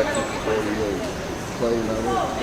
practice before we go play and all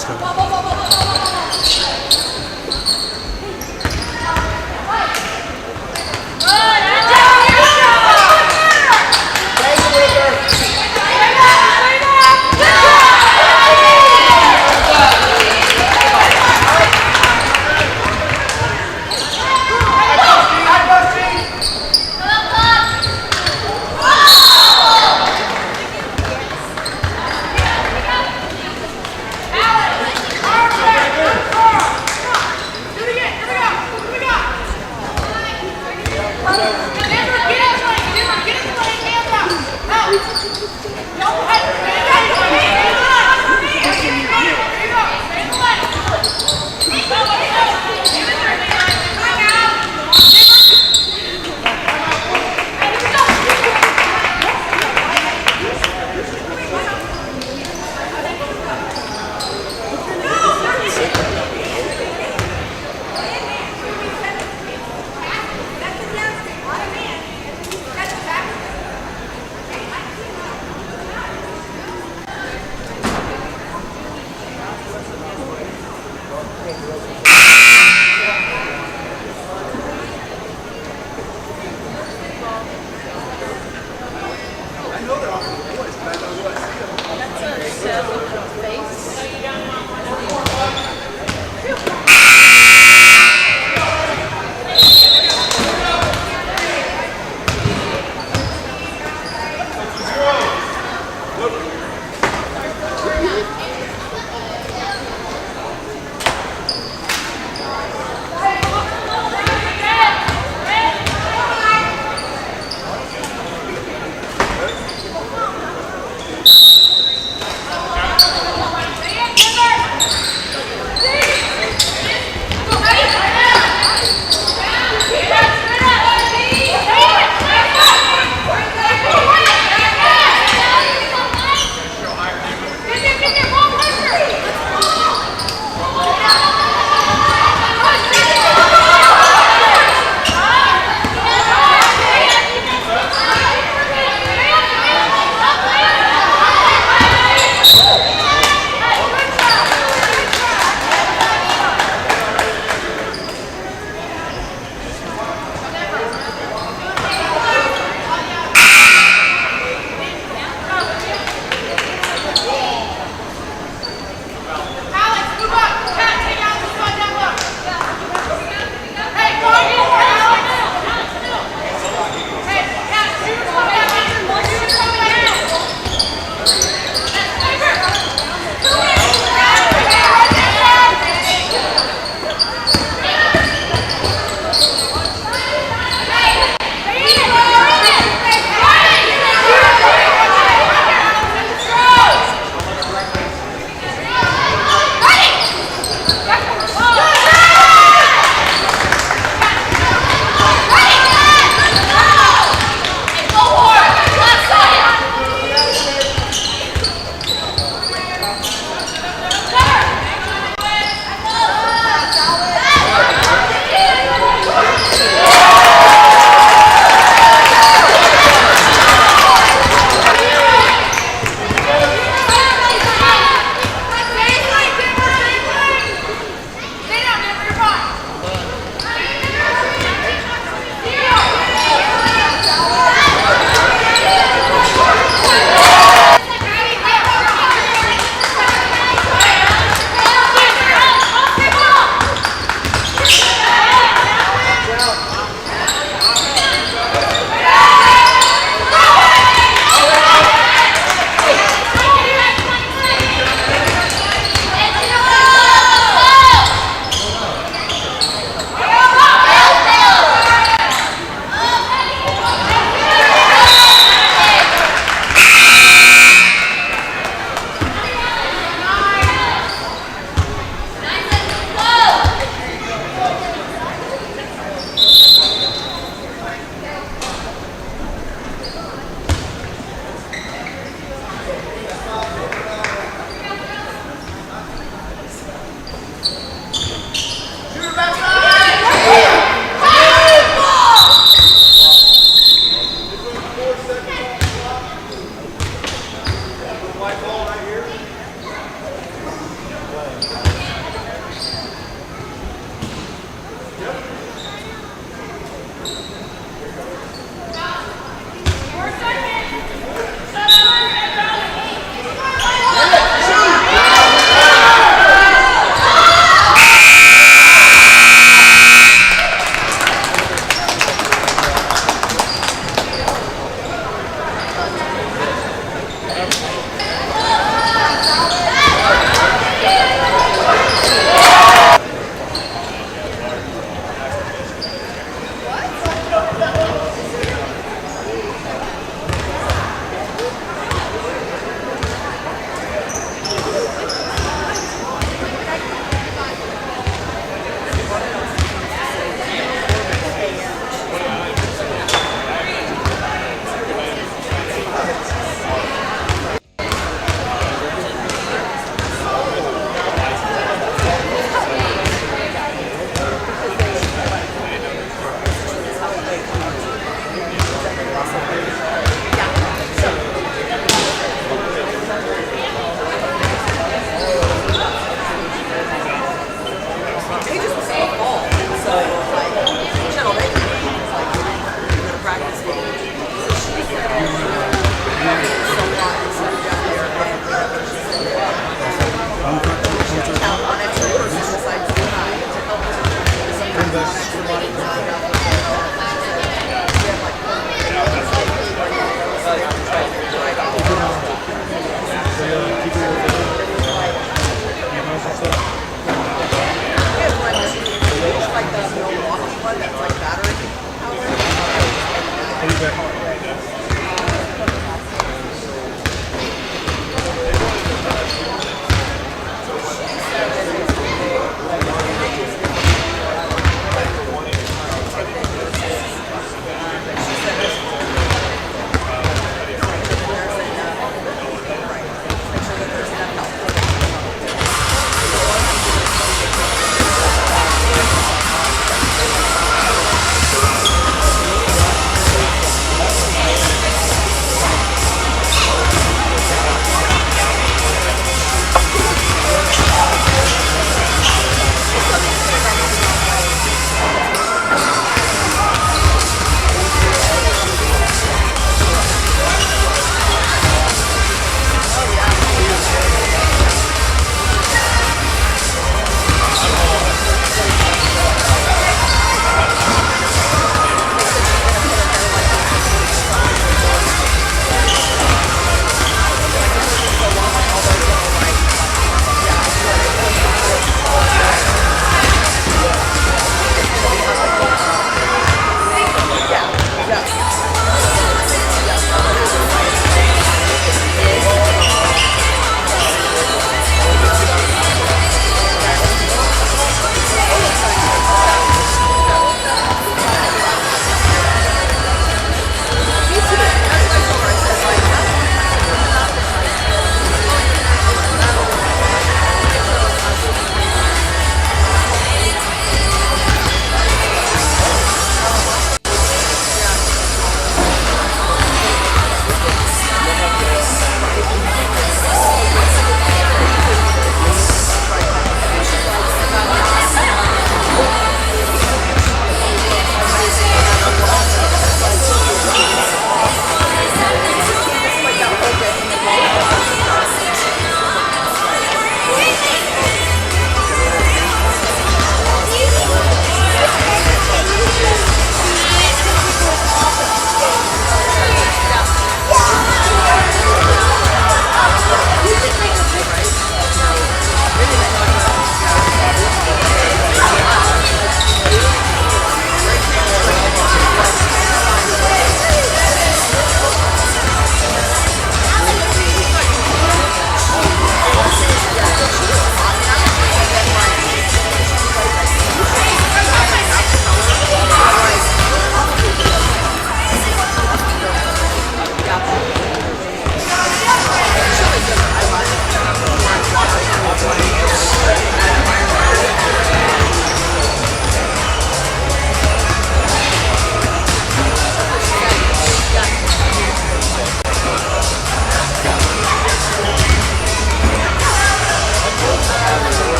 He's coming.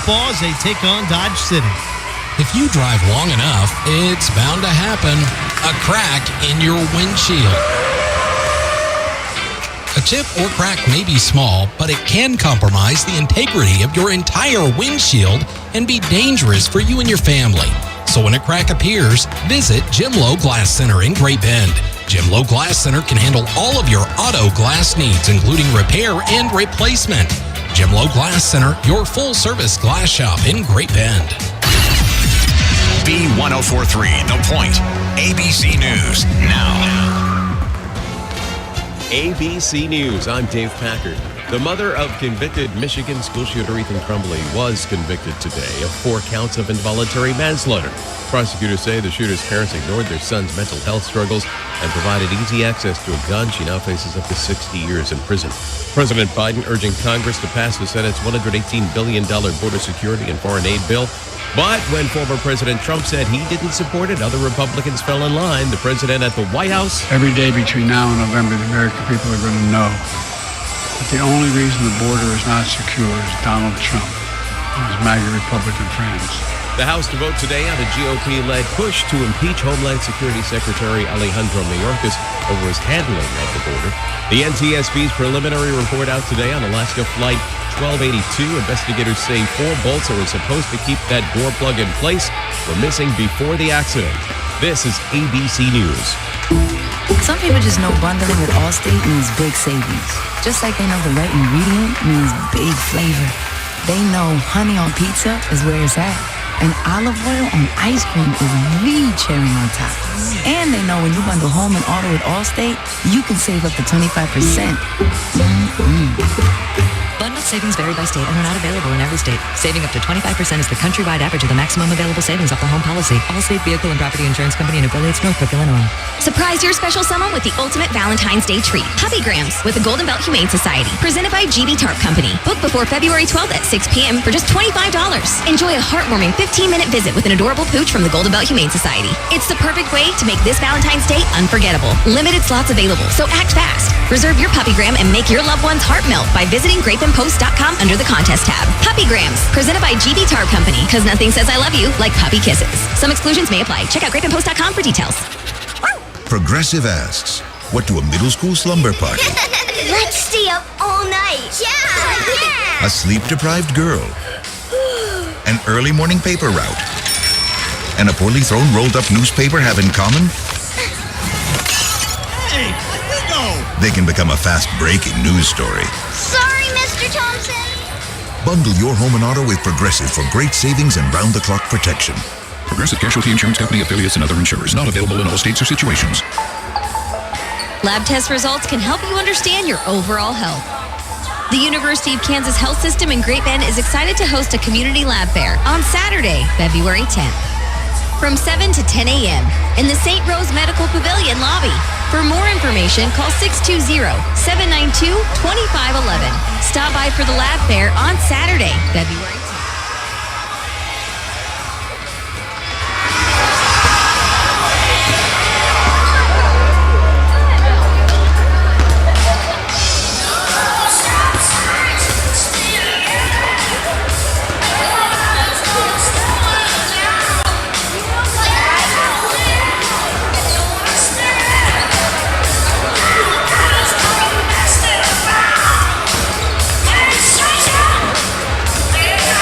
football as they take on Dodge City. If you drive long enough, it's bound to happen. A crack in your windshield. A chip or crack may be small, but it can compromise the integrity of your entire windshield and be dangerous for you and your family. So when a crack appears, visit Jim Lowe Glass Center in Great Bend. Jim Lowe Glass Center can handle all of your auto glass needs, including repair and replacement. Jim Lowe Glass Center, your full-service glass shop in Great Bend. B1043, The Point. ABC News now. ABC News, I'm Dave Packard. The mother of convicted Michigan school shooter Ethan Crumbley was convicted today of 4 counts of involuntary manslaughter. Prosecutors say the shooter's parents ignored their son's mental health struggles and provided easy access to a gun. She now faces up to 60 years in prison. President Biden urging Congress to pass the Senate's $118 billion border security and foreign aid bill. But when former President Trump said he didn't support it, other Republicans fell in line. The president at the White House. Every day between now and November, the American people are going to know that the only reason the border is not secure is Donald Trump and his MAGA Republican friends. The House to vote today on a GOP-led push to impeach Homeland Security Secretary Alejandro Mayorkas over his handling of the border. The NTSB's preliminary report out today on Alaska Flight 1282. Investigators say 4 bolts that were supposed to keep that door plug in place were missing before the accident. This is ABC News. Some people just know bundling with Allstate means big savings. Just like they know the right ingredient means big flavor. They know honey on pizza is where it's at. And olive oil on ice cream is the cherry on top. And they know when you bundle home and auto with Allstate, you can save up to 25%. Bundled savings vary by state and are not available in every state. Saving up to 25% is the countrywide average of the maximum available savings off the home policy. Allstate Vehicle and Property Insurance Company and affiliates, Northbrook, Illinois. Surprise your special someone with the ultimate Valentine's Day treat. Puppygrams with the Golden Belt Humane Society. Presented by GB Tarp Company. Book before February 12th at 6 p.m. for just $25. Enjoy a heartwarming 15-minute visit with an adorable pooch from the Golden Belt Humane Society. It's the perfect way to make this Valentine's Day unforgettable. Limited slots available, so act fast. Reserve your puppygram and make your loved one's heart melt by visiting grapeandpost.com under the contest tab. Puppygrams, presented by GB Tarp Company, because nothing says I love you like puppy kisses. Some exclusions may apply. Check out grapeandpost.com for details. Progressive asks, what do a middle school slumber party, Let's stay up all night. Yeah. a sleep-deprived girl, an early morning paper route, and a poorly thrown rolled-up newspaper have in common? Hey, let me go! They can become a fast-breaking news story. Sorry, Mr. Thompson. Bundle your home and auto with Progressive for great savings and round-the-clock protection. Progressive Casualty Insurance Company, affiliates, and other insurers. Not available in all states or situations. Lab test results can help you understand your overall health. The University of Kansas Health System in Great Bend is excited to host a community lab fair on Saturday, February 10th. From 7 to 10 a.m. in the St. Rose Medical Pavilion lobby. For more information, call 620-792-2511. Stop by for the lab fair on Saturday, February 10th. Yeah.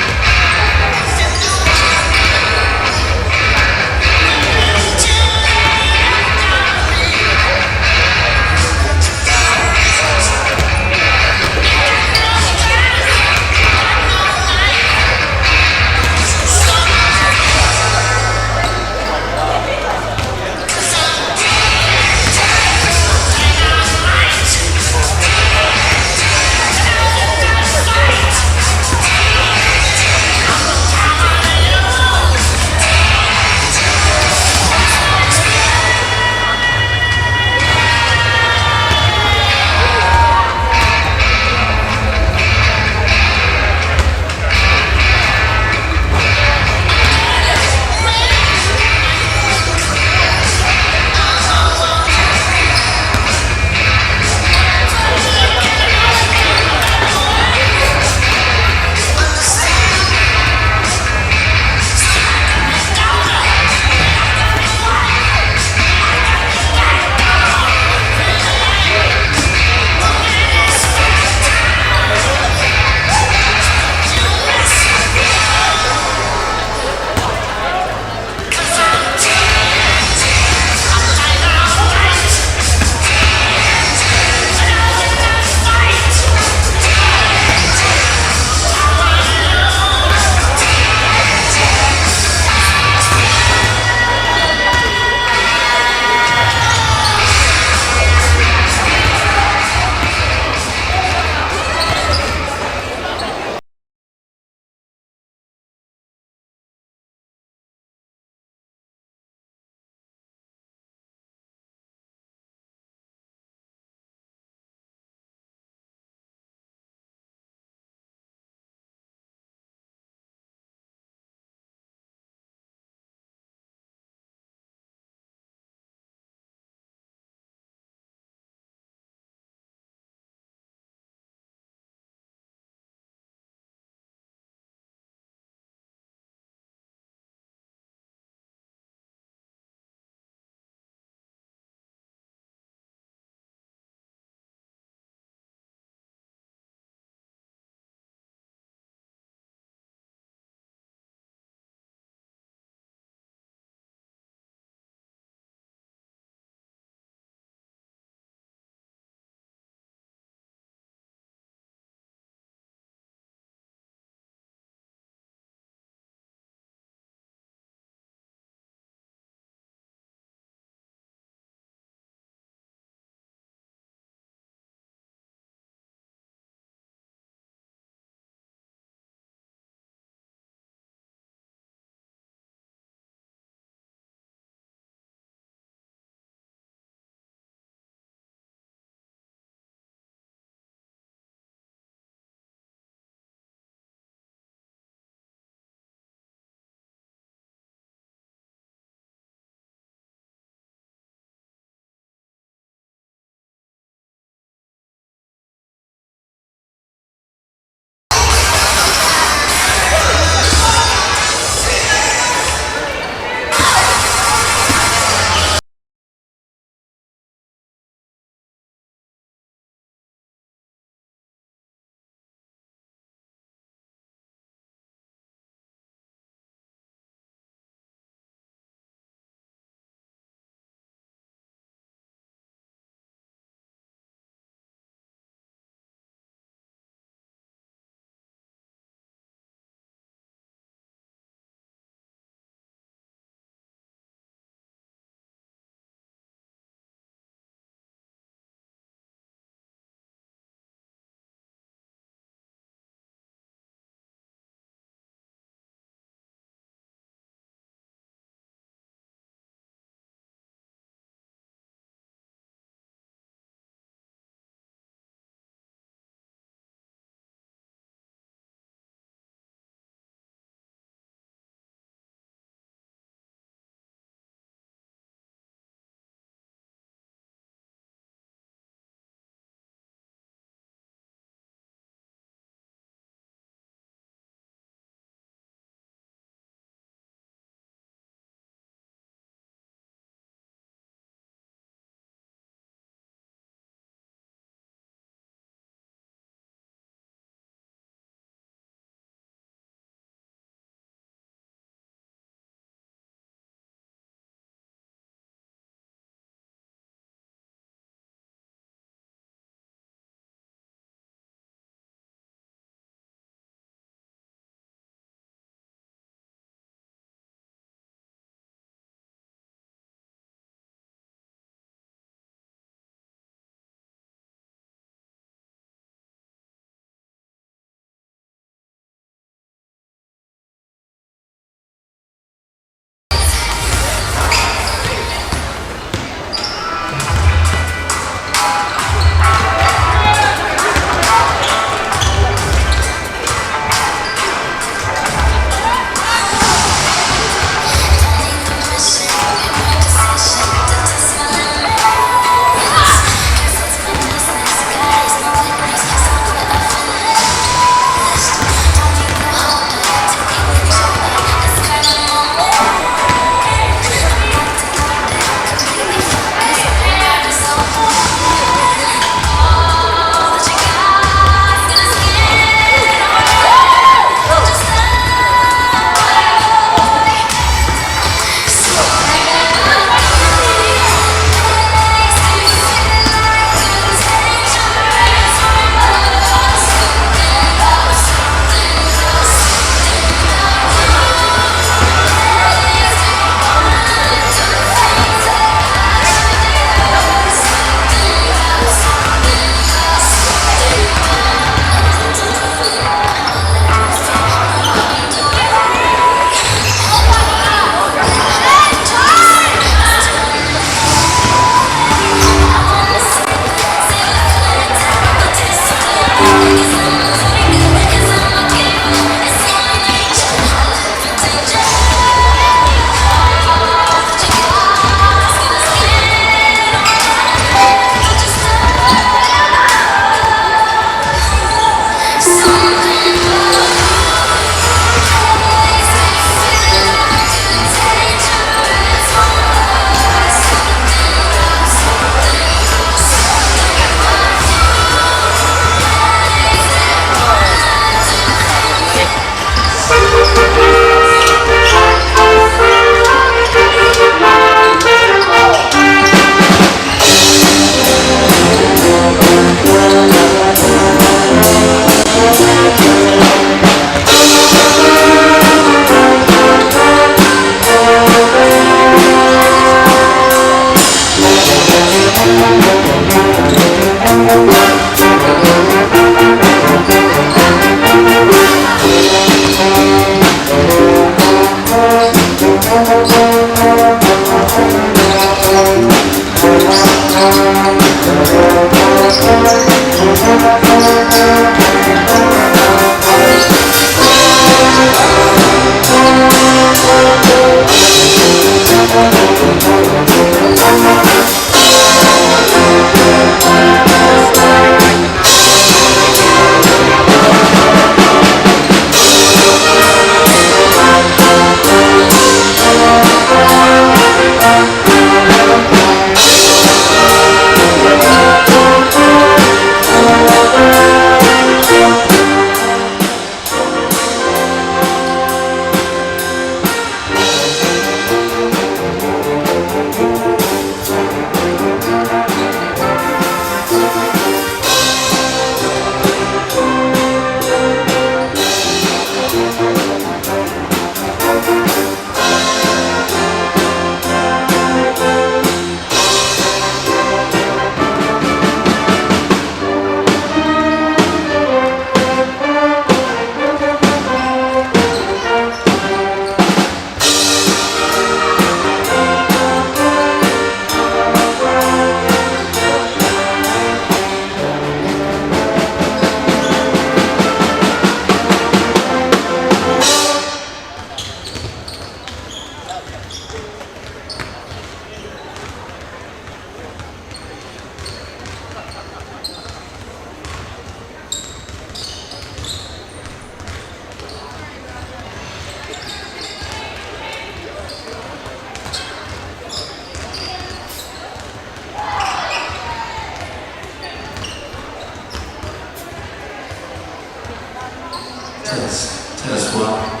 Test one.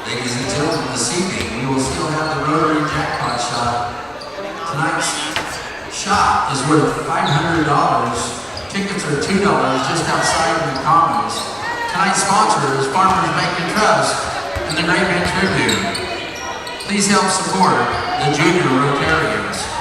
Ladies and gentlemen, this evening we will still have the Rotary Jackpot Shot. Tonight's shot is worth $500. Tickets are $2 just outside of the Commons. Tonight's sponsor is Farmers Bank and Trust and the Great Man Tribune. Please help support the Junior Rotarians.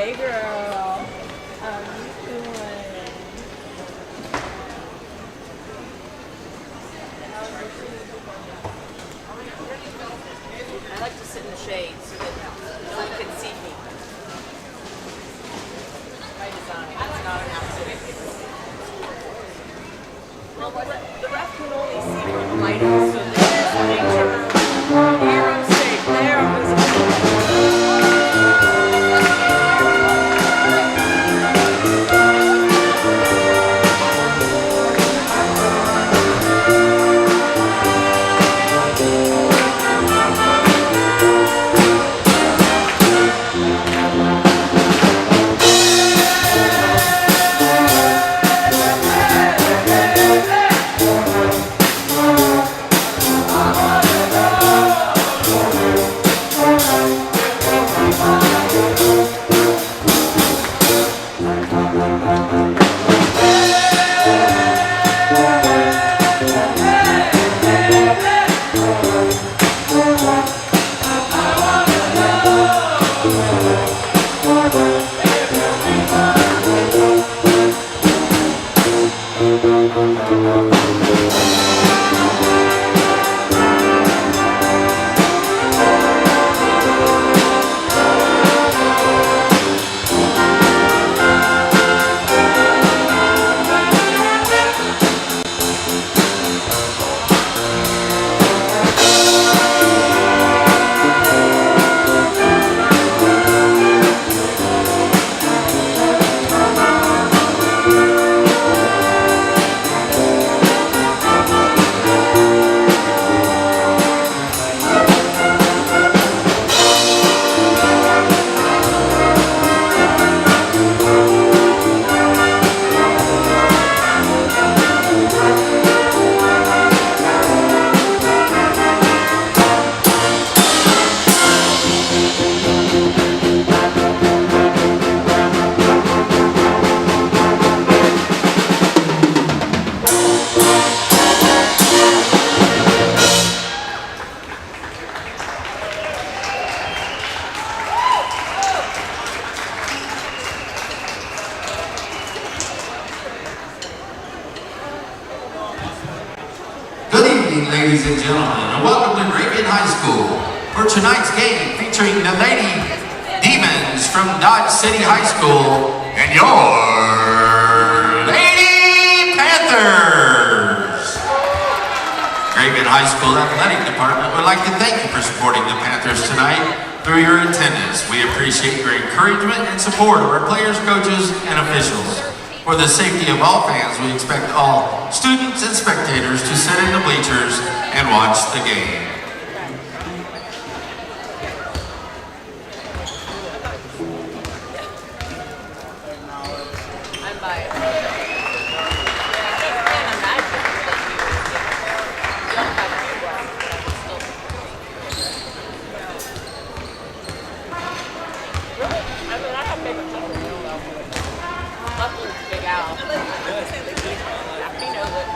Hey, girl. How you doing? I like to sit in the shade so that no one can see me. By design. It's not an accident. Well, the ref can only see from lighting, so they just make sure here I'm safe, there I'm visible. Ladies and gentlemen, and welcome to Pregame High School for tonight's game featuring the Lady Demons from Dodge City High School and your Lady Panthers. Pregame High School Athletic Department would like to thank you for supporting the Panthers tonight through your attendance. We appreciate your encouragement and support of our players, coaches, and officials. For the safety of all fans, we expect all students and spectators to sit in the bleachers and watch the game. I'm biased. Big Al. He knows it.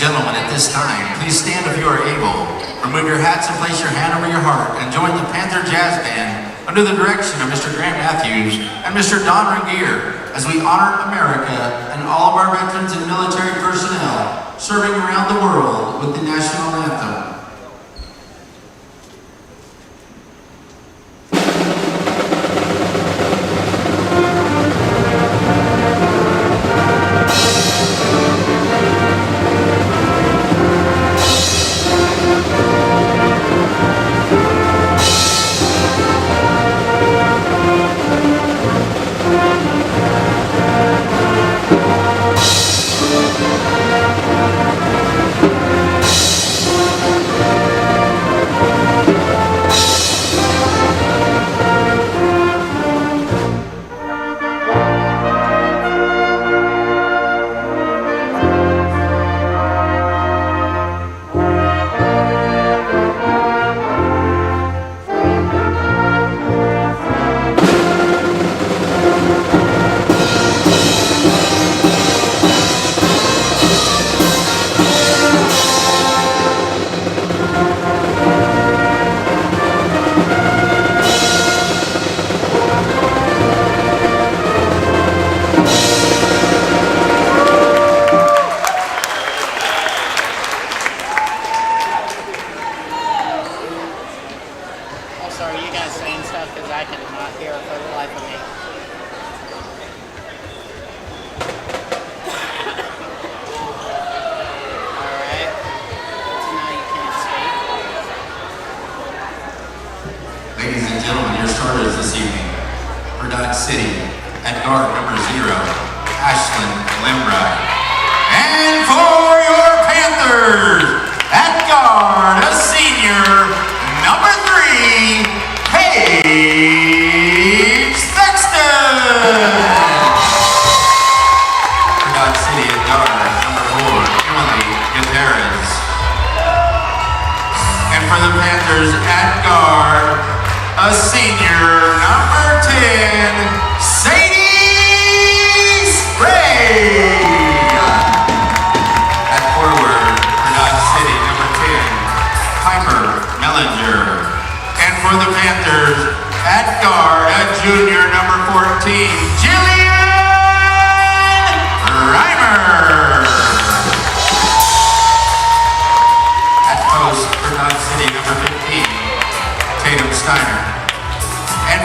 gentlemen, at this time, please stand if you are able. Remove your hats and place your hand over your heart and join the Panther Jazz Band under the direction of Mr. Grant Matthews and Mr. Don Regier as we honor America and all of our veterans and military personnel serving around the world with the national anthem.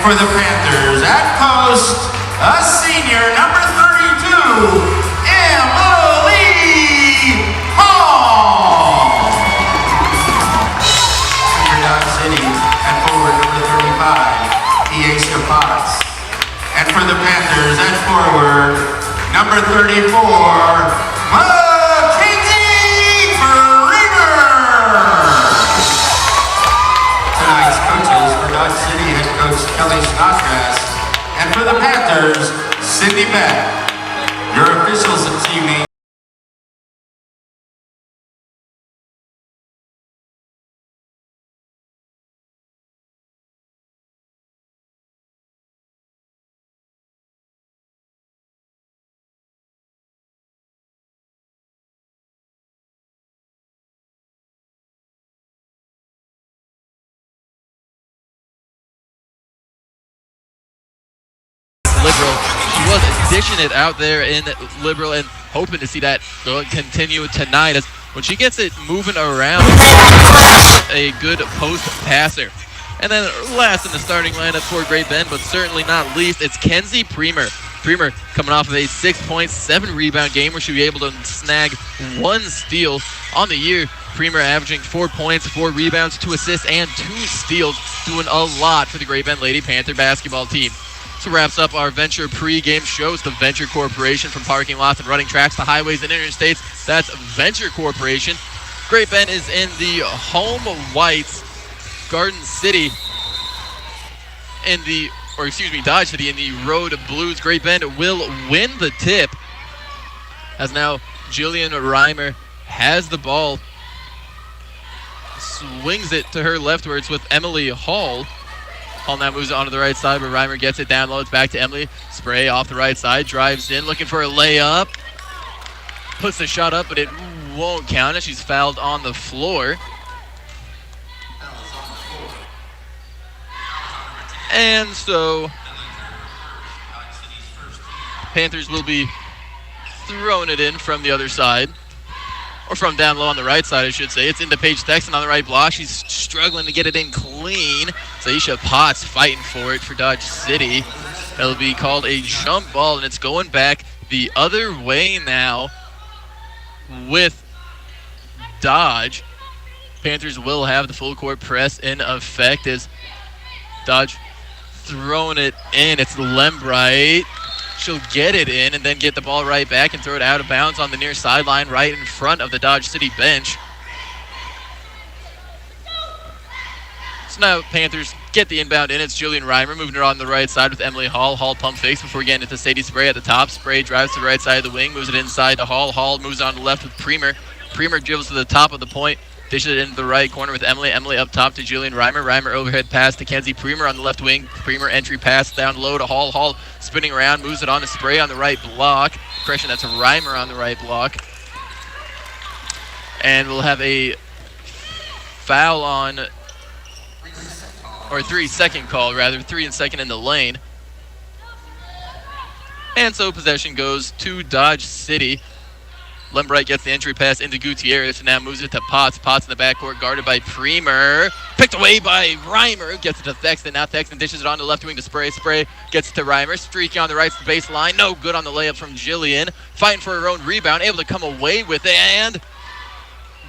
For the Panthers, at post, a senior, number 32, Emily Hall. For Dodge City, at forward, number 35, Iesha Potts. And for the Panthers, at forward, number 34, Mackenzie Freemer. Tonight's coaches for Dodge City, head coach Kelly Snodgrass, and for the Panthers, Cindy Beck. Your officials this evening. Liberal. She was dishing it out there in Liberal and hoping to see that continue tonight as when she gets it moving around, a good post passer. And then last in the starting lineup for Great Bend, but certainly not least, it's Kenzie Premer. Premer coming off of a 6.7 rebound game where she'll be able to snag 1 steal on the year. Premer averaging 4 points, 4 rebounds, 2 assists, and 2 steals, doing a lot for the Great Bend Lady Panther basketball team. So wraps up our Venture pregame show. It's the Venture Corporation. From parking lots and running tracks to highways and interstates, that's Venture Corporation. Great Bend is in the home whites. Garden City Dodge City in the road blues. Great Bend will win the tip as now Jillian Reimer has the ball, swings it to her leftwards with Emily Hall. Hall now moves it onto the right side, but Reimer gets it down low. It's back to Emily. Spray off the right side, drives in, looking for a layup. Puts the shot up, but it won't count it. She's fouled on the floor. And so Panthers will be throwing it in from the other side. Or from down low on the right side, I should say. It's into Paige Thexton on the right block. She's struggling to get it in clean. Zaisha Potts fighting for it for Dodge City. That'll be called a jump ball, and it's going back the other way now with Dodge. Panthers will have the full court press in effect as Dodge throwing it in. It's Lembright. She'll get it in and then get the ball right back and throw it out of bounds on the near sideline right in front of the Dodge City bench. So now Panthers get the inbound in. It's Jillian Reimer moving it on the right side with Emily Hall. Hall pump fakes before getting it to Sadie Spray at the top. Spray drives to the right side of the wing, moves it inside to Hall. Hall moves on to the left with Premer. Premer dribbles to the top of the point. Dishes it into the right corner with Emily. Emily up top to Jillian Reimer. Reimer overhead pass to Kenzie Premer on the left wing. Premer entry pass down low to Hall. Hall spinning around, moves it on to Spray on the right block. Correction, that's Reimer on the right block. And we'll have a foul on, or 3-second call rather, 3 and second in the lane. And so possession goes to Dodge City. Lembright gets the entry pass into Gutierrez and now moves it to Potts. Potts in the backcourt guarded by Premer. Picked away by Reimer. Gets it to Thexton. Now Thexton dishes it on the left wing to Spray. Spray gets it to Reimer. Streaking on the right baseline. No good on the layup from Jillian. Fighting for her own rebound. Able to come away with it and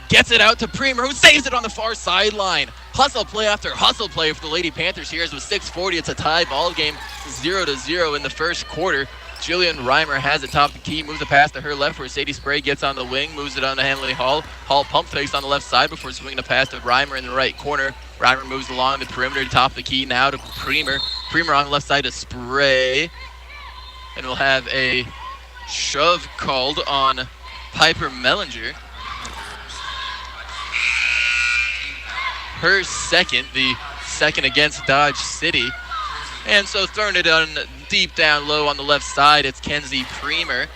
gets it out to Premer, who saves it on the far sideline. Hustle play after hustle play for the Lady Panthers here. As with 6:40, it's a tie ball game, 0-0 in the first quarter. Jillian Reimer has it top of the key, moves the pass to her left where Sadie Spray gets on the wing, moves it on to Emily Hall. Hall pump fakes on the left side before swinging the pass to Reimer in the right corner. Reimer moves along the perimeter, top of the key now to Premer. Premer on the left side to Spray. And we'll have a shove called on Piper Mellinger. Her second, the second against Dodge City. And so throwing it on deep down low on the left side, it's Kenzie Premer.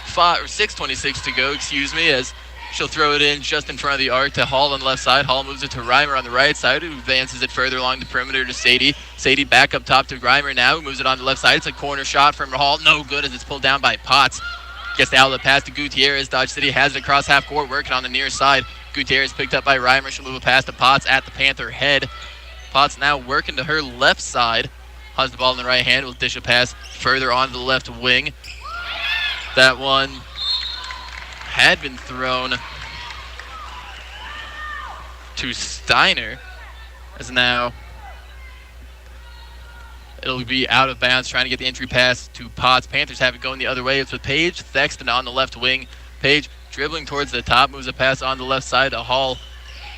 6:26 to go, as she'll throw it in just in front of the arc to Hall on the left side. Hall moves it to Reimer on the right side, who advances it further along the perimeter to Sadie. Sadie back up top to Reimer now, who moves it on the left side. It's a corner shot from Hall. No good as it's pulled down by Potts. Gets the outlet pass to Gutierrez. Dodge City has it across half court, working on the near side. Gutierrez picked up by Reimer. She'll move a pass to Potts at the Panther head. Potts now working to her left side. Has the ball in the right hand. Will dish a pass further on to the left wing. That one had been thrown to Steiner. As now it'll be out of bounds, trying to get the entry pass to Potts. Panthers have it going the other way. It's with Paige Thexton on the left wing. Paige dribbling towards the top, moves a pass on the left side to Hall.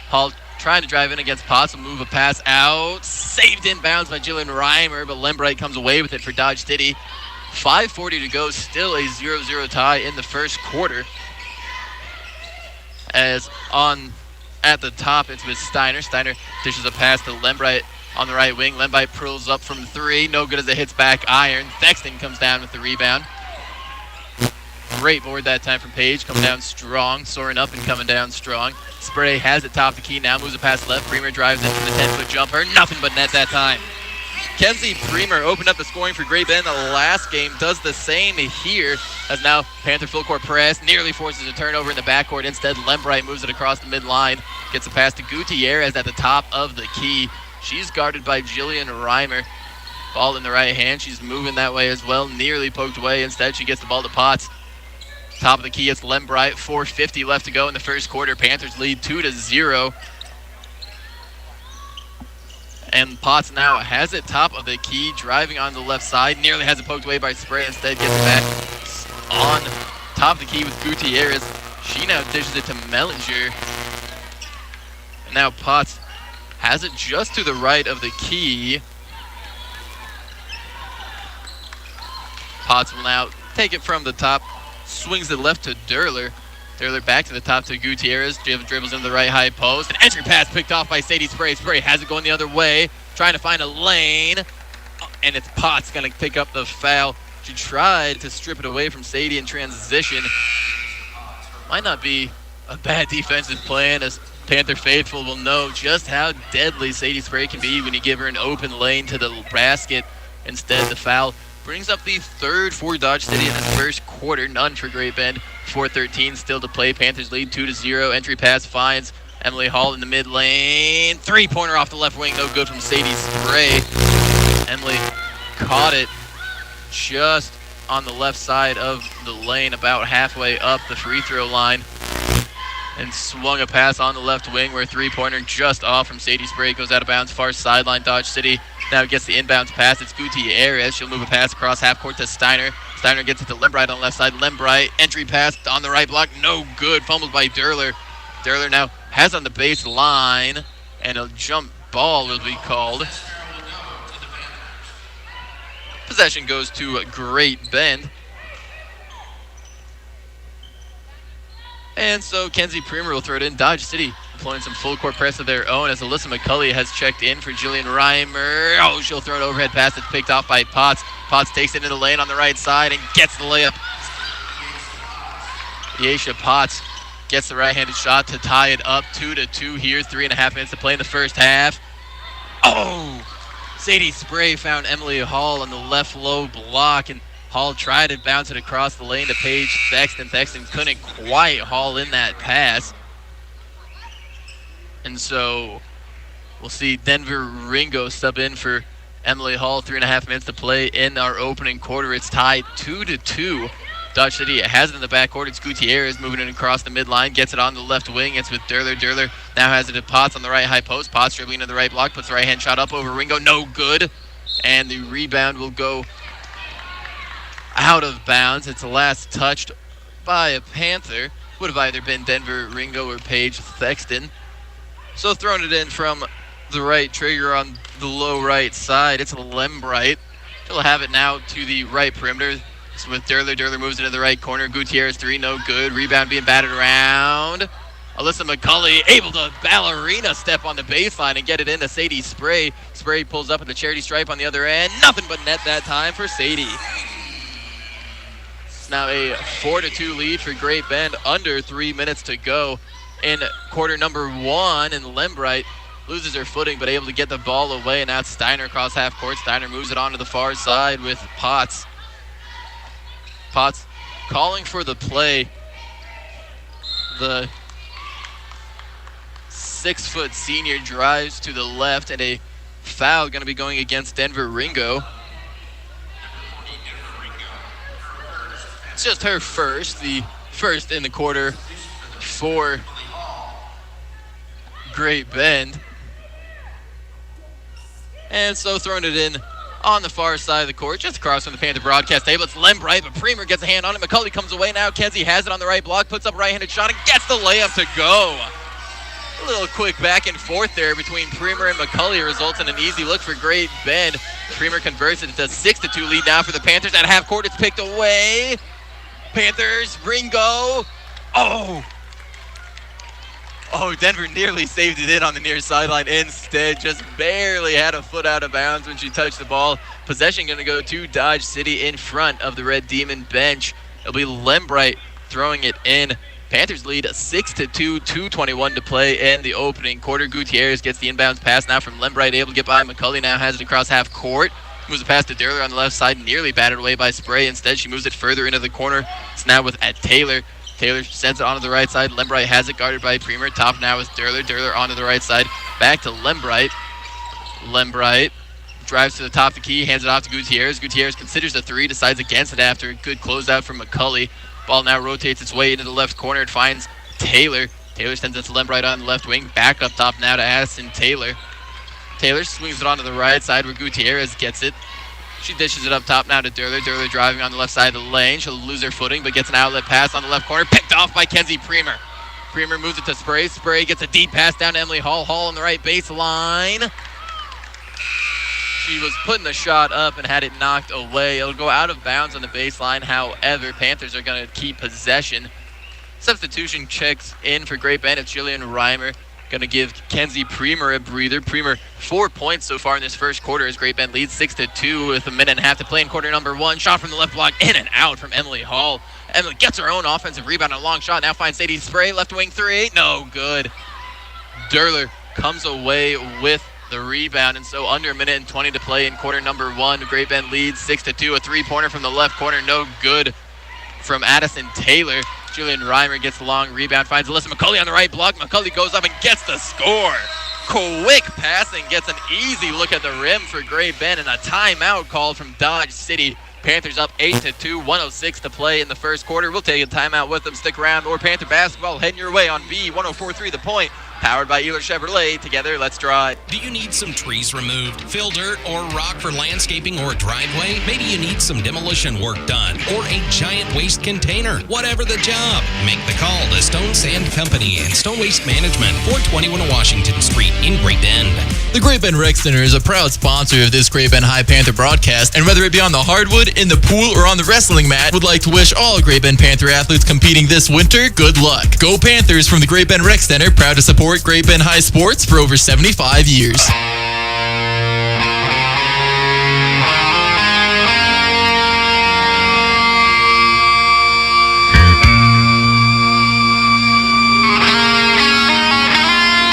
Hall trying to drive in against Potts, will move a pass out. Saved in bounds by Jillian Reimer, but Lembright comes away with it for Dodge City. 5:40 to go, still a 0-0 tie in the first quarter. As on at the top, it's with Steiner. Steiner dishes a pass to Lembright on the right wing. Lembright pulls up from three. No good as it hits back iron. Thexton comes down with the rebound. Great board that time from Paige, coming down strong, soaring up and coming down strong. Spray has it top of the key now, moves a pass left. Premer drives into the 10-foot jumper. Nothing but net that time. Kenzie Premer opened up the scoring for Great Bend the last game. Does the same here as now Panther full court press. Nearly forces a turnover in the backcourt. Instead, Lembright moves it across the midline. Gets a pass to Gutierrez at the top of the key. She's guarded by Jillian Reimer. Ball in the right hand. She's moving that way as well. Nearly poked away. Instead, she gets the ball to Potts. Top of the key, it's Lembright. 4:50 left to go in the first quarter. Panthers lead 2-0. And Potts now has it top of the key, driving on the left side. Nearly has it poked away by Spray. Instead, gets it back on top of the key with Gutierrez. She now dishes it to Mellinger. And now Potts has it just to the right of the key. Potts will now take it from the top. Swings it left to Derler. Derler back to the top to Gutierrez. Dribbles into the right high post. An entry pass picked off by Sadie Spray. Spray has it going the other way. Trying to find a lane. And it's Potts going to pick up the foul. She tried to strip it away from Sadie in transition. might not be a bad defensive plan, as Panther faithful will know just how deadly Sadie Spray can be when you give her an open lane to the basket. Instead, the foul brings up the third for Dodge City in the first quarter. None for Great Bend. 4:13 still to play. Panthers lead 2-0. Entry pass finds Emily Hall in the mid lane. Three-pointer off the left wing, no good from Sadie Spray. Emily caught it just on the left side of the lane, about halfway up the free throw line, and swung a pass on the left wing where three-pointer just off from Sadie Spray goes out of bounds, far sideline. Dodge City now gets the inbounds pass. It's Gutierrez. She'll move a pass across half court to Steiner. Steiner gets it to Lembright on the left side. Lembright, entry pass on the right block, no good. Fumbled by Derler. Derler now has on the baseline, and a jump ball will be called. Possession goes to Great Bend. And so Kenzie Premer will throw it in. Dodge City employing some full court press of their own as Alyssa McCulley has checked in for Jillian Reimer. Oh, she'll throw an overhead pass that's picked off by Potts. Potts takes it into the lane on the right side and gets the layup. Yeisha Potts gets the right-handed shot to tie it up 2-2 here. 3.5 minutes to play in the first half. Oh! Sadie Spray found Emily Hall on the left low block, and Hall tried to bounce it across the lane to Paige Thexton. Thexton couldn't quite haul in that pass. And so we'll see Denver Ringo step in for Emily Hall. 3.5 minutes to play in our opening quarter. It's tied 2-2. Dodge City has it in the backcourt. It's Gutierrez moving it across the midline. Gets it on the left wing. It's with Derler. Derler now has it to Potts on the right high post. Potts dribbling to the right block. Puts the right hand shot up over Ringo. No good. And the rebound will go out of bounds. It's the last touched by a Panther. Would have either been Denver Ringo or Paige Thexton. So throwing it in from the right trigger on the low right side. It's Lembright. She'll have it now to the right perimeter. It's with Derler. Derler moves into the right corner. Gutierrez three, no good. Rebound being batted around. Alyssa McCulley able to ballerina step on the baseline and get it into Sadie Spray. Spray pulls up at the charity stripe on the other end. Nothing but net that time for Sadie. It's now a 4-2 lead for Great Bend. Under 3 minutes to go in quarter number one, and Lembright loses her footing but able to get the ball away, and now it's Steiner across half court. Steiner moves it onto the far side with Potts. Potts calling for the play. The 6-foot senior drives to the left, and a foul going to be going against Denver Ringo. It's just her first, the first in the quarter for Great Bend. And so throwing it in on the far side of the court, just across from the Panther broadcast table. It's Lembright, but Premer gets a hand on it. McCulley comes away now. Kenzie has it on the right block, puts up a right-handed shot, and gets the layup to go. A little quick back and forth there between Premer and McCulley results in an easy look for Great Bend. Premer converts it. It's a 6-2 lead now for the Panthers. At half court, it's picked away. Panthers, Ringo. Oh, Denver nearly saved it in on the near sideline. Instead, just barely had a foot out of bounds when she touched the ball. Possession going to go to Dodge City in front of the Red Demon bench. It'll be Lembright throwing it in. Panthers lead 6-2, 2:21 to play in the opening quarter. Gutierrez gets the inbounds pass now from Lembright, able to get by. McCulley now has it across half court. Moves it past to Derler on the left side, nearly batted away by Spray. Instead, she moves it further into the corner. It's now with Taylor. Taylor sends it onto the right side. Lembright has it guarded by Premer. Top now is Derler. Derler onto the right side. Back to Lembright. Lembright drives to the top of the key, hands it off to Gutierrez. Gutierrez considers the three, decides against it after a good closeout from McCulley. Ball now rotates its way into the left corner. It finds Taylor. Taylor sends it to Lembright on the left wing. Back up top now to Addison Taylor. Taylor swings it onto the right side where Gutierrez gets it. She dishes it up top now to Derler. Derler driving on the left side of the lane. She'll lose her footing, but gets an outlet pass on the left corner. Picked off by Kenzie Premer. Premer moves it to Spray. Spray gets a deep pass down to Emily Hall. Hall on the right baseline. She was putting the shot up and had it knocked away. It'll go out of bounds on the baseline. However, Panthers are going to keep possession. Substitution checks in for Great Bend. It's Jillian Reimer. Going to give Kenzie Premer a breather. Premer 4 points so far in this first quarter as Great Bend leads 6-2 with a minute and a half to play in quarter number one. Shot from the left block, in and out from Emily Hall. Emily gets her own offensive rebound on a long shot. Now finds Sadie Spray. Left wing three. No good. Durler comes away with the rebound. And so under a minute and 20 to play in quarter number one. Great Bend leads 6-2. A three-pointer from the left corner. No good from Addison Taylor. Julian Reimer gets the long rebound. Finds Alyssa McCulley on the right block. McCulley goes up and gets the score. Quick passing. Gets an easy look at the rim for Great Bend. And a timeout called from Dodge City. Panthers up 8-2, 106 to play in the first quarter. We'll take a timeout with them. Stick around. More Panther basketball heading your way on B1043 The Point. Powered by Ehlers Chevrolet. Together, let's drive. Do you need some trees removed, fill dirt, or rock for landscaping or a driveway? Maybe you need some demolition work done or a giant waste container. Whatever the job, make the call to Stone Sand Company and Stone Waste Management, 421 Washington Street in Great Bend. The Great Bend Rec Center is a proud sponsor of this Great Bend High Panther broadcast, and whether it be on the hardwood, in the pool, or on the wrestling mat, would like to wish all Great Bend Panther athletes competing this winter good luck. Go Panthers from the Great Bend Rec Center, proud to support Great Bend High Sports for over 75 years.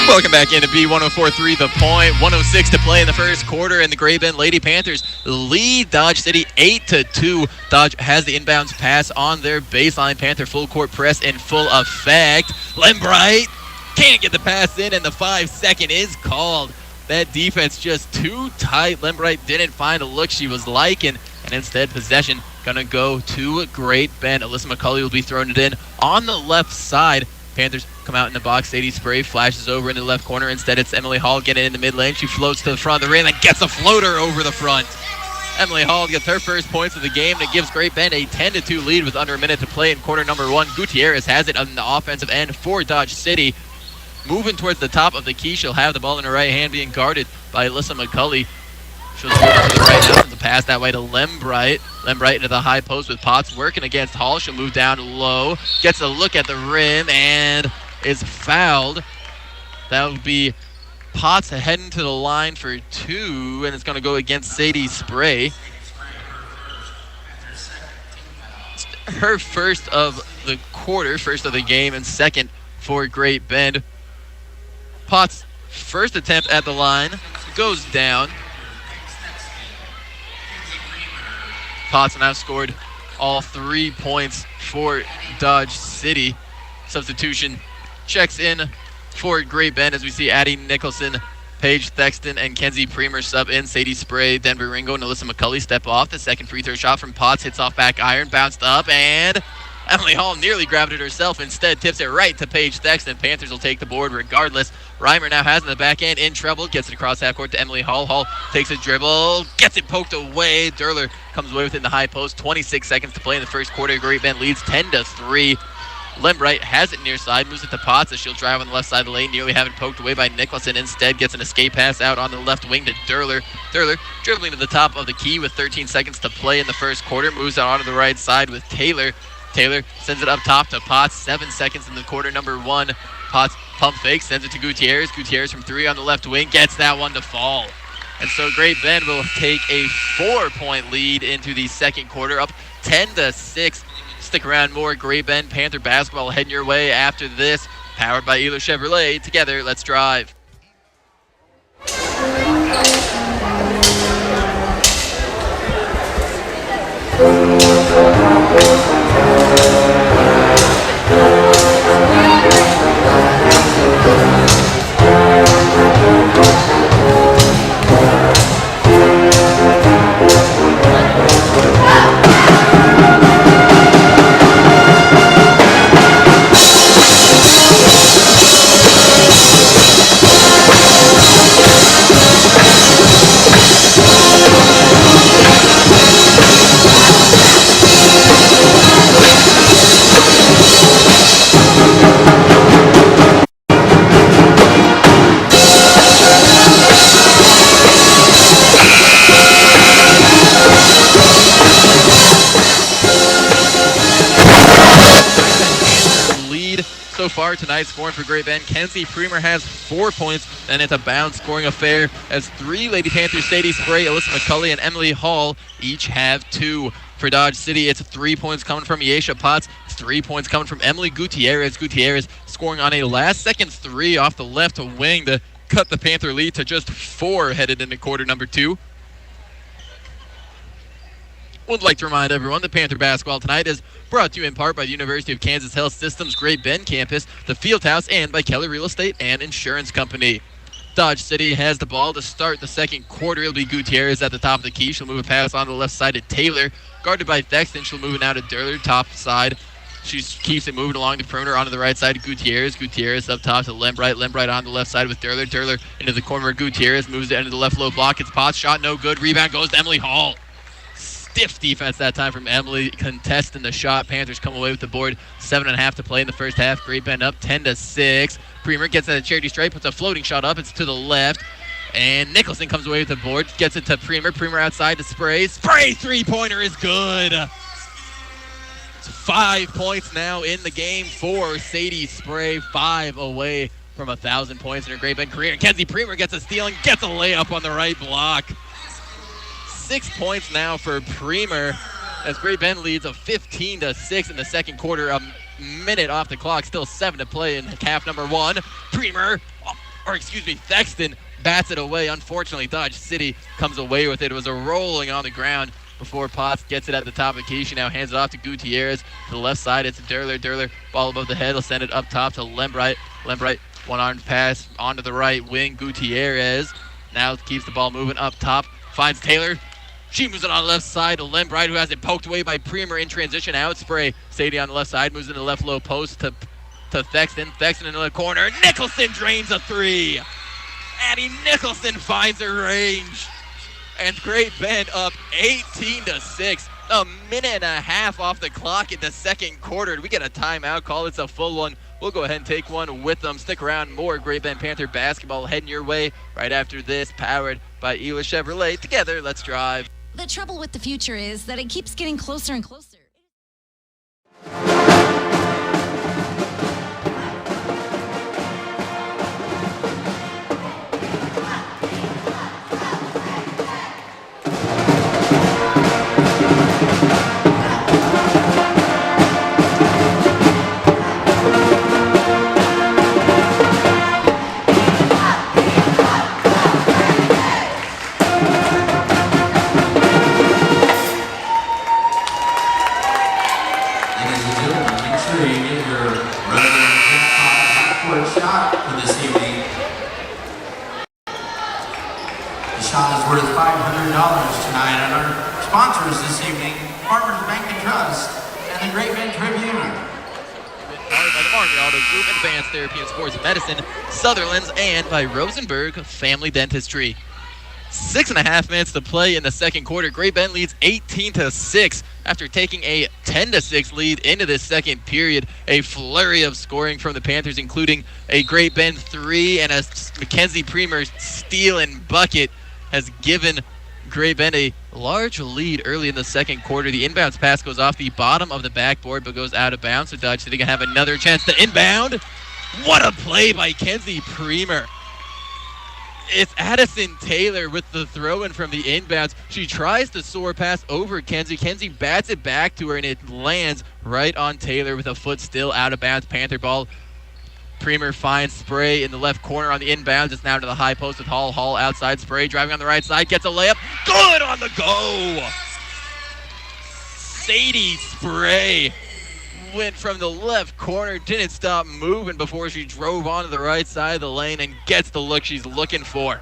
Welcome back into B1043 The Point. 106 to play in the first quarter, and the Great Bend Lady Panthers lead Dodge City 8-2. Dodge has the inbounds pass on their baseline. Panther full court press in full effect. Lembright can't get the pass in, and the 5-second is called. That defense just too tight. Lembright didn't find a look she was liking, and instead possession gonna go to Great Bend. Alyssa McCulley will be throwing it in on the left side. Panthers come out in the box. Sadie Spray flashes over in the left corner. Instead, it's Emily Hall getting in the mid lane. She floats to the front of the rim and gets a floater over the front. Emily Hall gets her first points of the game, and it gives Great Bend a 10-2 lead with under a minute to play in quarter number one. Gutierrez has it on the offensive end for Dodge City. Moving towards the top of the key, she'll have the ball in her right hand, being guarded by Alyssa McCulley. She'll throw it to the right now, the pass that way to Lembright. Lembright into the high post with Potts working against Hall. She'll move down low, gets a look at the rim, and is fouled. That would be Potts heading to the line for two, and it's going to go against Sadie Spray. Her first of the quarter, first of the game, and second for Great Bend. Potts' first attempt at the line goes down. Potts now scored all 3 points for Dodge City. Substitution checks in for Great Bend as we see Addie Nicholson, Paige Thexton, and Kenzie Premer sub in. Sadie Spray, Denver Ringo, and Alyssa McCulley step off. The second free throw shot from Potts hits off back iron, bounced up, and Emily Hall nearly grabbed it herself. Instead, tips it right to Paige Thexton. Panthers will take the board regardless. Reimer now has in the back end, in trouble, gets it across half court to Emily Hall. Hall takes a dribble, gets it poked away. Durler comes away with it in the high post. 26 seconds to play in the first quarter. Great Bend leads 10-3. Lembright has it near side, moves it to Potts as she'll drive on the left side of the lane, nearly having poked away by Nicholson. Instead, gets an escape pass out on the left wing to Durler. Durler dribbling to the top of the key with 13 seconds to play in the first quarter, moves out onto the right side with Taylor. Taylor sends it up top to Potts. 7 seconds in the quarter number one. Potts pump fake, sends it to Gutierrez. Gutierrez from three on the left wing, gets that one to fall. And so Great Bend will take a 4-point lead into the second quarter, up 10-6. Stick around, more Great Bend Panther basketball heading your way after this. Powered by Ehlers Chevrolet. Together, let's drive. So far tonight, scoring for Great Bend, Kenzie Premer has 4 points, and it's a bound scoring affair as three Lady Panthers, Sadie Spray, Alyssa McCulley, and Emily Hall each have 2. For Dodge City, it's 3 points coming from Yesha Potts. 3 points coming from Emily Gutierrez. Gutierrez scoring on a last-second three off the left wing to cut the Panther lead to just 4 headed into quarter number 2. Would like to remind everyone that Panther basketball tonight is brought to you in part by the University of Kansas Health System's Great Bend campus, the Fieldhouse, and by Kelly Real Estate and Insurance Company. Dodge City has the ball to start the second quarter. It'll be Gutierrez at the top of the key. She'll move a pass on the left side to Taylor. Guarded by Thexton. She'll move it now to Durler, top side. She keeps it moving along the perimeter onto the right side to Gutierrez. Gutierrez up top to Lembright. Lembright on the left side with Durler. Durler into the corner of Gutierrez. Moves it into the left low block. It's Potts. Shot no good. Rebound goes to Emily Hall. Stiff defense that time from Emily, contesting the shot. Panthers come away with the board. 7.5 to play in the first half. Great Bend up 10-6. Premer gets at the charity stripe, puts a floating shot up. It's to the left. And Nicholson comes away with the board. Gets it to Premer. Premer outside to Spray. Spray three-pointer is good. It's 5 points now in the game for Sadie Spray. 5 away from 1,000 points in her Great Bend career. Kenzie Premer gets a steal and gets a layup on the right block. 6 points now for Premer as Great Bend leads a 15-6 in the second quarter. A minute off the clock, still 7 to play in half number 1. Thexton bats it away. Unfortunately, Dodge City comes away with it. It was a rolling on the ground before Potts gets it at the top of the key. She now hands it off to Gutierrez. To the left side, it's Durler. Durler, ball above the head. He'll send it up top to Lembright. Lembright, one-armed pass onto the right wing. Gutierrez now keeps the ball moving up top. Finds Taylor. She moves it on the left side to Lembright, who has it poked away by Premer in transition. Out Spray. Sadie on the left side, moves in the left low post to Thexton. Thexton in the corner. Nicholson drains a 3. Addie Nicholson finds her range. And Great Bend up 18-6. A minute and a half off the clock in the second quarter. Do we get a timeout call? It's a full one. We'll go ahead and take one with them. Stick around. More Great Bend Panther basketball heading your way right after this. Powered by Ewa Chevrolet. Together, let's drive. The trouble with the future is that it keeps getting closer and closer. Tonight, and our sponsors this evening, Farmers Bank and Trust and the Great Bend Tribune. Powered by the Martin Auto Group, Advanced Therapy and Sports Medicine, Sutherland's, and by Rosenberg Family Dentistry. 6.5 minutes to play in the second quarter. Great Bend leads 18-6 after taking a 10-6 lead into this second period. A flurry of scoring from the Panthers, including a Great Bend 3 and a Mackenzie Premer steal and bucket, has given Great Bend a large lead early in the second quarter. The inbounds pass goes off the bottom of the backboard but goes out of bounds, so Dodge City can have another chance to inbound. What a play by Kenzie Premer. It's Addison Taylor with the throw-in from the inbounds. She tries to soar pass over Kenzie. Kenzie bats it back to her, and it lands right on Taylor with a foot still out of bounds. Panther ball. Premer finds Spray in the left corner on the inbounds. It's now to the high post with Hall. Hall outside. Spray driving on the right side. Gets a layup. Good on the go. Sadie Spray went from the left corner. Didn't stop moving before she drove onto the right side of the lane and gets the look she's looking for.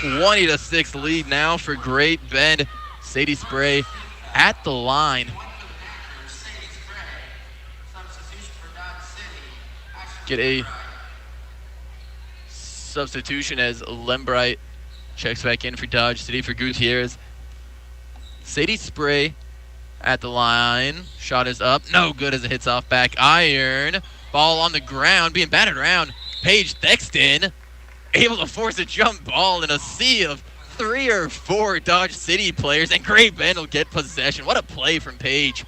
20-6 lead now for Great Bend. Sadie Spray at the line. Get a substitution as Lembright checks back in for Dodge City for Gutierrez. Sadie Spray at the line. Shot is up. No good as it hits off back iron. Ball on the ground being batted around. Paige Thexton able to force a jump ball in a sea of 3 or 4 Dodge City players, and Great Bend will get possession. What a play from Paige.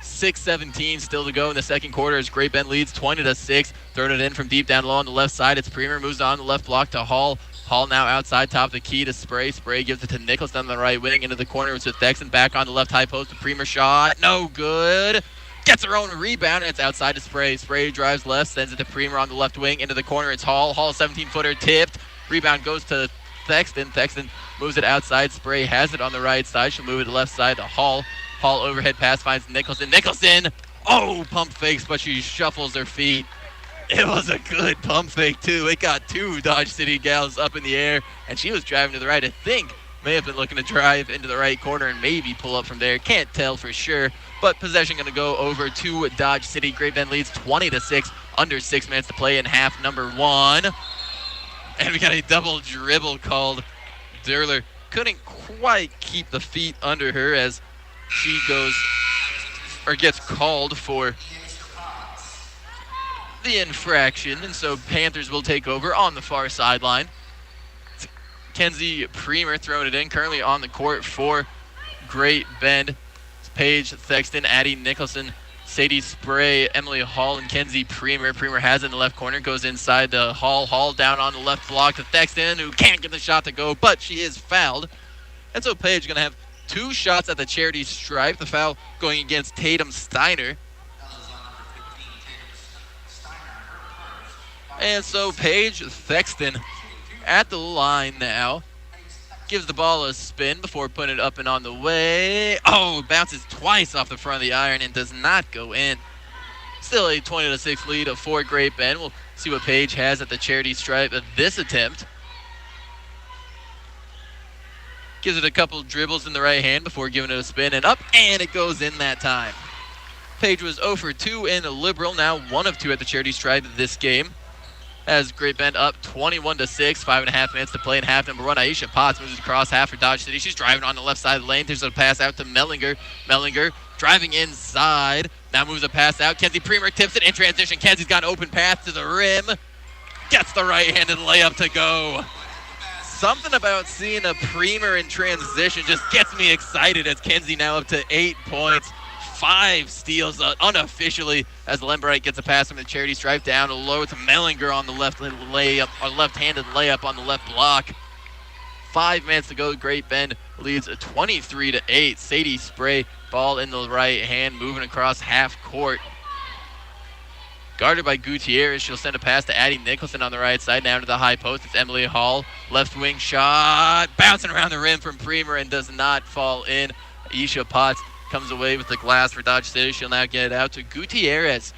6:17 still to go in the second quarter as Great Bend leads 20-6. Throwing it in from deep down low on the left side. It's Premer, moves on the left block to Hall. Hall now outside, top of the key to Spray. Spray gives it to Nicholson on the right wing, into the corner. It's with Thexton back on the left high post. The Premer shot, no good. Gets her own rebound, and it's outside to Spray. Spray drives left, sends it to Premer on the left wing. Into the corner, it's Hall. Hall, 17-footer, tipped. Rebound goes to Thexton. Thexton moves it outside. Spray has it on the right side. She'll move it to left side to Hall. Hall overhead pass finds Nicholson. Nicholson! Oh, pump fakes, but she shuffles her feet. It was a good pump fake, too. It got two Dodge City gals up in the air, and she was driving to the right. I think may have been looking to drive into the right corner and maybe pull up from there. Can't tell for sure, but possession going to go over to Dodge City. Great Bend leads 20-6, under 6 minutes to play in half number 1. And we got a double dribble called. Durler couldn't quite keep the feet under her as she gets called for the infraction, and so Panthers will take over on the far sideline. Kenzie Premer throwing it in, currently on the court for Great Bend. It's Paige Thexton, Addie Nicholson, Sadie Spray, Emily Hall, and Kenzie Premer. Premer has it in the left corner, goes inside to Hall. Hall down on the left block to Thexton, who can't get the shot to go, but she is fouled. And so Paige going to have 2 shots at the charity stripe. The foul going against Tatum Steiner. And so Paige Thexton at the line now. Gives the ball a spin before putting it up and on the way. Oh, bounces twice off the front of the iron and does not go in. Still a 20-6 lead for Great Bend. We'll see what Paige has at the charity stripe of this attempt. Gives it a couple dribbles in the right hand before giving it a spin and up, and it goes in that time. Paige was 0 for 2 in the Liberal, now 1 of 2 at the charity stripe this game. As Great Bend up 21-6, 5.5 minutes to play in half number 1. Aisha Potts moves across half for Dodge City. She's driving on the left side of the lane. There's a pass out to Mellinger. Mellinger driving inside. Now moves a pass out. Kenzie Premer tips it in transition. Kenzie's got an open path to the rim. Gets the right-handed layup to go. Something about seeing a Premer in transition just gets me excited as Kenzie now up to 8 points. 5 steals unofficially as Lembright gets a pass from the charity stripe down low to Mellinger on the left-handed layup on the left block. 5 minutes to go. Great Bend leads 23-8. Sadie Spray, ball in the right hand, moving across half court. Guarded by Gutierrez, she'll send a pass to Addie Nicholson on the right side, down to the high post. It's Emily Hall, left wing shot, bouncing around the rim from Premer and does not fall in. Aisha Potts comes away with the glass for Dodge City. She'll now get it out to Gutierrez.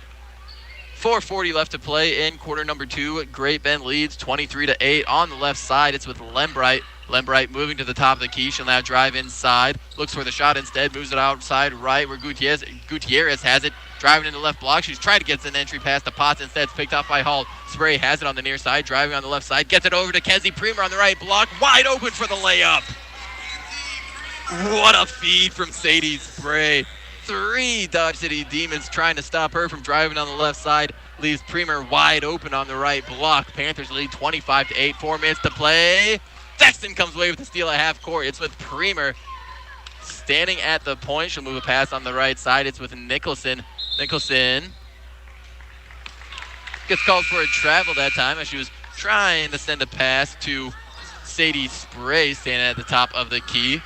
4:40 left to play in quarter number 2. Great Bend leads 23-8. On the left side, it's with Lembright. Lembright moving to the top of the key. She'll now drive inside. Looks for the shot instead. Moves it outside right where Gutierrez has it. Driving in the left block. She's trying to get an entry pass to Potts. Instead, it's picked off by Hall. Spray has it on the near side. Driving on the left side. Gets it over to Kenzie Premer on the right block. Wide open for the layup. What a feed from Sadie Spray. 3 Dodge City Demons trying to stop her from driving on the left side. Leaves Premer wide open on the right block. Panthers lead 25-8. 4 minutes to play. Thexton comes away with the steal at half court. It's with Premer standing at the point. She'll move a pass on the right side. It's with Nicholson. Nicholson gets called for a travel that time as she was trying to send a pass to Sadie Spray standing at the top of the key.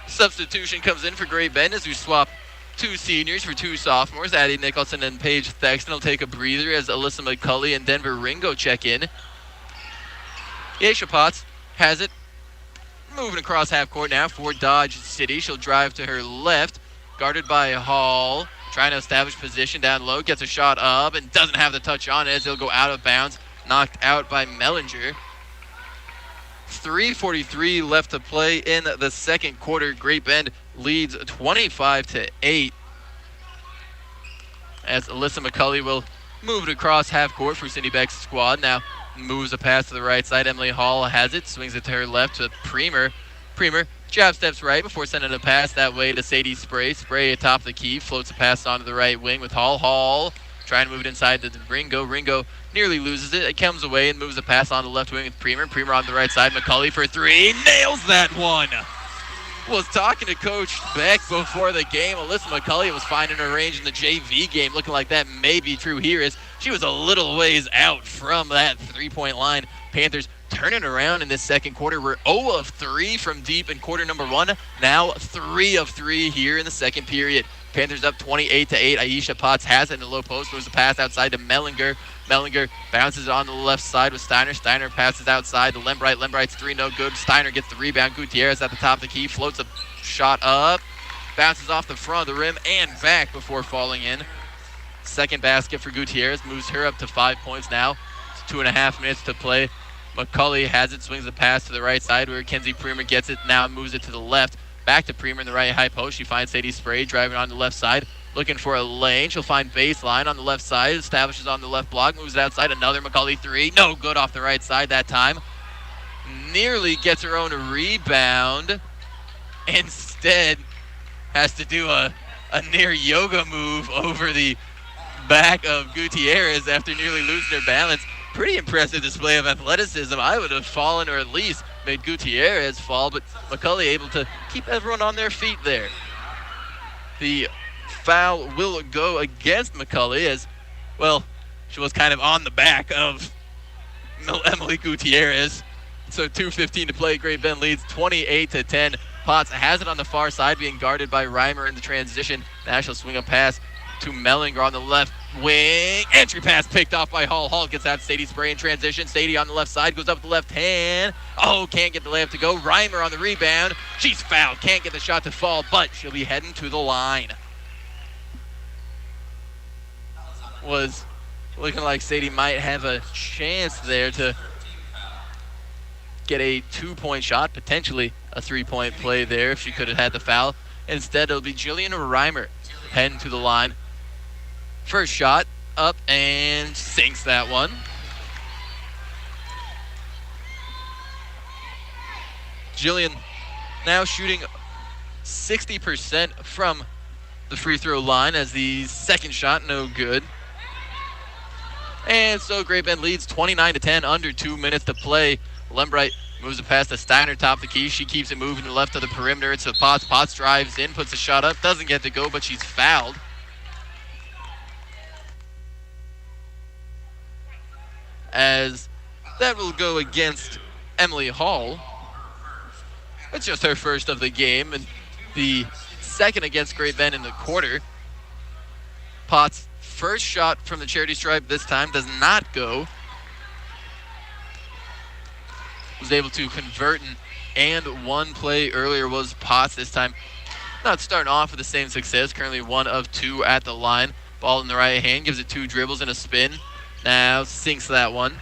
Substitution comes in for Great Bend as we swap 2 seniors for 2 sophomores. Addie Nicholson and Paige Thexton will take a breather as Alyssa McCulley and Denver Ringo check in. Aisha Potts has it. Moving across half court now for Dodge City. She'll drive to her left. Guarded by Hall. Trying to establish position down low. Gets a shot up and doesn't have the touch on it as it'll go out of bounds. Knocked out by Mellinger. 3:43 left to play in the second quarter. Great Bend leads 25-8. As Alyssa McCulley will move it across half court for Cindy Beck's squad. Now moves a pass to the right side. Emily Hall has it. Swings it to her left to Premer. Premer jab steps right before sending a pass that way to Sadie Spray. Spray atop the key. Floats a pass onto the right wing with Hall. Hall trying to move it inside to Ringo. Ringo nearly loses it. It comes away and moves a pass on the left wing with Premer. Premer on the right side. McCulley for 3. Nails that one. Was talking to Coach Beck before the game. Alyssa McCulley was finding her range in the JV game. Looking like that may be true here as she was a little ways out from that 3-point line. Panthers turning around in this second quarter. We're 0 of 3 from deep in quarter number 1. Now 3 of 3 here in the second period. Panthers up 28-8. Aisha Potts has it in the low post. Moves the pass outside to Mellinger. Mellinger bounces it on the left side with Steiner. Steiner passes outside to Lembright. Lembright's 3, no good. Steiner gets the rebound. Gutierrez at the top of the key. Floats a shot up. Bounces off the front of the rim and back before falling in. Second basket for Gutierrez. Moves her up to 5 points now. It's 2.5 minutes to play. McCulley has it. Swings the pass to the right side where Kenzie Premer gets it. Now moves it to the left. Back to Premer in the right high post. She finds Sadie Spray driving on the left side. Looking for a lane. She'll find baseline on the left side. Establishes on the left block. Moves it outside. Another McCulley 3. No good off the right side that time. Nearly gets her own rebound. Instead has to do a near yoga move over the back of Gutierrez after nearly losing her balance. Pretty impressive display of athleticism. I would have fallen or at least made Gutierrez fall, but McCulley able to keep everyone on their feet there. The foul will go against McCulley as, well, she was kind of on the back of Emily Gutierrez. So 2:15 to play. Great Bend leads 28-10. Potts has it on the far side, being guarded by Reimer in the transition. Now she'll swing a pass to Mellinger on the left wing. Entry pass picked off by Hall. Hall gets out Sadie Spray in transition. Sadie on the left side, goes up with the left hand. Oh, can't get the layup to go. Reimer on the rebound. She's fouled. Can't get the shot to fall, but she'll be heading to the line. Was looking like Sadie might have a chance there to get a 2-point shot, potentially a 3-point play there if she could have had the foul. Instead, it'll be Jillian Reimer heading to the line. First shot up and sinks that one. Jillian now shooting 60% from the free throw line as the second shot no good. And so Great Bend leads 29-10, under 2 minutes to play. Lembright moves it past to Steiner, top of the key. She keeps it moving to the left of the perimeter. It's to Potts. Potts drives in, puts a shot up, doesn't get to go, but she's fouled. As that will go against Emily Hall. It's just her first of the game and the second against Great Bend in the quarter. Potts' first shot from the charity stripe this time does not go. Was able to convert, and one play earlier was Potts this time. Not starting off with the same success. Currently 1 of 2 at the line. Ball in the right hand, gives it 2 dribbles and a spin. Now sinks that one.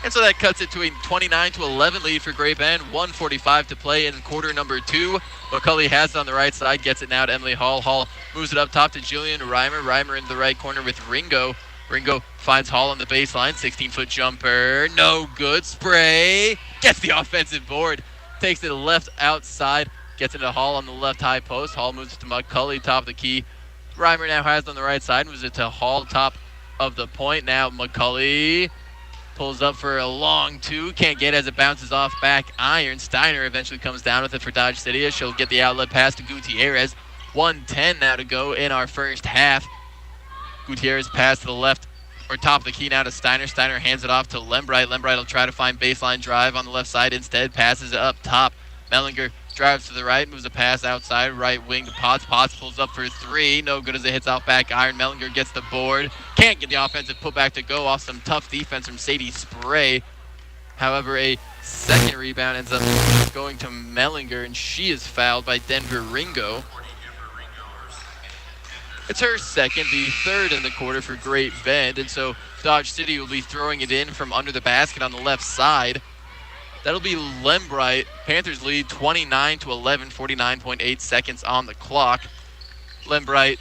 And so that cuts it to a 29-11 lead for Great Bend. 1:45 to play in quarter number 2. McCulley has it on the right side, gets it now to Emily Hall. Hall moves it up top to Jillian Reimer. Reimer in the right corner with Ringo. Ringo finds Hall on the baseline. 16-foot jumper. No good. Spray. Gets the offensive board. Takes it left outside. Gets it to Hall on the left high post. Hall moves it to McCulley, top of the key. Reimer now has it on the right side. Moves it to Hall, top of the point. Now McCulley pulls up for a long 2. Can't get it as it bounces off back iron. Steiner eventually comes down with it for Dodge City. She'll get the outlet pass to Gutierrez. 1:10 now to go in our first half. Gutierrez pass to the left, or top of the key now to Steiner. Steiner hands it off to Lembright. Lembright will try to find baseline drive on the left side. Instead, passes it up top. Mellinger drives to the right, moves a pass outside, right wing to Potts. Potts pulls up for 3. No good as it hits off back iron. Mellinger gets the board. Can't get the offensive putback to go off some tough defense from Sadie Spray. However, a second rebound ends up going to Mellinger, and she is fouled by Denver Ringo. It's her second, the third in the quarter for Great Bend, and so Dodge City will be throwing it in from under the basket on the left side. That'll be Lembright. Panthers lead 29-11, 49.8 seconds on the clock. Lembright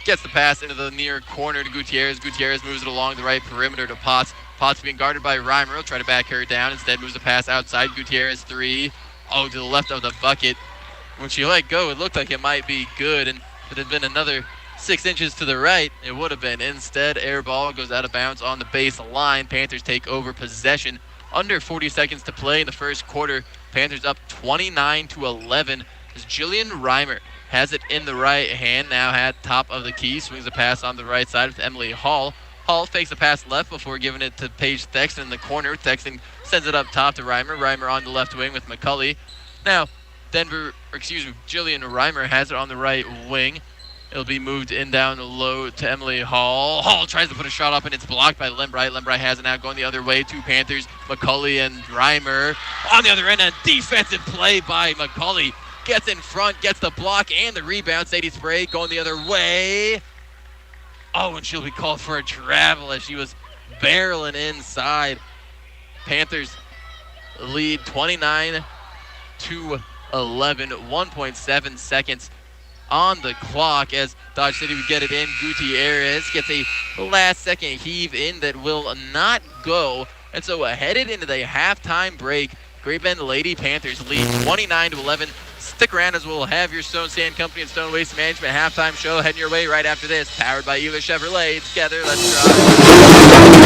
gets the pass into the near corner to Gutierrez. Gutierrez moves it along the right perimeter to Potts. Potts being guarded by Reimer. Will try to back her down. Instead moves the pass outside. Gutierrez 3. Oh, to the left of the bucket. When she let go, it looked like it might be good, and if it had been another 6 inches to the right, it would have been. Instead, air ball goes out of bounds on the baseline. Panthers take over possession. Under 40 seconds to play in the first quarter. Panthers up 29-11 as Jillian Reimer has it in the right hand. Now at top of the key. Swings the pass on the right side with Emily Hall. Hall fakes a pass left before giving it to Paige Thexton in the corner. Thexton sends it up top to Reimer. Reimer on the left wing with McCulley. Now, Jillian Reimer has it on the right wing. It'll be moved in down low to Emily Hall. Hall tries to put a shot up, and it's blocked by Lembright. Lembright has it now going the other way to Panthers. McCulley and Reimer on the other end. A defensive play by McCulley. Gets in front, gets the block and the rebound. Sadie Sprague going the other way. Oh, and she'll be called for a travel as she was barreling inside. Panthers lead 29-11, 1.7 seconds on the clock as Dodge City would get it in. Gutierrez gets a last-second heave in that will not go. And so headed into the halftime break, Great Bend Lady Panthers lead 29-11. Stick around as we'll have your Stone Sand Company and Stone Waste Management halftime show heading your way right after this. Powered by Ela Chevrolet. Together, let's drive.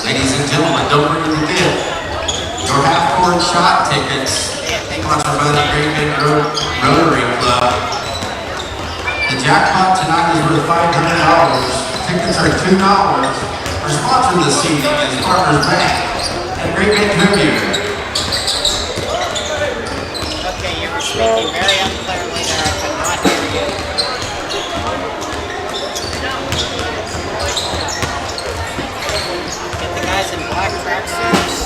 Ladies and gentlemen, don't forget your half-court shot tickets sponsored by the Great Bend Rotary Club. The jackpot tonight is worth $500. Tickets are $2. Our sponsor this evening is Partners Bank and Great Bend Tribune. Okay, you were speaking very unclearly there. I could not hear you. Get the guys in black tracksuits.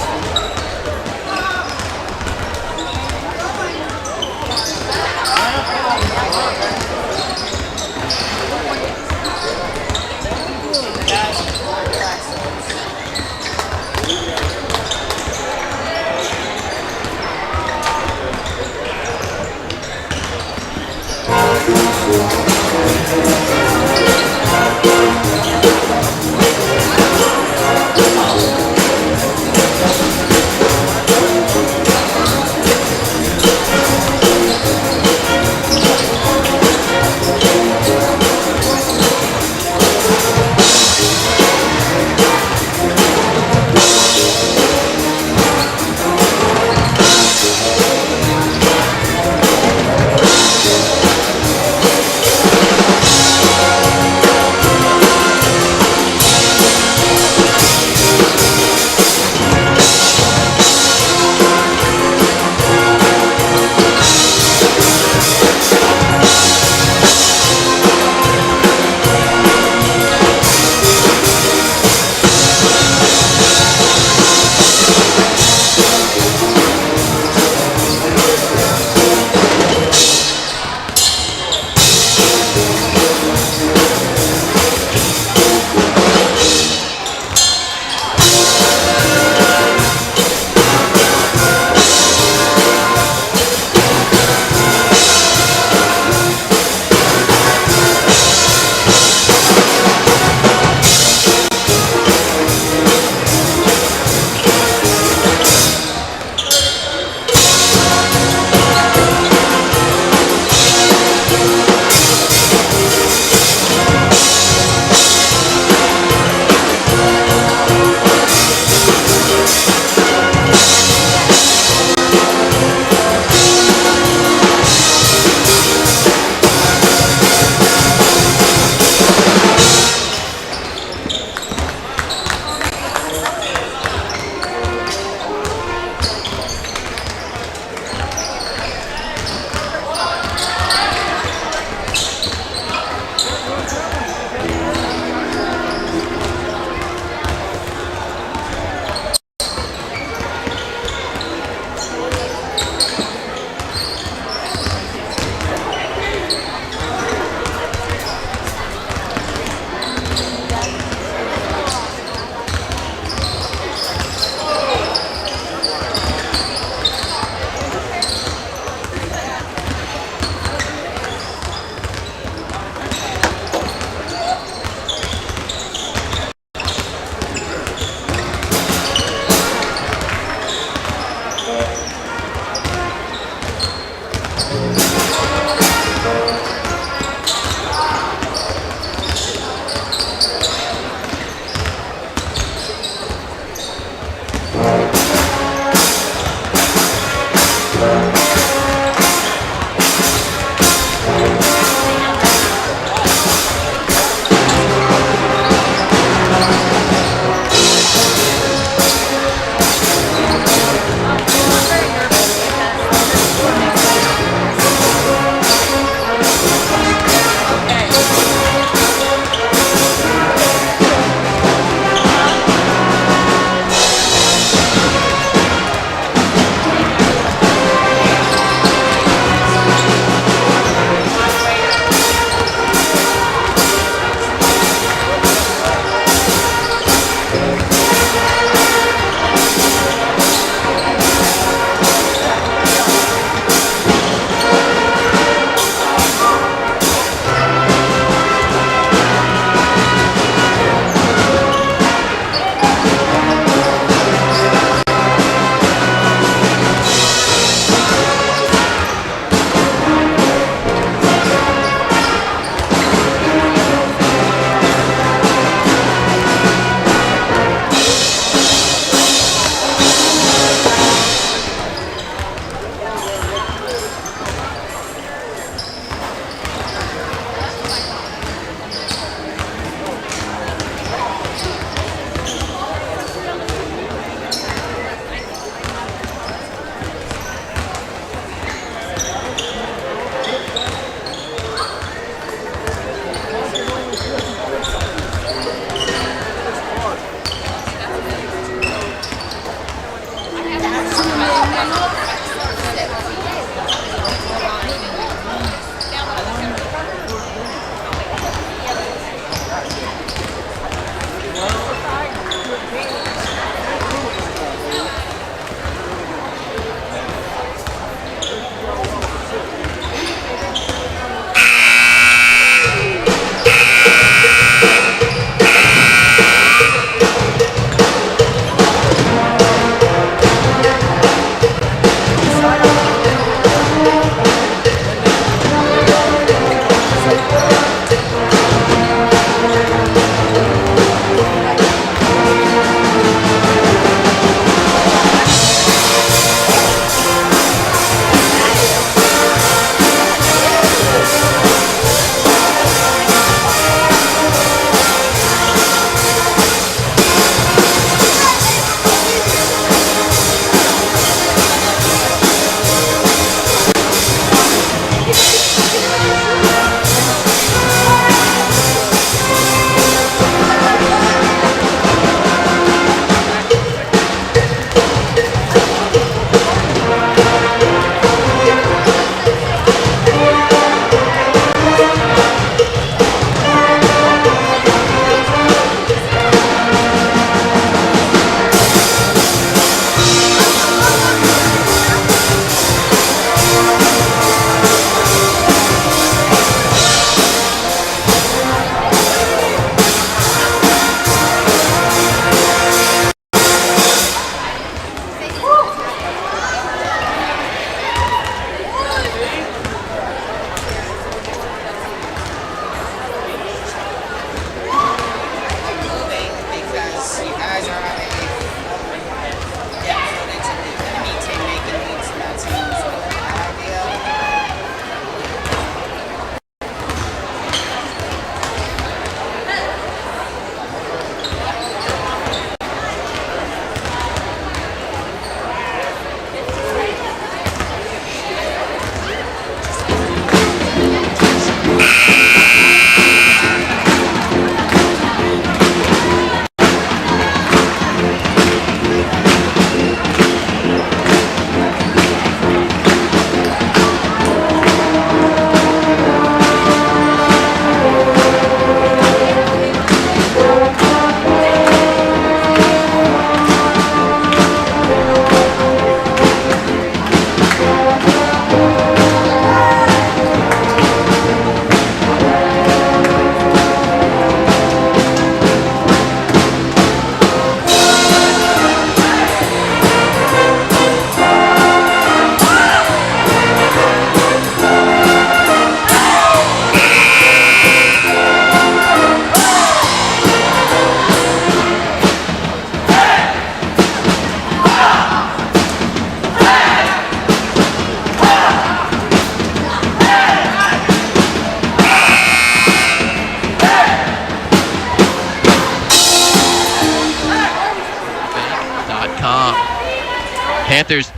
Panthers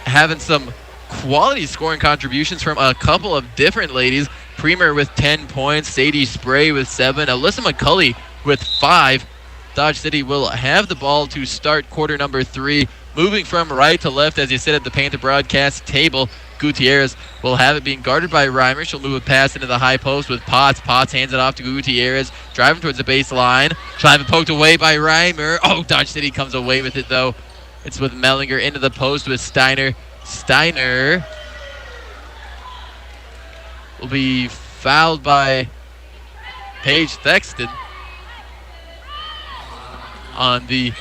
having some quality scoring contributions from a couple of different ladies. Premer with 10 points, Sadie Spray with 7, Alyssa McCulley with 5. Dodge City will have the ball to start quarter number 3. Moving from right to left, as you sit at the Panther broadcast table, Gutierrez will have it being guarded by Reimer. She'll move a pass into the high post with Potts. Potts hands it off to Gutierrez, driving towards the baseline. She'll have it poked away by Reimer. Oh, Dodge City comes away with it, though. It's with Mellinger into the post with Steiner. Steiner will be fouled by Paige Thexton on the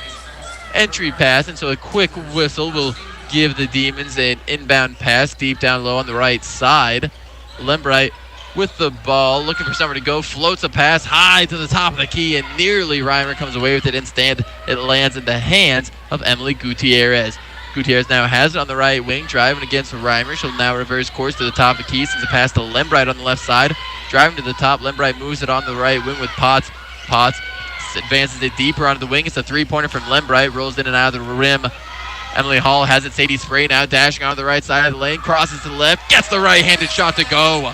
entry pass, and so a quick whistle will give the Demons an inbound pass deep down low on the right side. Lembright with the ball, looking for somewhere to go, floats a pass high to the top of the key, and nearly Reimer comes away with it. Instead, it lands in the hands of Emily Gutierrez. Gutierrez now has it on the right wing, driving against Reimer. She'll now reverse course to the top of the key, sends a pass to Lembright on the left side. Driving to the top, Lembright moves it on the right wing with Potts. Potts advances it deeper onto the wing. It's a three-pointer from Lembright, rolls in and out of the rim. Emily Hall has it. Sadie Spray now dashing on the right side of the lane, crosses to the left, gets the right-handed shot to go.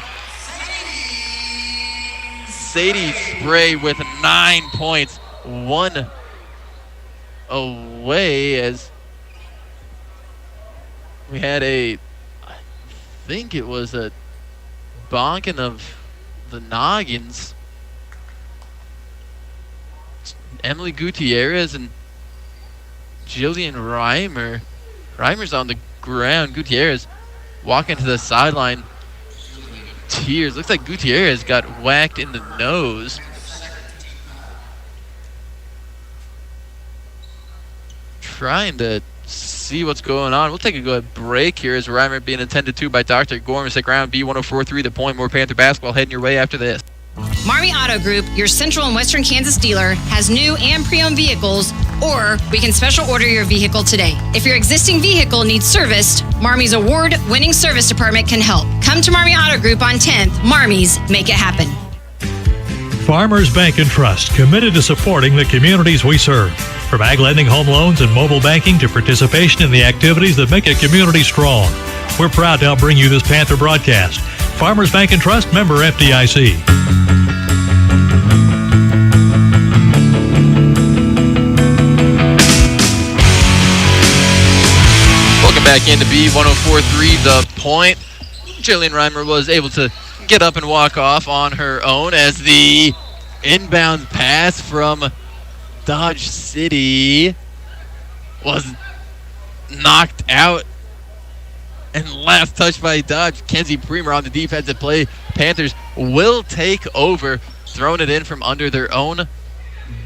Sadie Spray with 9 points, 1 away, as we had I think it was a bonking of the noggins. Emily Gutierrez and Jillian Reimer. Reimer's on the ground. Gutierrez walking to the sideline. Tears. Looks like Gutierrez got whacked in the nose. Trying to see what's going on. We'll take a good break here as Reimer being attended to by Dr. Gorman. Stick around. B1043 The Point. More Panther basketball heading your way after this. Marmy Auto Group, your central and western Kansas dealer, has new and pre-owned vehicles, or we can special order your vehicle today. If your existing vehicle needs serviced, Marmy's award-winning service department can help. Come to Marmy Auto Group on 10th. Marmy's, make it happen. Farmers Bank and Trust, committed to supporting the communities we serve. From ag lending, home loans, and mobile banking to participation in the activities that make a community strong. We're proud to help bring you this Panther broadcast. Farmers Bank and Trust, member FDIC. Welcome back into B1043 The Point. Jillian Reimer was able to get up and walk off on her own as the inbound pass from Dodge City was knocked out and last touched by Dodge. Kenzie Premer on the defensive play. Panthers will take over, throwing it in from under their own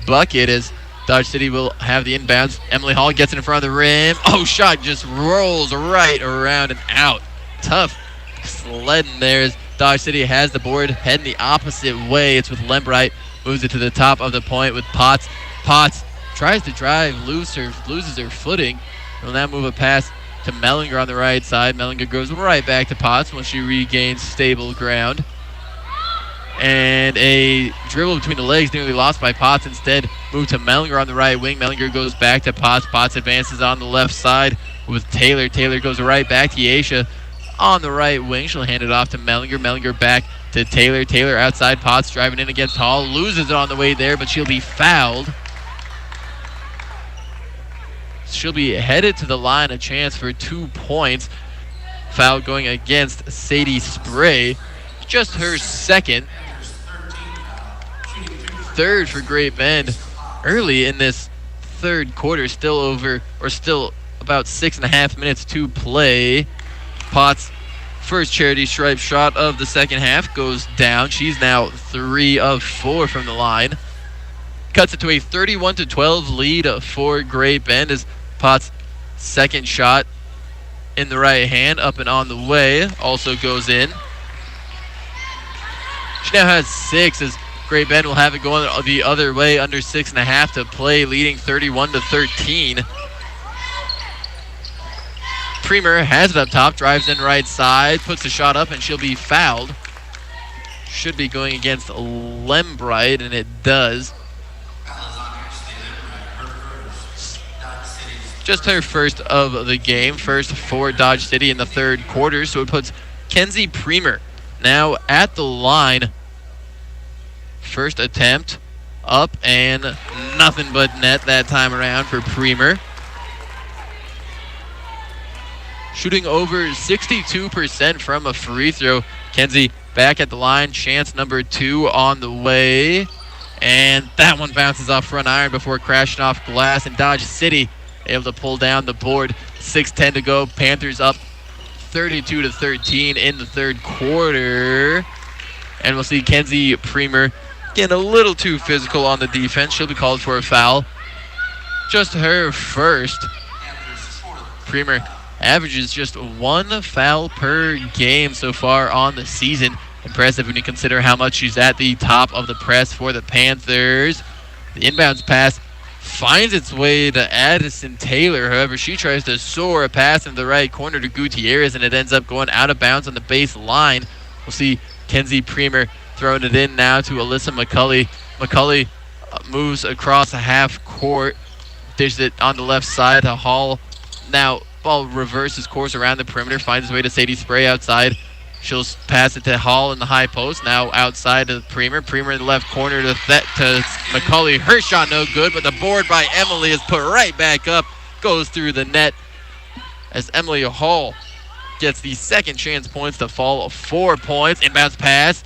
bucket as Dodge City will have the inbounds. Emily Hall gets it in front of the rim. Oh, shot just rolls right around and out. Tough sledding there as Dodge City has the board heading the opposite way. It's with Lembright. Moves it to the top of the point with Potts. Potts tries to drive, loses her footing. Will now move a pass to Mellinger on the right side. Mellinger goes right back to Potts once she regains stable ground. And a dribble between the legs nearly lost by Potts. Instead, moved to Mellinger on the right wing. Mellinger goes back to Potts. Potts advances on the left side with Taylor. Taylor goes right back to Yesha on the right wing. She'll hand it off to Mellinger. Mellinger back to Taylor. Taylor outside. Potts driving in against Hall. Loses it on the way there, but she'll be fouled. She'll be headed to the line, a chance for 2 points. Foul going against Sadie Spray. Just her second. Third for Great Bend. Early in this third quarter, still about 6.5 minutes to play. Potts' first charity stripe shot of the second half goes down. She's now 3 of 4 from the line. Cuts it to a 31-12 lead for Great Bend as Potts' second shot in the right hand, up and on the way, also goes in. She now has 6 as Great Bend will have it going the other way, under 6.5 to play, leading 31-13. Premer has it up top, drives in right side, puts the shot up, and she'll be fouled. Should be going against Lembright, and it does. Just her first of the game, first for Dodge City in the third quarter. So it puts Kenzie Premer now at the line. First attempt up and nothing but net that time around for Premer. Shooting over 62% from a free throw. Kenzie back at the line. Chance number 2 on the way. And that one bounces off front iron before crashing off glass. And Dodge City able to pull down the board. 6:10 to go. Panthers up 32-13 in the third quarter. And we'll see Kenzie Premer getting a little too physical on the defense. She'll be called for a foul. Just her first. Premer averages just 1 foul per game so far on the season. Impressive when you consider how much she's at the top of the press for the Panthers. The inbounds pass finds its way to Addison Taylor. However, she tries to soar a pass in the right corner to Gutierrez, and it ends up going out of bounds on the baseline. We'll see Kenzie Premer throwing it in now to Alyssa McCulley. McCulley moves across a half court, dishes it on the left side to Hall. Now, ball reverses course around the perimeter, finds its way to Sadie Spray outside. She'll pass it to Hall in the high post. Now outside to Premer. Premer in the left corner to McCulley. Her shot no good, but the board by Emily is put right back up. Goes through the net as Emily Hall gets the second chance points to fall 4 points. Inbounds pass.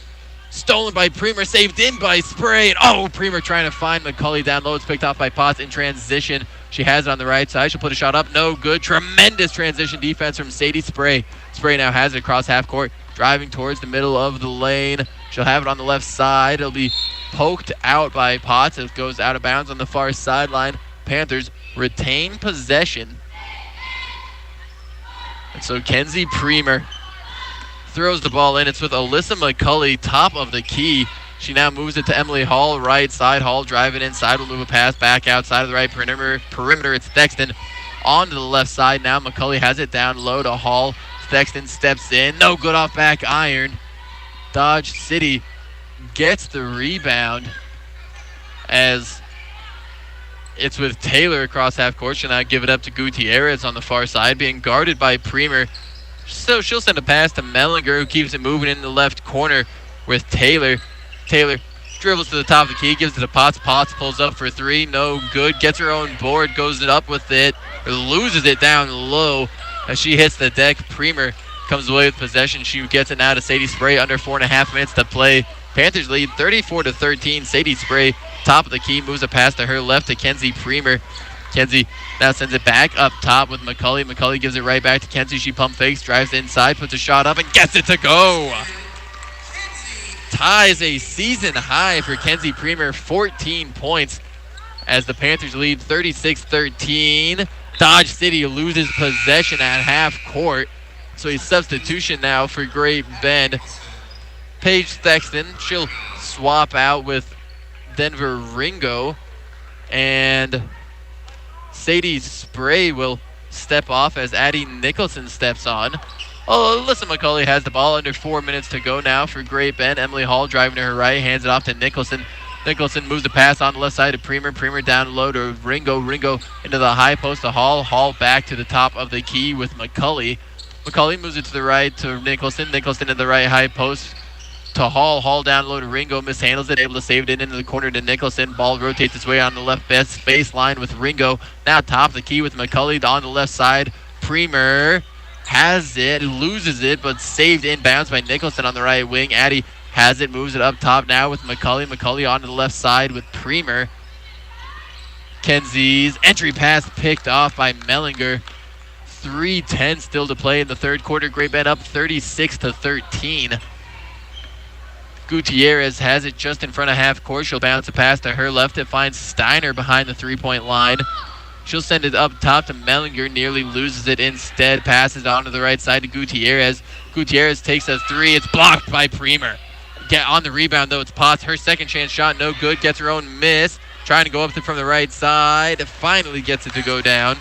Stolen by Premer, saved in by Spray. And Premer trying to find McCulley down low. It's picked off by Potts in transition. She has it on the right side. She'll put a shot up. No good. Tremendous transition defense from Sadie Spray. Spray now has it across half court. Driving towards the middle of the lane. She'll have it on the left side. It'll be poked out by Potts. It goes out of bounds on the far sideline. Panthers retain possession. And so Kenzie Premer throws the ball in. It's with Alyssa McCulley, top of the key. She now moves it to Emily Hall, right side. Hall driving inside, will move a pass back outside of the right perimeter. It's Thexton onto the left side. Now McCulley has it down low to Hall. Thexton steps in. No good off back iron. Dodge City gets the rebound as it's with Taylor across half court. She'll now give it up to Gutierrez on the far side, being guarded by Premer. So she'll send a pass to Mellinger, who keeps it moving in the left corner with Taylor. Taylor dribbles to the top of the key, gives it to Potts. Potts pulls up for 3, no good. Gets her own board, goes it up with it, or loses it down low as she hits the deck. Premer comes away with possession. She gets it now to Sadie Spray, under 4.5 minutes to play. Panthers lead 34-13. Sadie Spray, top of the key, moves a pass to her left to Kenzie Premer. Kenzie now sends it back up top with McCulley. McCulley gives it right back to Kenzie. She pump fakes, drives inside, puts a shot up, and gets it to go. Ties a season high for Kenzie Premer, 14 points as the Panthers lead 36-13. Dodge City loses possession at half court. So a substitution now for Great Bend. Paige Thexton, she'll swap out with Denver Ringo. And Sadie Spray will step off as Addie Nicholson steps on. Alyssa McCulley has the ball, under 4 minutes to go now for Great Bend. Emily Hall driving to her right, hands it off to Nicholson. Nicholson moves the pass on the left side to Premer. Premer down low to Ringo. Ringo into the high post to Hall. Hall back to the top of the key with McCulley. McCulley moves it to the right to Nicholson. Nicholson in the right high post to Hall. Hall down low to Ringo. Mishandles it, able to save it into the corner to Nicholson. Ball rotates its way on the left baseline with Ringo. Now top of the key with McCulley on the left side. Premer has it, loses it, but saved inbounds by Nicholson on the right wing. Addie has it, moves it up top now with McCulley. McCulley onto the left side with Premer. Kenzie's entry pass picked off by Mellinger. 3:10 still to play in the third quarter. Great Bend up 36-13. Gutierrez has it just in front of half court. She'll bounce a pass to her left. It finds Steiner behind the three-point line. She'll send it up top to Mellinger. Nearly loses it instead. Passes on to the right side to Gutierrez. Gutierrez takes a 3. It's blocked by Premer. Get on the rebound, though. It's Potts. Her second chance shot, no good. Gets her own miss. Trying to go up from the right side. Finally gets it to go down.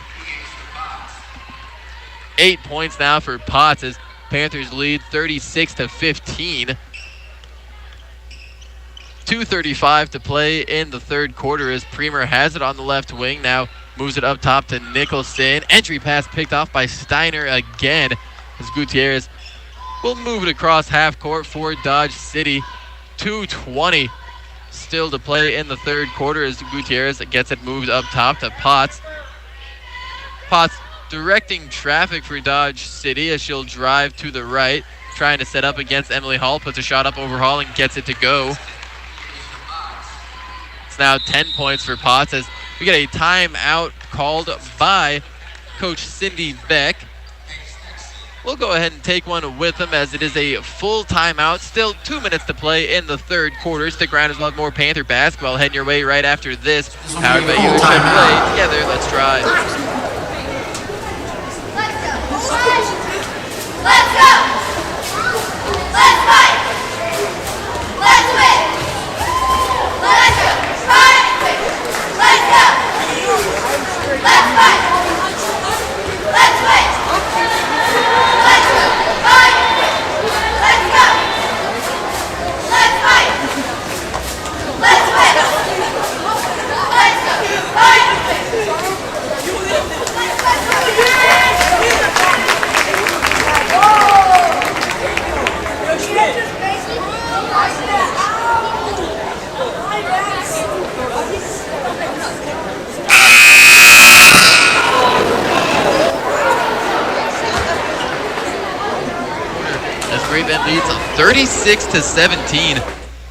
8 points now for Potts as Panthers lead 36-15. 2:35 to play in the third quarter as Premer has it on the left wing. Now moves it up top to Nicholson. Entry pass picked off by Steiner again as Gutierrez will move it across half court for Dodge City. 2:20 still to play in the third quarter as Gutierrez gets it moved up top to Potts. Potts directing traffic for Dodge City as she'll drive to the right, trying to set up against Emily Hall, puts a shot up over Hall and gets it to go. It's now 10 points for Potts as we get a timeout called by Coach Cindy Beck. We'll go ahead and take one with them as it is a full timeout. Still 2 minutes to play in the third quarter. Stick around as we'll have more Panther basketball heading your way right after this. Powered by you, Chevrolet. Together, let's drive. Let's go! Let's fight! Let's win! Let's go! Fight! Let's go! Let's fight! Let's win! Let's go! Fight! Let's go! Let's fight! Let's win! Let's go! Fight! As Great Bend leads 36-17.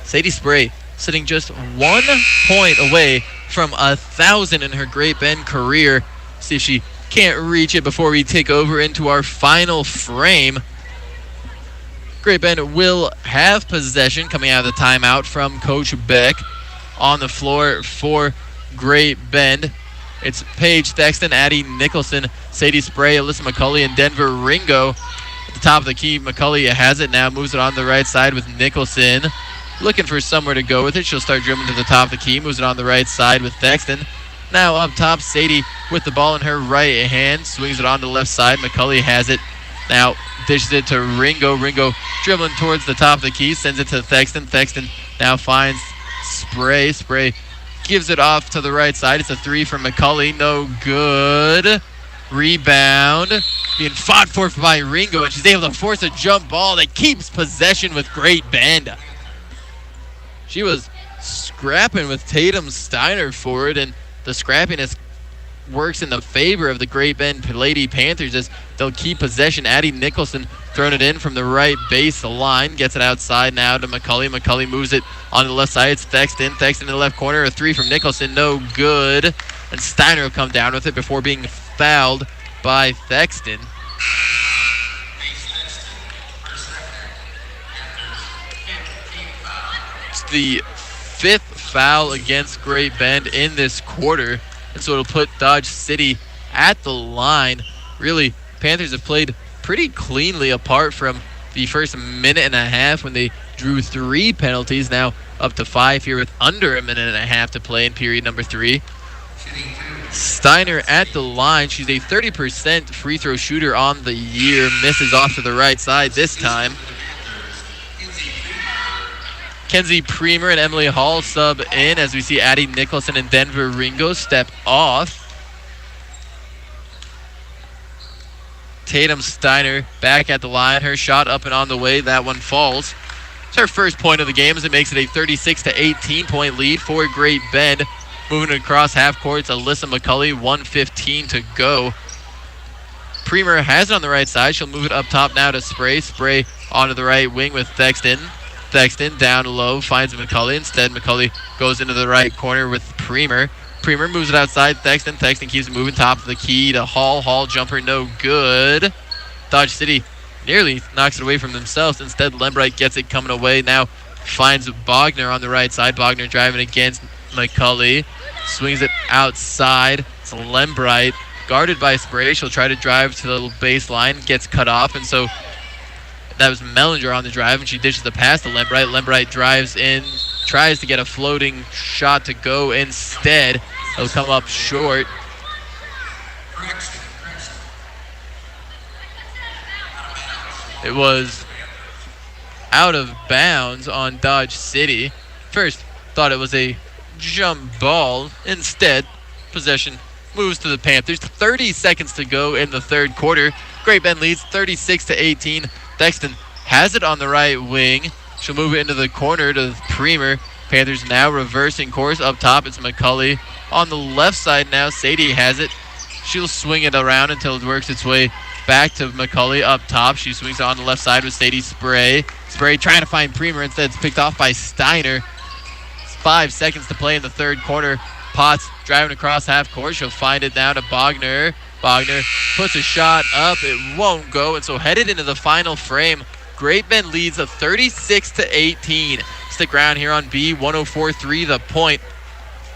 Sadie Spray sitting just 1 point away from 1,000 in her Great Bend career. See if she can't reach it before we take over into our final frame. Great Bend will have possession coming out of the timeout from Coach Beck. On the floor for Great Bend, it's Paige Thexton, Addie Nicholson, Sadie Spray, Alyssa McCulley, and Denver Ringo. At the top of the key, McCulley has it now, moves it on the right side with Nicholson. Looking for somewhere to go with it. She'll start dribbling to the top of the key, moves it on the right side with Thexton. Now up top, Sadie with the ball in her right hand, swings it on the left side. McCulley has it. Now dishes it to Ringo. Ringo dribbling towards the top of the key, sends it to Thexton. Thexton now finds Spray. Spray gives it off to the right side. It's a three from McCulley. No good. Rebound being fought for by Ringo, and she's able to force a jump ball that keeps possession with Great Bend. She was scrapping with Tatum Steiner for it, and the scrappiness works in the favor of the Great Bend Lady Panthers as they'll keep possession. Addie Nicholson throwing it in from the right baseline. Gets it outside now to McCulley. McCulley moves it on the left side. It's Thexton. Thexton in the left corner. A three from Nicholson. No good. And Steiner will come down with it before being fouled by Thexton. It's the fifth foul against Great Bend in this quarter. And so it'll put Dodge City at the line. Really, Panthers have played pretty cleanly apart from the first minute and a half when they drew 3 penalties. Now up to 5 here with under a minute and a half to play in period number 3. Steiner at the line. She's a 30% free throw shooter on the year. Misses off to the right side this time. Kenzie Premer and Emily Hall sub in as we see Addie Nicholson and Denver Ringo step off. Tatum Steiner back at the line. Her shot up and on the way. That one falls. It's her first point of the game as it makes it a 36-18 point lead for Great Bend. Moving across half court, it's Alyssa McCulley, 1:15 to go. Premer has it on the right side. She'll move it up top now to Spray. Spray onto the right wing with Thexton. Thexton down low, finds McCulley. Instead, McCulley goes into the right corner with Premer. Premer moves it outside. Thexton keeps moving top of the key to Hall. Hall jumper no good. Dodge City nearly knocks it away from themselves. Instead, Lembright gets it coming away. Now finds Bogner on the right side. Bogner driving against McCulley. Swings it outside. It's Lembright guarded by Spray. She'll try to drive to the baseline. Gets cut off, and so that was Mellinger on the drive, and she dishes the pass to Lembright. Lembright drives in, tries to get a floating shot to go instead. It'll come up short. It was out of bounds on Dodge City. First, thought it was a jump ball. Instead, possession moves to the Panthers. 30 seconds to go in the third quarter. Great Bend leads 36-18. Thexton has it on the right wing. She'll move it into the corner to Premer. Panthers now reversing course. Up top, it's McCulley. On the left side now, Sadie has it. She'll swing it around until it works its way back to McCulley up top. She swings it on the left side with Sadie Spray. Spray trying to find Premer. Instead, it's picked off by Steiner. 5 seconds to play in the third quarter. Potts driving across half court. She'll find it now to Bogner. Bogner puts a shot up. It won't go. And so headed into the final frame, Great Bend leads 36-18. Stick around here on B104.3 The Point,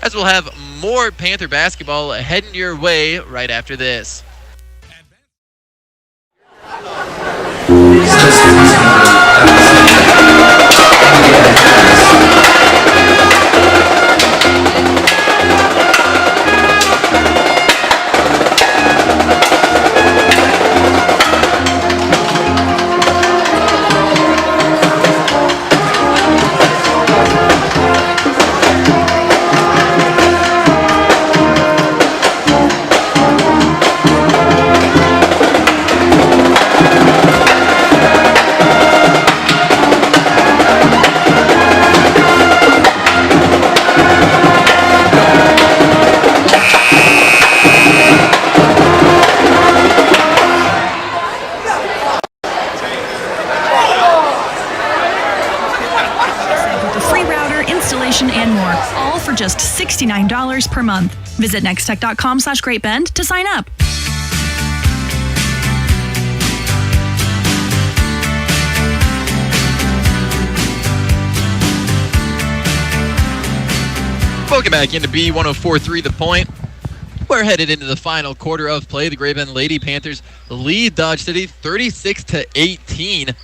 as we'll have more Panther basketball heading your way right after this. And more, all for just $69 per month. Visit nextech.com/greatbend to sign up. Welcome back into B104.3 The Point. We're headed into the final quarter of play. The Great Bend Lady Panthers lead Dodge City 36-18.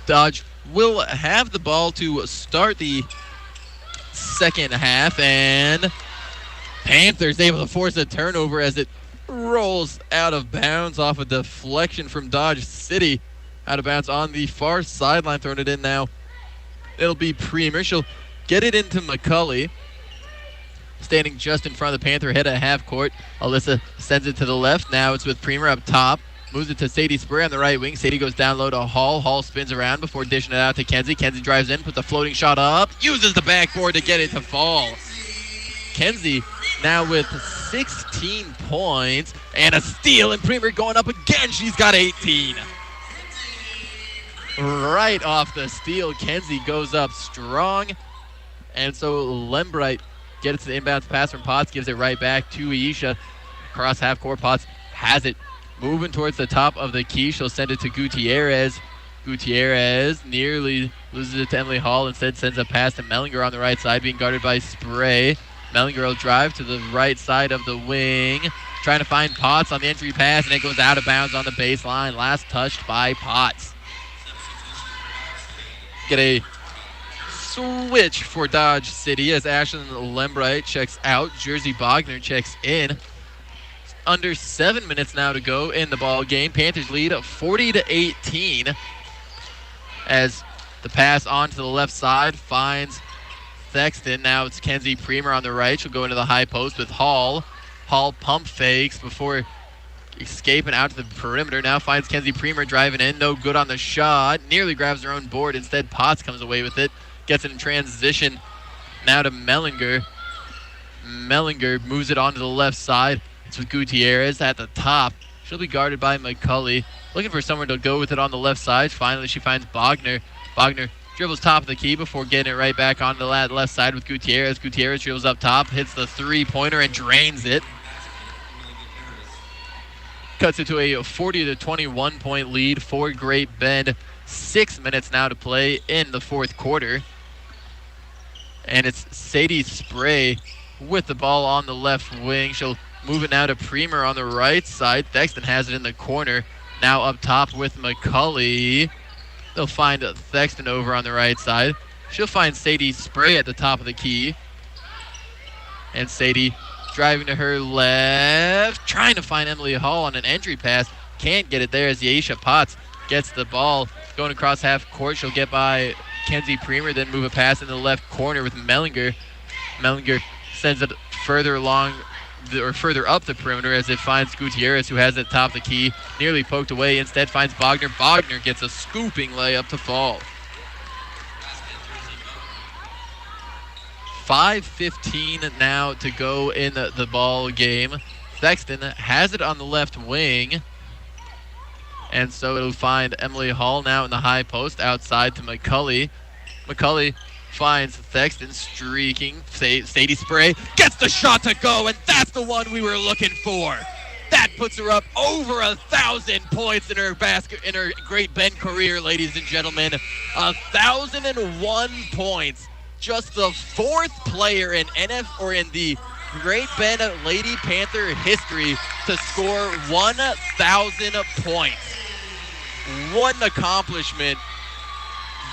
Dodge will have the ball to start the second half, and Panthers able to force a turnover as it rolls out of bounds off a deflection from Dodge City. Out of bounds on the far sideline, throwing it in now. It'll be Premer. She'll get it into McCulley. Standing just in front of the Panther head at half court. Alyssa sends it to the left. Now it's with Premer up top. Moves it to Sadie Spray on the right wing. Sadie goes down low to Hall. Hall spins around before dishing it out to Kenzie. Kenzie drives in, puts a floating shot up. Uses the backboard to get it to fall. Kenzie now with 16 points. And a steal, and Premer going up again. She's got 18. Right off the steal, Kenzie goes up strong. And so Lembright gets the inbounds pass from Potts. Gives it right back to Aisha. Across half court, Potts has it. Moving towards the top of the key. She'll send it to Gutierrez. Gutierrez nearly loses it to Emily Hall. Instead sends a pass to Mellinger on the right side, being guarded by Spray. Mellinger will drive to the right side of the wing. Trying to find Potts on the entry pass, and it goes out of bounds on the baseline. Last touched by Potts. Get a switch for Dodge City as Ashlyn Lembright checks out. Jersey Bogner checks in. Under 7 minutes now to go in the ball game. Panthers lead 40-18 as the pass on to the left side finds Thexton. Now it's Kenzie Premer on the right. She'll go into the high post with Hall. Hall pump fakes before escaping out to the perimeter. Now finds Kenzie Premer driving in. No good on the shot. Nearly grabs her own board. Instead, Potts comes away with it. Gets it in transition now to Mellinger. Mellinger moves it onto the left side. It's with Gutierrez at the top. She'll be guarded by McCulley. Looking for someone to go with it on the left side. Finally, she finds Bogner. Bogner dribbles top of the key before getting it right back onto the left side with Gutierrez. Gutierrez dribbles up top, hits the three-pointer, and drains it. Cuts it to a 40-21 point lead for Great Bend. 6 minutes now to play in the fourth quarter. And it's Sadie Spray with the ball on the left wing. She'll move it now to Premer on the right side. Thexton has it in the corner. Now up top with McCulley. They'll find Thexton over on the right side. She'll find Sadie Spray at the top of the key. And Sadie driving to her left. Trying to find Emily Hall on an entry pass. Can't get it there as Aisha Potts gets the ball. Going across half court. She'll get by Kenzie Premer. Then move a pass in the left corner with Mellinger. Mellinger sends it further up the perimeter as it finds Gutierrez, who has it top of the key, nearly poked away. Instead finds Bogner. Bogner gets a scooping layup to fall. 5:15 now to go in the ball game. Sexton has it on the left wing, and so it'll find Emily Hall now in the high post outside to McCulley. McCulley finds Sexton streaking. Sadie Spray gets the shot to go, and that's the one we were looking for. That puts her up over 1,000 points in her Great Bend career, ladies and gentlemen. 1,001 points. Just the fourth player in the Great Bend Lady Panther history to score 1,000 points. What an accomplishment.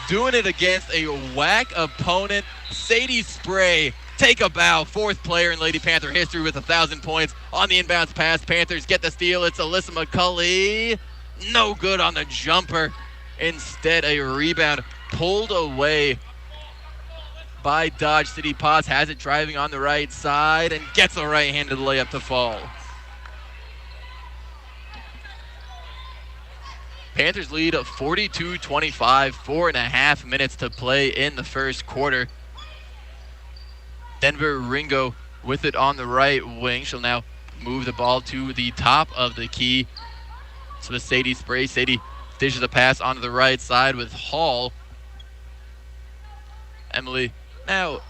Doing it against a whack opponent. Sadie Spray, take a bow. Fourth player in Lady Panther history with 1,000 points on the inbounds pass. Panthers get the steal. It's Alyssa McCulley. No good on the jumper. Instead, a rebound pulled away by Dodge City. Potts has it driving on the right side and gets a right-handed layup to fall. Panthers lead 42-25, 4.5 minutes to play in the first quarter. Denver Ringo with it on the right wing. She'll now move the ball to the top of the key. So the Sadie Spray. Sadie dishes a pass onto the right side with Hall. Emily now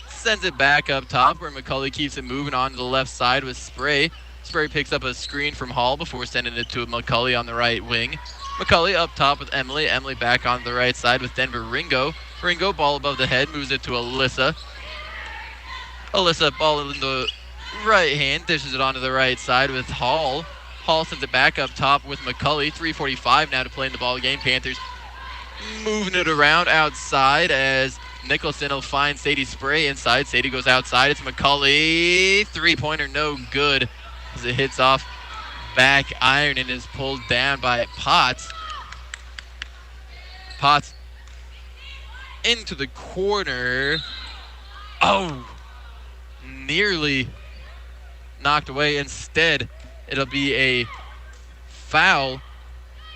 sends it back up top where McCulley keeps it moving on to the left side with Spray. Spray picks up a screen from Hall before sending it to McCulley on the right wing. McCulley up top with Emily. Emily back on the right side with Denver Ringo. Ringo, ball above the head, moves it to Alyssa. Alyssa, ball in the right hand, dishes it onto the right side with Hall. Hall sends it back up top with McCulley. 3:45 now to play in the ball game. Panthers moving it around outside as Nicholson will find Sadie Spray inside. Sadie goes outside. It's McCulley. Three-pointer no good as it hits off back iron and is pulled down by Potts. Potts into the corner. Oh, nearly knocked away. Instead, it'll be a foul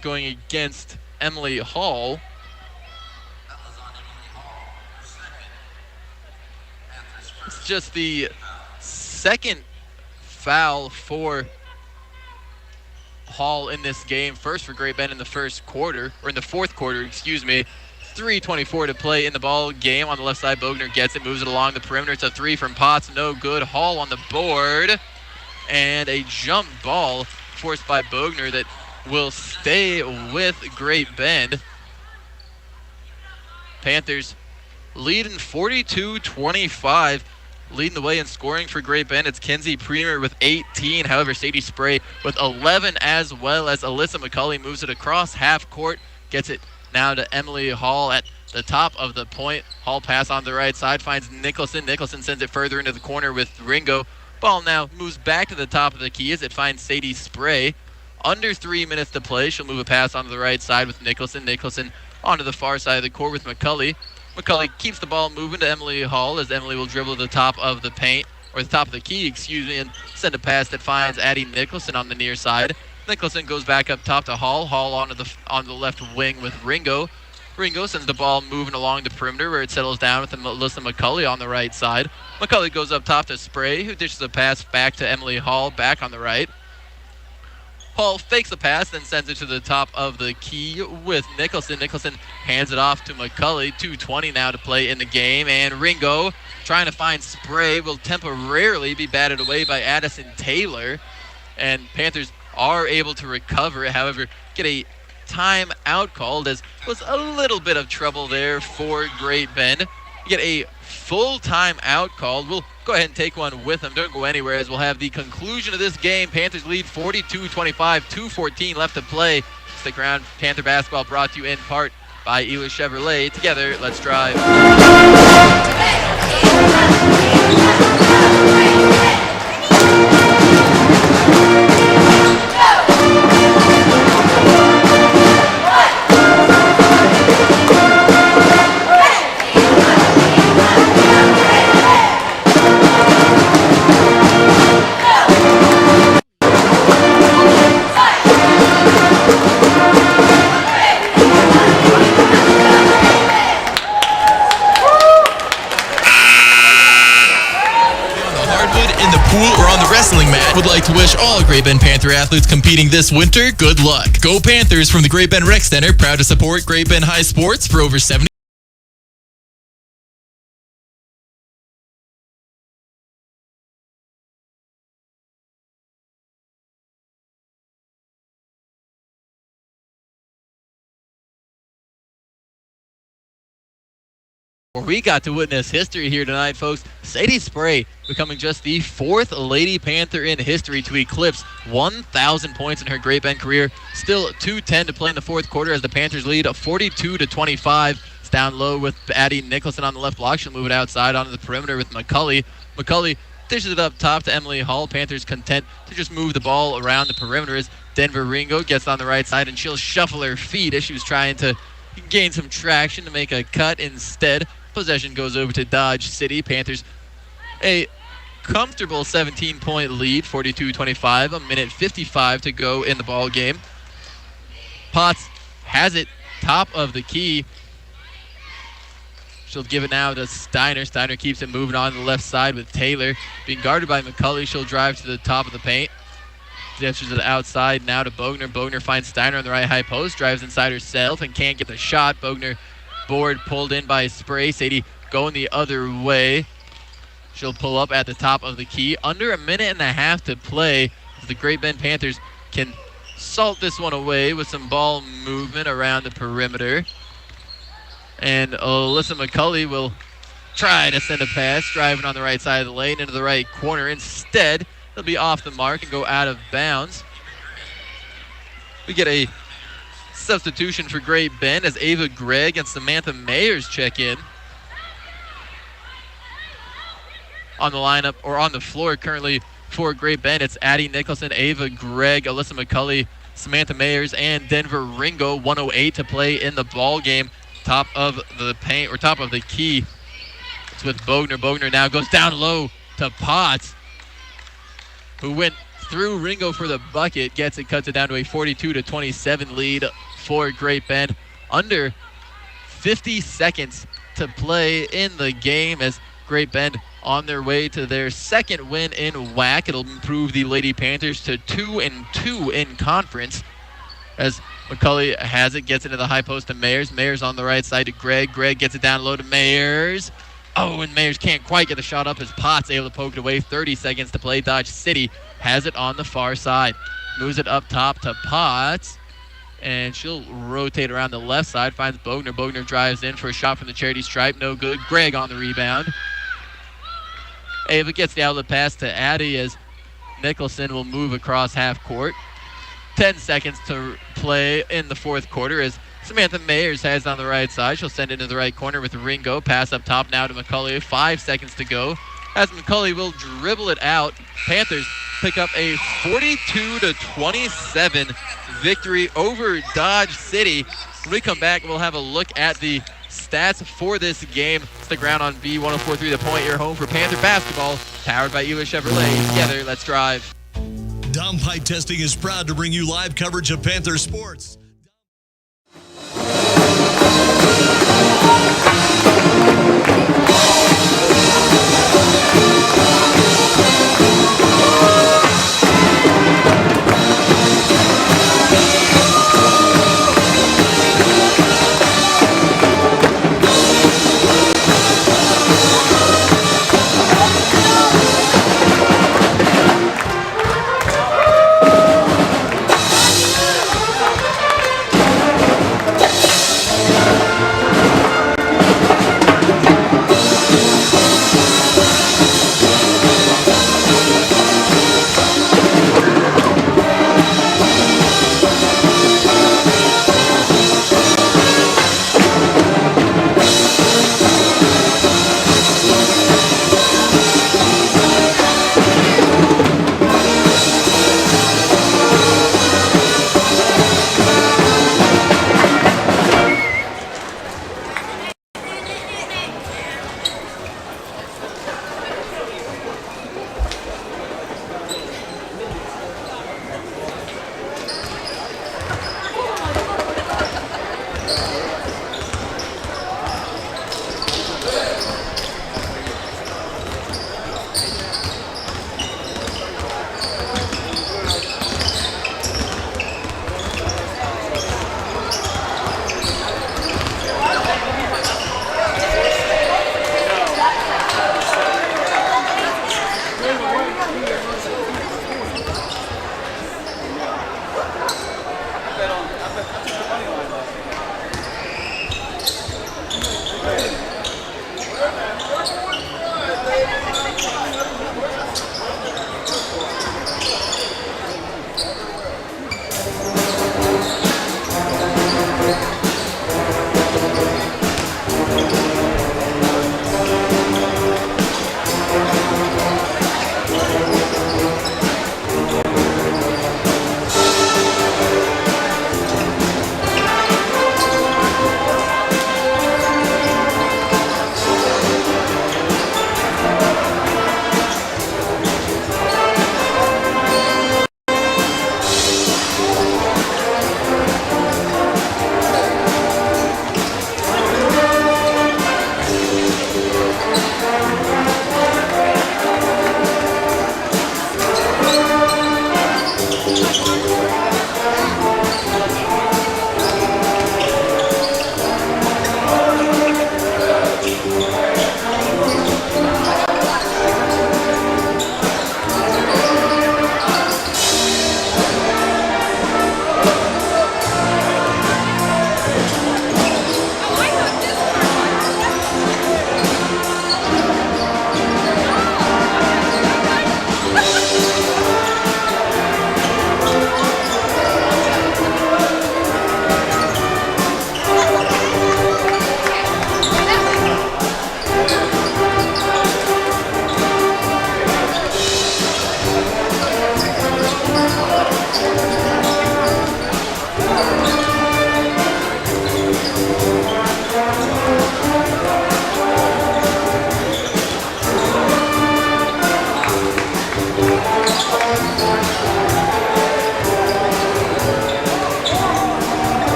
going against Emily Hall. It's just the second foul for Hall in this game. First for Great Bend in the fourth quarter, 3:24 to play in the ball game. On the left side, Bogner gets it, moves it along the perimeter. It's a three from Potts, no good. Hall on the board, and a jump ball forced by Bogner that will stay with Great Bend. Panthers leading 42-25. Leading the way in scoring for Great Bend, it's Kenzie Premer with 18. However, Sadie Spray with 11, as well as Alyssa McCulley moves it across half court. Gets it now to Emily Hall at the top of the point. Hall pass on the right side, finds Nicholson. Nicholson sends it further into the corner with Ringo. Ball now moves back to the top of the key as it finds Sadie Spray. Under 3 minutes to play. She'll move a pass onto the right side with Nicholson. Nicholson onto the far side of the court with McCulley. McCulley keeps the ball moving to Emily Hall as Emily will dribble to the top of the paint, or the top of the key, and send a pass that finds Addie Nicholson on the near side. Nicholson goes back up top to Hall. Hall onto the left wing with Ringo. Ringo sends the ball moving along the perimeter where it settles down with Alyssa McCulley on the right side. McCulley goes up top to Spray, who dishes a pass back to Emily Hall, back on the right. Hall fakes the pass, then sends it to the top of the key with Nicholson. Nicholson hands it off to McCulley. 2:20 now to play in the game. And Ringo, trying to find Spray, will temporarily be batted away by Addison Taylor. And Panthers are able to recover, however, get a timeout called, as was a little bit of trouble there for Great Bend. Get a full timeout called. We'll go ahead and take one with them. Don't go anywhere, as we'll have the conclusion of this game. Panthers lead 42-25, 2:14 left to play. Stick around. Panther basketball brought to you in part by Ela Chevrolet. Together, let's drive. would like to wish all Great Bend Panther athletes competing this winter good luck. Go Panthers from the Great Bend Rec Center, proud to support Great Bend High Sports for over 70. We got to witness history here tonight, folks. Sadie Spray becoming just the 4th Lady Panther in history to eclipse 1,000 points in her Great Bend career. Still 2:10 to play in the fourth quarter as the Panthers lead 42-25. It's down low with Addie Nicholson on the left block. She'll move it outside onto the perimeter with McCulley. McCulley dishes it up top to Emily Hall. Panthers content to just move the ball around the perimeter as Denver Ringo gets on the right side, and she'll shuffle her feet as she was trying to gain some traction to make a cut. Instead, possession goes over to Dodge City. Panthers a comfortable 17-point lead, 42-25, a minute 55 to go in the ball game. Potts has it top of the key. She'll give it now to Steiner. Steiner keeps it moving on the left side with Taylor being guarded by McCulley. She'll drive to the top of the paint. Dishes it outside now to Bogner. Bogner finds Steiner on the right high post, drives inside herself and can't get the shot. Bogner board pulled in by Spray. Sadie going the other way. She'll pull up at the top of the key. Under a minute and a half to play. The Great Bend Panthers can salt this one away with some ball movement around the perimeter. And Alyssa McCulley will try to send a pass, driving on the right side of the lane into the right corner. Instead, it'll be off the mark and go out of bounds. We get a substitution for Great Bend as Ava Gregg and Samantha Mayers check in. On the lineup, or on the floor currently for Great Bend, it's Addie Nicholson, Ava Gregg, Alyssa McCulley, Samantha Mayers, and Denver Ringo. 1:08 to play in the ball game. Top of the paint, or top of the key. It's with Bogner. Bogner now goes down low to Potts, who went through Ringo for the bucket, gets it, cuts it down to a 42-27 lead for Great Bend. Under 50 seconds to play in the game as Great Bend on their way to their second win in WAC. It'll improve the Lady Panthers to 2-2 in conference as McCulley has it, gets into the high post to Mayers. Mayers on the right side to Gregg. Gregg gets it down low to Mayers. Oh, and Mayers can't quite get the shot up as Potts able to poke it away. 30 seconds to play. Dodge City has it on the far side. Moves it up top to Potts. And she'll rotate around the left side. Finds Bogner. Bogner drives in for a shot from the charity stripe. No good. Gregg on the rebound. Ava gets the outlet pass to Addie as Nicholson will move across half court. 10 seconds to play in the fourth quarter as Samantha Mayers has it on the right side. She'll send it into the right corner with Ringo. Pass up top now to McCulley. 5 seconds to go as McCulley will dribble it out. Panthers pick up a 42-27 victory over Dodge City. When we come back, we'll have a look at the stats for this game. Stick around on B1043 The Point, your home for Panther basketball, powered by Ela Chevrolet. Together, let's drive. Down Pipe Testing is proud to bring you live coverage of Panther sports.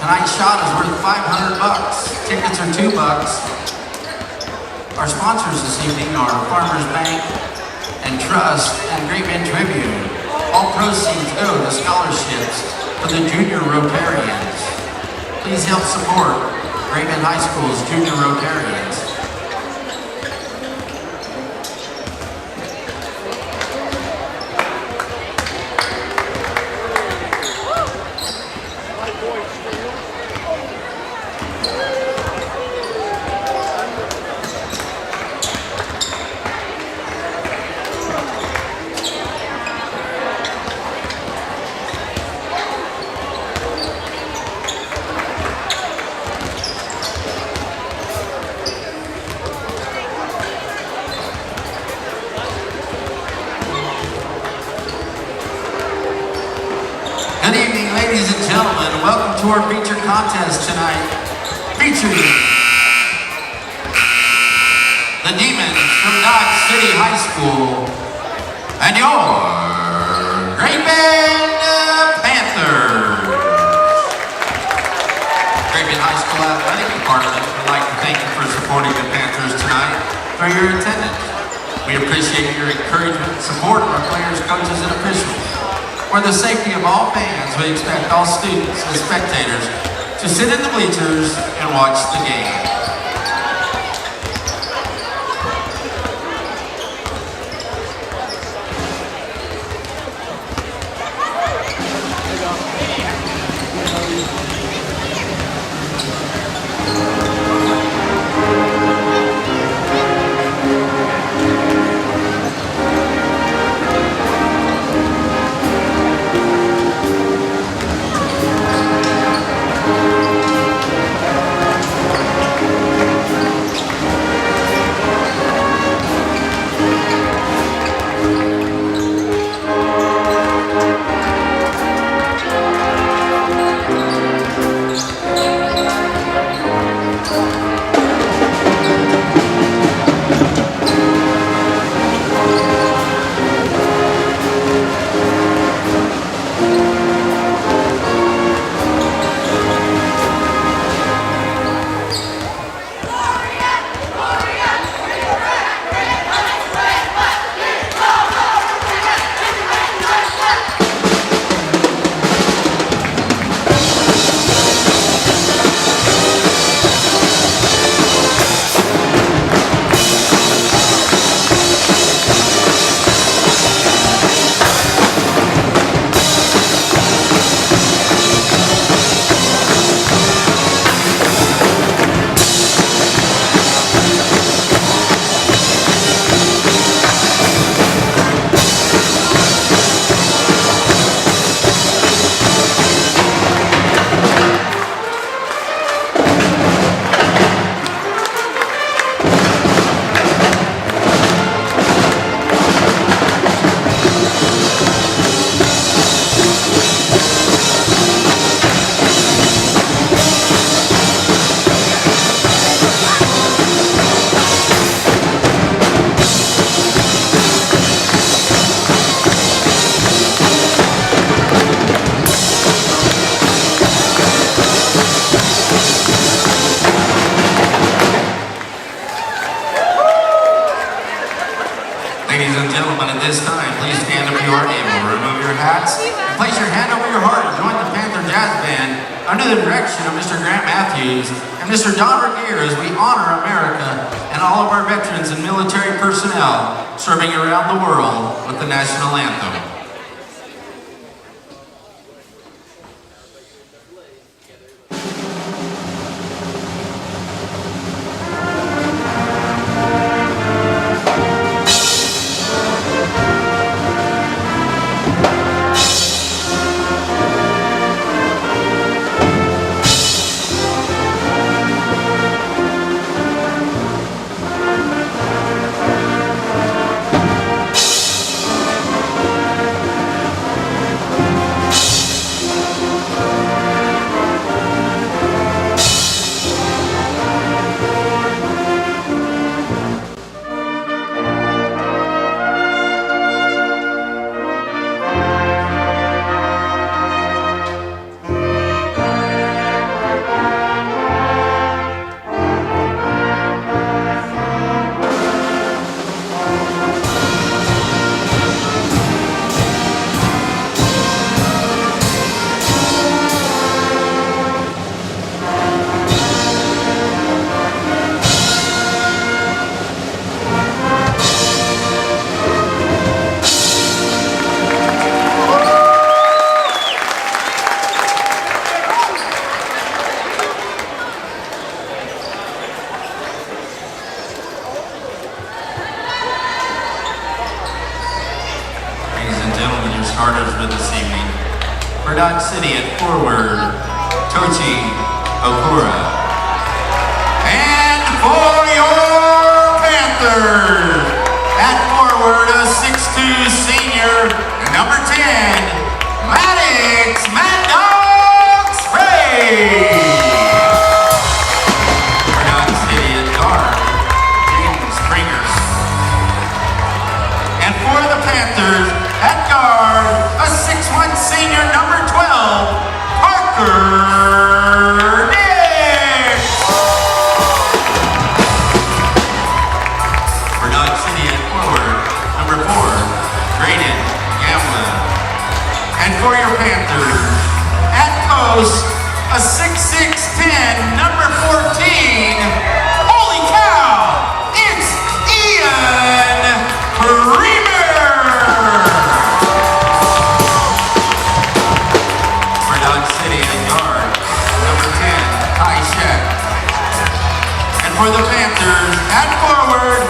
Tonight's shot is worth $500. Tickets are $2. Our sponsors this evening are Farmers Bank and Trust and Great Men Tribune. All proceeds go to scholarships for the Junior Rotarians. please help support Pregame High School's Junior Rotarians. Good evening, ladies and gentlemen. Welcome to our feature contest tonight, featuring the Demons from Dodge City High School and your Pregame Panthers. Pregame High School Athletic Department would like to thank you for supporting the Panthers tonight, for your attendance. We appreciate your encouragement and support of our players, coaches, and officials. For the safety of all fans, we expect all students and spectators to sit in the bleachers and watch the game. Ladies and gentlemen, at this time, please stand if you are able. Remove your hats and place your hand over your heart and join the Panther Jazz Band under the direction of Mr. Grant Matthews and Mr. Don Regier as we honor America and all of our veterans and military personnel serving around the world with the national anthem. Dodge City at forward, Tochi Okura. And for your Panthers, at forward, a 6'2" senior, number 10, Maddox Mad Dog Spray. For Dodge City at guard, James Springer. And for the Panthers, at guard, a 6'1" senior, number 12, Parker Nick. For Dodge City at forward, number 4, Graydon Gamblin. And for your Panthers, at post, a 6'6", number 14, holy cow, it's Ian Bremer. For Dodge City at guard, number 10, Kai Sheck. And for the Panthers, at forward,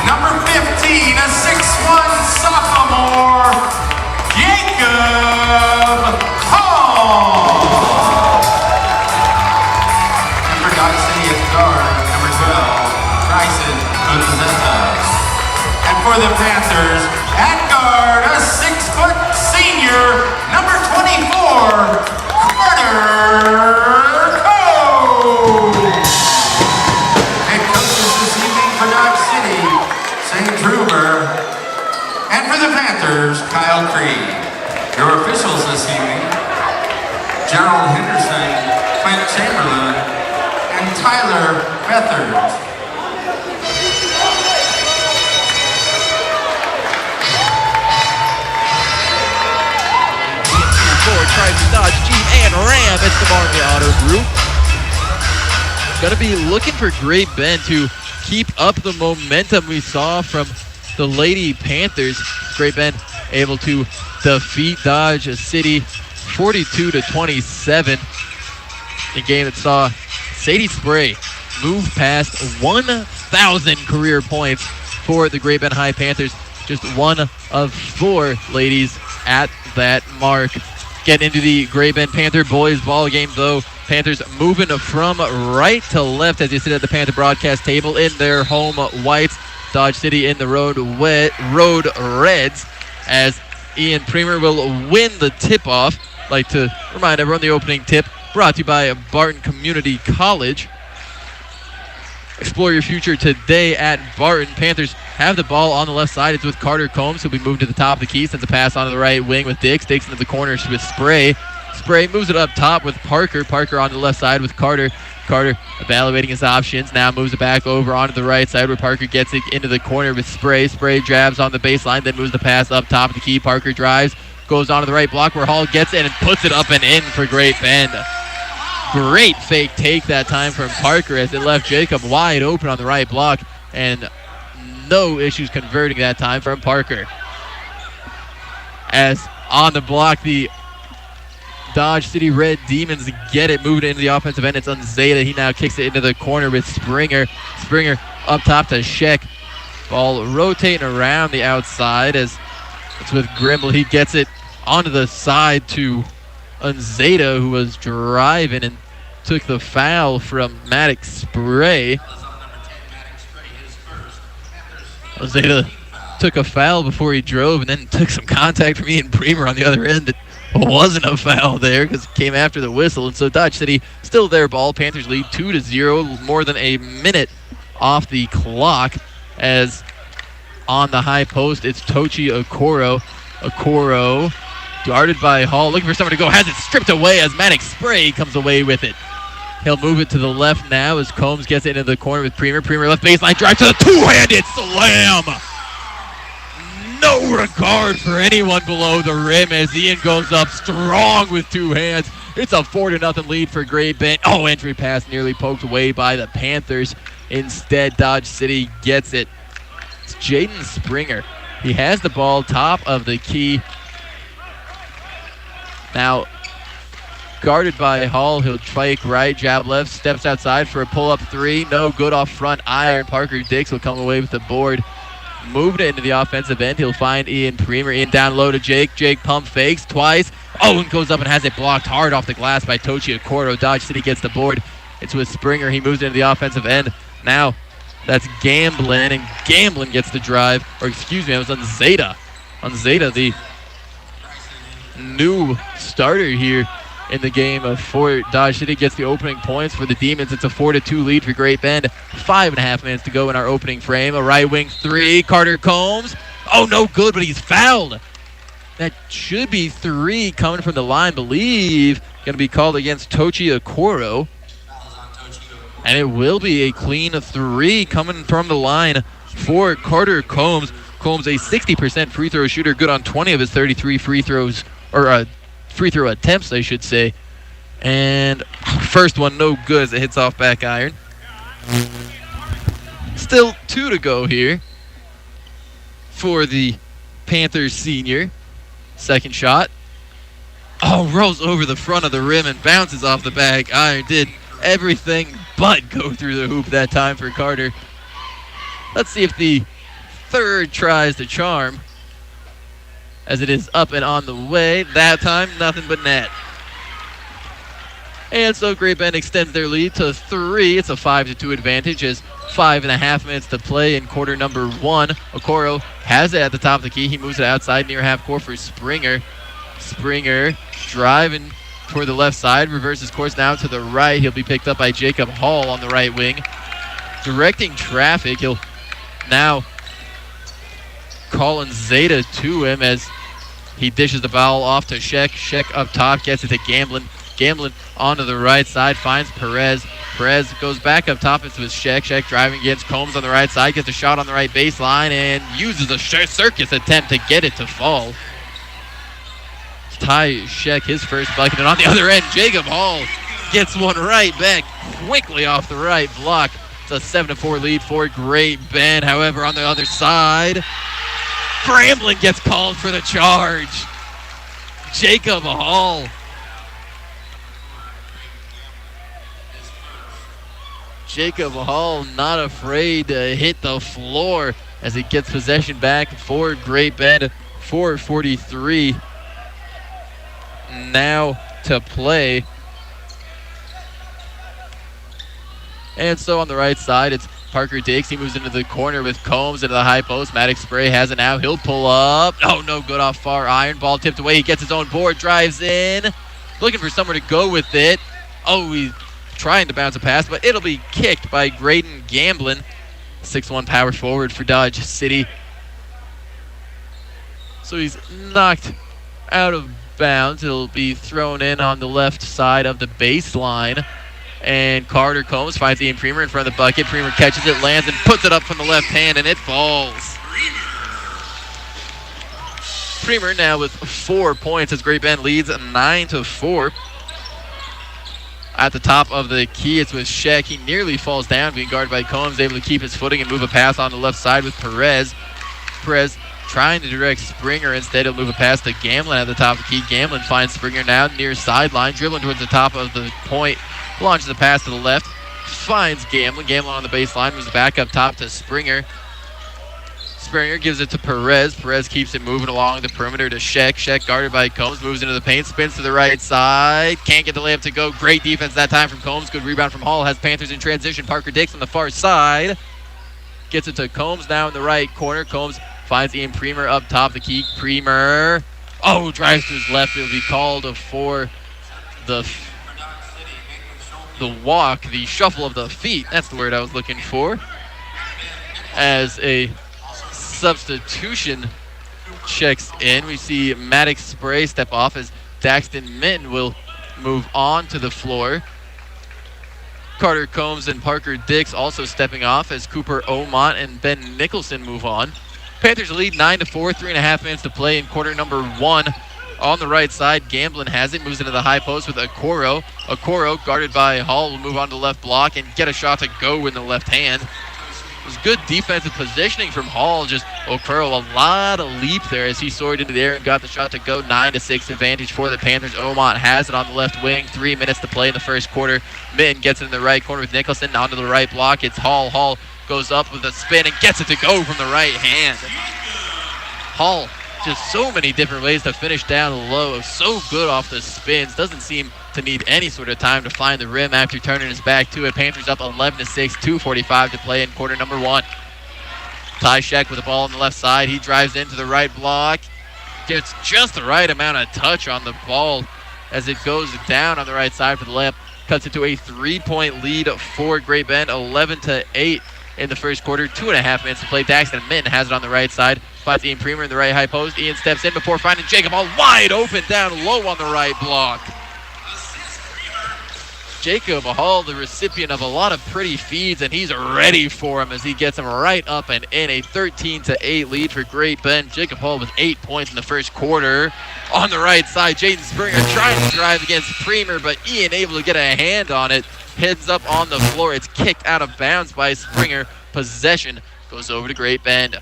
number 15, a 6'1" sophomore, Jacob Hall. And for Dodge City at guard, number 12, Bryson Gonzetta. And for the Panthers, at guard, a 6-foot senior, number 24, Carter Cole. Head coaches this evening for Dodge City, St. Truber. And for the Panthers, Kyle Creed. Your officials this evening, Gerald Henderson, Clint Chamberlain, and Tyler Bethers. Tries to dodge Jeep and Ram. It's the Army Auto Group. Going to be looking for Great Bend to keep up the momentum we saw from the Lady Panthers. Great Bend able to defeat Dodge City 42-27. A game that saw Sadie Spray move past 1,000 career points for the Great Bend High Panthers. Just one of 4 ladies at that mark. Getting into the Great Bend Panther boys ball game, though. Panthers moving from right to left as you sit at the Panther broadcast table in their home whites. Dodge City in the road reds, as Ian Premer will win the tip-off. Like to remind everyone, the opening tip brought to you by Barton Community College. Explore your future today at Barton. Panthers have the ball on the left side. It's with Carter Combs, who'll be moved to the top of the key. Sends a pass onto the right wing with Dix. Dix into the corners with Spray. Spray moves it up top with Parker. Parker on the left side with Carter. Carter evaluating his options. Now moves it back over onto the right side where Parker gets it into the corner with Spray. Spray jabs on the baseline, then moves the pass up top of the key. Parker drives, goes onto the right block where Hall gets it and puts it up and in for Great Bend. Great fake take that time from Parker as it left Jacob wide open on the right block, and no issues converting that time from Parker. As on the block, the Dodge City Red Demons get it, moving into the offensive end. It's Unzeta. He now kicks it into the corner with Springer. Springer up top to Sheck. Ball rotating around the outside as it's with Grimble. He gets it onto the side to Unzeta, who was driving and took the foul from Maddox Spray. Unzeta took a foul before he drove and then took some contact from Ian Bremer on the other end. It wasn't a foul there because it came after the whistle. And so Dodge City still their ball. Panthers lead 2-0, more than a minute off the clock, as on the high post it's Tochi Okoro. Okoro guarded by Hall, looking for someone to go, has it stripped away as Maddox Spray comes away with it. He'll move it to the left now as Combs gets it into the corner with Premer. Premer left baseline drive to the two-handed slam. No regard for anyone below the rim as Ian goes up strong with two hands. It's a 4-0 lead for Great Bend. Oh, entry pass nearly poked away by the Panthers. Instead, Dodge City gets it. It's Jaden Springer. He has the ball top of the key. Now, guarded by Hall, he'll fake right, jab left, steps outside for a pull-up three. No good off front iron. Parker Dix will come away with the board. Moved it into the offensive end. He'll find Ian Premer. Ian down low to Jake. Jake pump fakes twice Oh, and goes up and has it blocked hard off the glass by Tochi Okoro. Dodge City gets the board. It's with Springer. He moves into the offensive end. Now that's Gamblin, and Gamblin gets the drive. Or excuse me, it was on Zeta. On Zeta, the new starter here in the game for Dodge City, gets the opening points for the Demons. It's a 4-2 lead for Great Bend. 5.5 minutes to go in our opening frame. A right wing three. Carter Combs. Oh, no good, but he's fouled. That should be 3 coming from the line, believe. Going to be called against Tochi Okoro. And it will be a clean 3 coming from the line for Carter Combs. Combs, a 60% free throw shooter, good on 20 of his 33 free throws, or free throw attempts, I should say. And first one, no good as it hits off back iron. Still 2 to go here for the Panthers senior. Second shot. Oh, rolls over the front of the rim and bounces off the back iron. Did everything but go through the hoop that time for Carter. Let's see if the third tries the charm, as it is up and on the way. That time, nothing but net. And so Great Bend extends their lead to 3. It's a 5-2 advantage as 5.5 minutes to play in quarter number 1. Okoro has it at the top of the key. He moves it outside near half court for Springer. Springer driving toward the left side, reverses course now to the right. He'll be picked up by Jacob Hall on the right wing. Directing traffic, he'll now call in Zeta to him as he dishes the ball off to Sheck. Sheck up top, gets it to Gamblin. Gamblin onto the right side, finds Perez. Perez goes back up top. It's with Sheck. Sheck driving against Combs on the right side, gets a shot on the right baseline, and uses a circus attempt to get it to fall. Ty Sheck, his first bucket, and on the other end, Jacob Hall gets one right back quickly off the right block. It's a 7-4 lead for Great Bend. However, on the other side, Grambling gets called for the charge. Jacob Hall. Jacob Hall not afraid to hit the floor as he gets possession back for Great Bend. 4:43 now to play. And so on the right side, it's Parker Dix. He moves into the corner with Combs into the high post. Maddox Spray has it now. He'll pull up. Oh, no good off far iron. Ball tipped away. He gets his own board, drives in. Looking for somewhere to go with it. Oh, he's trying to bounce a pass, but it'll be kicked by Graydon Gamblin. 6'1" power forward for Dodge City. So he's knocked out of bounds. It'll be thrown in on the left side of the baseline. And Carter Combs finds Ian Premer in front of the bucket. Premer catches it, lands, and puts it up from the left hand, and it falls. Premer now with 4 points as Great Bend leads 9-4. At the top of the key, it's with Sheck. He nearly falls down, being guarded by Combs, able to keep his footing and move a pass on the left side with Perez. Perez trying to direct Springer. Instead, he'll move a pass to Gamblin at the top of the key. Gamblin finds Springer now near sideline, dribbling towards the top of the point. Launches the pass to the left, finds Gamblin. Gamblin on the baseline, moves back up top to Springer. Springer gives it to Perez. Perez keeps it moving along the perimeter to Sheck. Sheck guarded by Combs, moves into the paint, spins to the right side. Can't get the layup to go. Great defense that time from Combs. Good rebound from Hall. Has Panthers in transition. Parker Dix on the far side. Gets it to Combs now in the right corner. Combs finds Ian Premer up top the key. Premer. Oh, drives to his left. It'll be called for the walk, the shuffle of the feet. That's the word I was looking for. As a substitution checks in, we see Maddox Spray step off as Daxton Minton will move on to the floor. Carter Combs and Parker Dix also stepping off as Cooper Omont and Ben Nicholson move on. Panthers lead 9-4, 3.5 minutes to play in quarter number 1. On the right side, Gamblin has it, moves into the high post with Okoro. Okoro, guarded by Hall, will move on to the left block and get a shot to go in the left hand. It was good defensive positioning from Hall. Just Okoro, a lot of leap there as he soared into the air and got the shot to go. 9-6 advantage for the Panthers. Omont has it on the left wing. 3 minutes to play in the first quarter. Minton gets it in the right corner with Nicholson onto the right block. It's Hall. Hall goes up with a spin and gets it to go from the right hand. Hall just so many different ways to finish down low. So good off the spins. Doesn't seem to need any sort of time to find the rim after turning his back to it. Panthers up 11-6, 2:45 to play in quarter number 1. Ty Sheck with the ball on the left side. He drives into the right block. Gets just the right amount of touch on the ball as it goes down on the right side for the layup. Cuts into a 3-point lead for Great Bend, 11-8 in the first quarter. 2.5 minutes to play. Daxton Minton has it on the right side. Finds Ian Premer in the right high post. Ian steps in before finding Jacob Hall wide open down low on the right block. Jacob Hall, the recipient of a lot of pretty feeds, and he's ready for him as he gets him right up and in. A 13-8 lead for Great Bend. Jacob Hall with 8 points in the first quarter. On the right side, Jaden Springer trying to drive against Premer, but Ian able to get a hand on it. Heads up on the floor. It's kicked out of bounds by Springer. Possession goes over to Great Bend.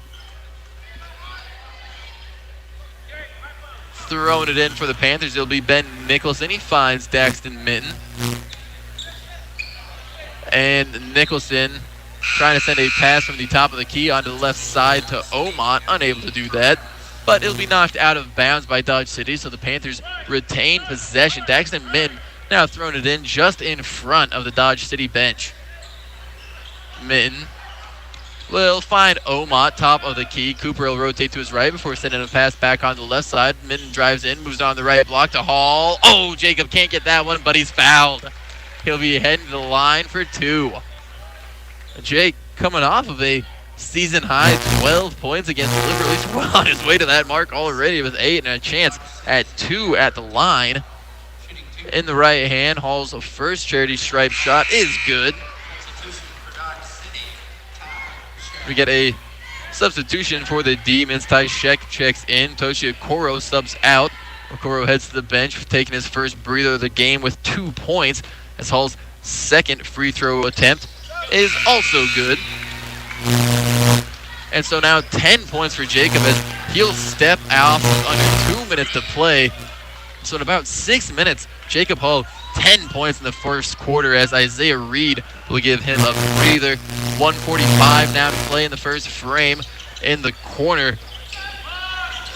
Throwing it in for the Panthers, it'll be Ben Nicholson. He finds Daxton Minton. And Nicholson trying to send a pass from the top of the key onto the left side to Omont. Unable to do that. But it'll be knocked out of bounds by Dodge City, so the Panthers retain possession. Daxton Minton now throwing it in just in front of the Dodge City bench. Minton will find Omont, top of the key. Cooper will rotate to his right before sending a pass back on the left side. Minton drives in, moves on the right block to Hall. Oh, Jacob can't get that one, but he's fouled. He'll be heading to the line for 2. Jake coming off of a season-high 12 points against Liberal. He's well on his way to that mark already with 8 and a chance at 2 at the line. In the right hand, Hall's first charity stripe shot is good. We get a substitution for the Demons. Ty Sheck checks in. Toshi Okoro subs out. Okoro heads to the bench, taking his first breather of the game with 2 points, as Hall's second free throw attempt is also good. And so now 10 points for Jacob as he'll step out with under 2 minutes to play. So in about 6 minutes, Jacob Hall 10 points in the first quarter as Isaiah Reed will give him a breather. 1:45 now to play in the first frame in the corner.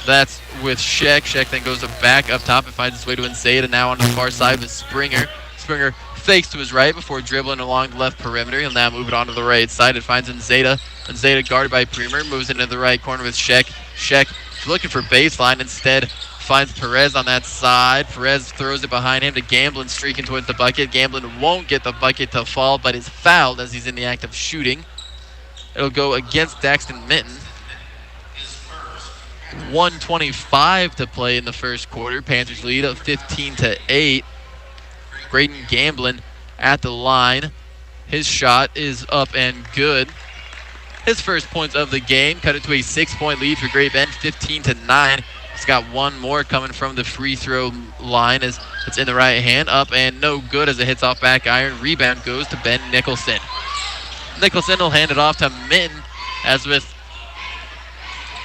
That's with Sheck. Sheck then goes back up top and finds his way to Nzeda. Now on the far side with Springer. Springer fakes to his right before dribbling along the left perimeter. He'll now move it onto the right side. It finds Nzeda. Nzeda guarded by Premer. Moves into the right corner with Sheck. Sheck looking for baseline. Instead finds Perez on that side. Perez throws it behind him to Gamblin, streaking towards the bucket. Gamblin won't get the bucket to fall, but is fouled as he's in the act of shooting. It'll go against Daxton Minton. 1:25 to play in the first quarter. Panthers lead of 15-8. Graydon Gamblin at the line. His shot is up and good. His first points of the game cut it to a 6-point lead for Great Bend, 15-9. He's got one more coming from the free throw line as it's in the right hand. Up and no good as it hits off back iron. Rebound goes to Ben Nicholson. Nicholson will hand it off to Minton as with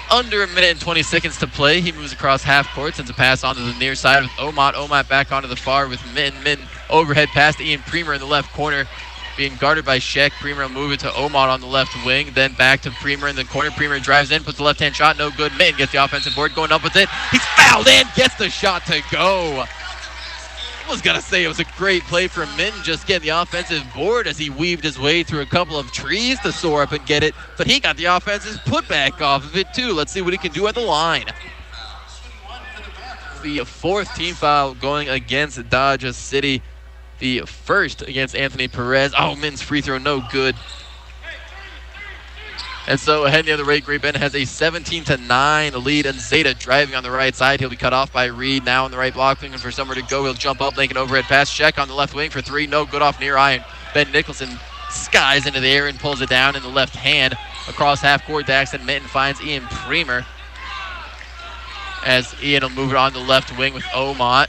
under a minute and 20 seconds to play, he moves across half court, sends a pass onto the near side with Omont. Omont back onto the far with Minton. Minton overhead pass to Ian Premer in the left corner, being guarded by Sheck. Premer will move it to Omont on the left wing, then back to Premer in the corner. Premer drives in, puts the left-hand shot, no good. Minton gets the offensive board, going up with it. He's fouled and gets the shot to go. I was going to say it was a great play from Minton, just getting the offensive board as he weaved his way through a couple of trees to soar up and get it, but he got the offensive putback off of it too. Let's see what he can do at the line. The fourth team foul going against Dodge City. The first against Anthony Perez. Oh, Minton's free throw, no good. And so ahead the other way, Great Bend has a 17-9 lead, and Zeta driving on the right side. He'll be cut off by Reed. Now on the right block, looking for somewhere to go. He'll jump up, make an overhead pass. Check on the left wing for 3. No good off near iron. Ben Nicholson skies into the air and pulls it down in the left hand. Across half court, Daxton Minton finds Ian Premer as Ian will move it on the left wing with Omont.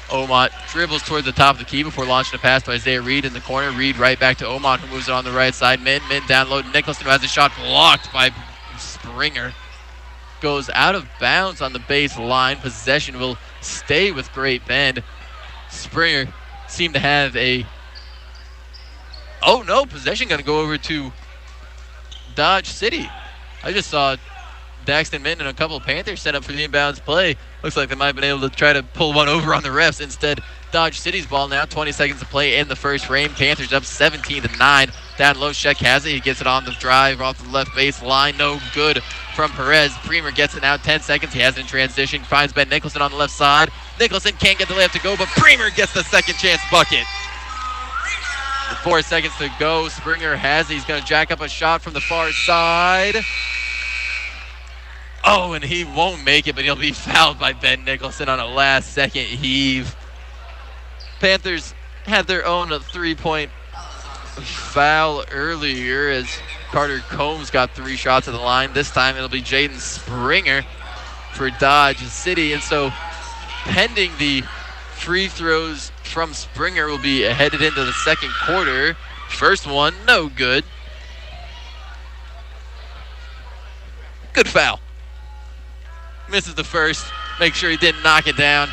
Omont dribbles towards the top of the key before launching a pass to Isaiah Reed in the corner. Reed right back to Omont, who moves it on the right side. Min down low. Nicholson, who has a shot blocked by Springer. Goes out of bounds on the baseline. Possession will stay with Great Bend. Springer seemed to have a... Oh no, possession going to go over to Dodge City. I just saw Daxton Minton and a couple Panthers set up for the inbounds play. Looks like they might have been able to try to pull one over on the refs. Instead, Dodge City's ball now. 20 seconds to play in the first frame. Panthers up 17-9. Down low, Sheck has it. He gets it on the drive off the left baseline. No good from Perez. Premer gets it now. 10 seconds. He has it in transition. Finds Ben Nicholson on the left side. Nicholson can't get the layup to go, but Premer gets the second chance bucket. 4 seconds to go. Springer has it. He's going to jack up a shot from the far side. Oh, and he won't make it, but he'll be fouled by Ben Nicholson on a last-second heave. Panthers had their own 3-point foul earlier as Carter Combs got 3 shots at the line. This time it'll be Jaden Springer for Dodge City. And so pending the free throws from Springer will be headed into the second quarter. First one, no good. Good foul. Misses the first. Make sure he didn't knock it down.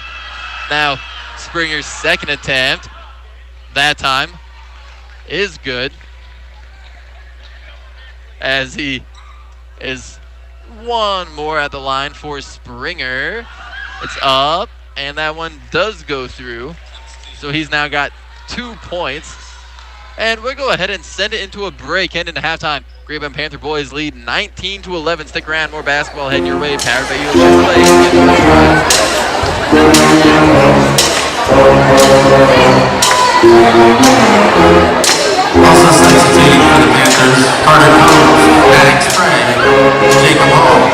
Now Springer's second attempt, that time, is good. As he is one more at the line for Springer. It's up, and that one does go through. So he's now got 2 points. And we'll go ahead and send it into a break, heading into halftime. Great Bend Panther boys lead 19-11. Stick around, more basketball heading your way. Powered by Also substituting for the Panthers, Carter Combs, Maddox Sprague, Jacob Hall.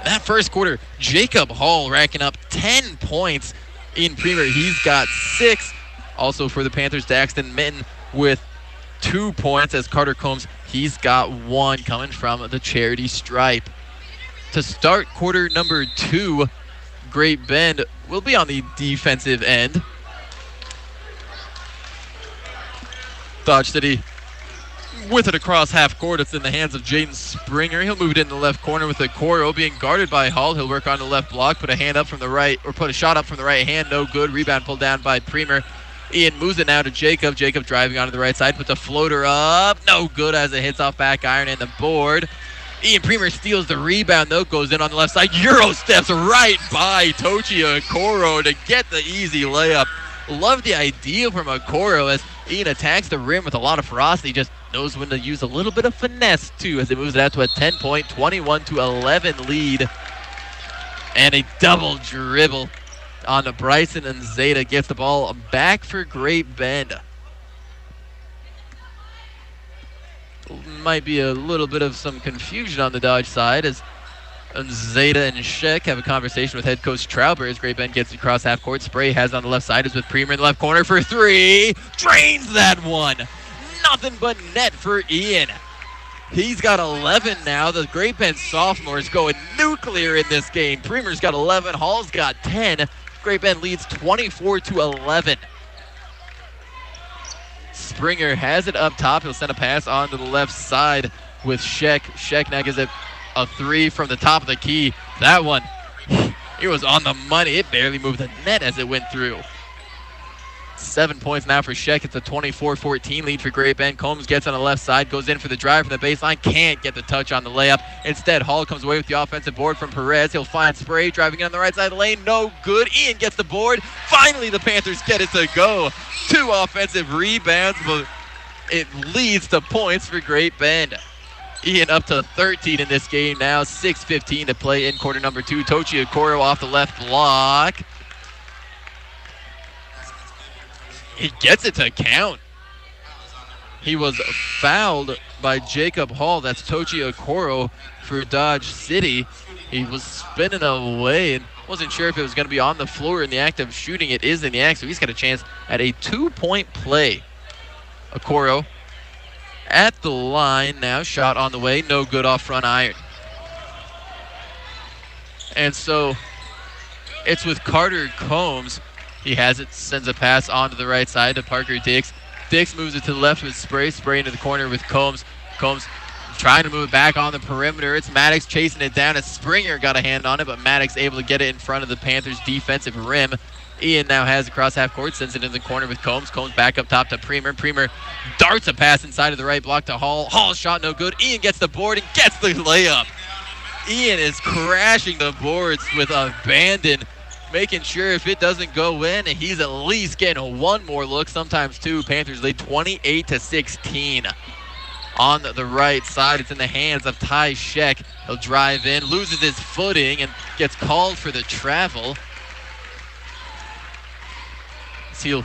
That first quarter, Jacob Hall racking up 10 points in Premer. He's got 6. Also for the Panthers, Daxton Minton with 2 points as Carter Combs, he's got 1 coming from the charity stripe. To start quarter number 2, Great Bend will be on the defensive end. Dodge City with it across half court. It's in the hands of Jaden Springer. He'll move it in the left corner with Okoro being guarded by Hall. He'll work on the left block, put a hand up from the right, or put a shot up from the right hand. No good. Rebound pulled down by Premer. Ian moves it now to Jacob. Jacob driving onto the right side, puts a floater up. No good as it hits off back iron and the board. Ian Premer steals the rebound, though, goes in on the left side. Euro steps right by Tochi Okoro to get the easy layup. Love the idea from Okoro as Ian attacks the rim with a lot of ferocity. Just knows when to use a little bit of finesse, too, as it moves it out to a 10-point, 21-11 lead. And a double dribble on to Bryson, and Zeta gets the ball back for Great Bend. Might be a little bit of some confusion on the Dodge side as Zeta and Sheck have a conversation with head coach Trauber as Great Bend gets across half court. Spray has on the left side, is with Premer in the left corner for 3. Drains that one. Nothing but net for Ian. He's got 11 now. The Great Bend sophomore is going nuclear in this game. Premer's got 11. Hall's got 10. Great Bend leads 24-11. Springer has it up top. He'll send a pass onto the left side with Sheck. Sheck now gives it a 3 from the top of the key. That one, it was on the money. It barely moved the net as it went through. 7 points now for Sheck. It's a 24-14 lead for Great Bend. Combs gets on the left side, goes in for the drive from the baseline. Can't get the touch on the layup. Instead, Hall comes away with the offensive board from Perez. He'll find Spray driving in on the right side of the lane. No good. Ian gets the board. Finally, the Panthers get it to go. 2 offensive rebounds, but it leads to points for Great Bend. Ian up to 13 in this game now. 6:15 to play in quarter number 2. Tochi Okoro off the left block. He gets it to count. He was fouled by Jacob Hall. That's Tochi Okoro for Dodge City. He was spinning away and Wasn't sure if it was going to be on the floor in the act of shooting. It is in the act, so he's got a chance at a 2-point play. Okoro at the line now. Shot on the way. No good off front iron. And so it's with Carter Combs. He has it, sends a pass onto the right side to Parker Dix. Dix moves it to the left with Spray. Spray into the corner with Combs. Combs trying to move it back on the perimeter. It's Maddox chasing it down as Springer got a hand on it, but Maddox able to get it in front of the Panthers' defensive rim. Ian now has it across half court, sends it in the corner with Combs. Combs back up top to Premer. Premer darts a pass inside of the right block to Hall. Hall's shot no good. Ian gets the board and gets the layup. Ian is crashing the boards with abandon, making sure if it doesn't go in, he's at least getting one more look, sometimes two. Panthers lead 28-16. On the right side, it's in the hands of Ty Sheck. He'll drive in, loses his footing, and gets called for the travel. So he'll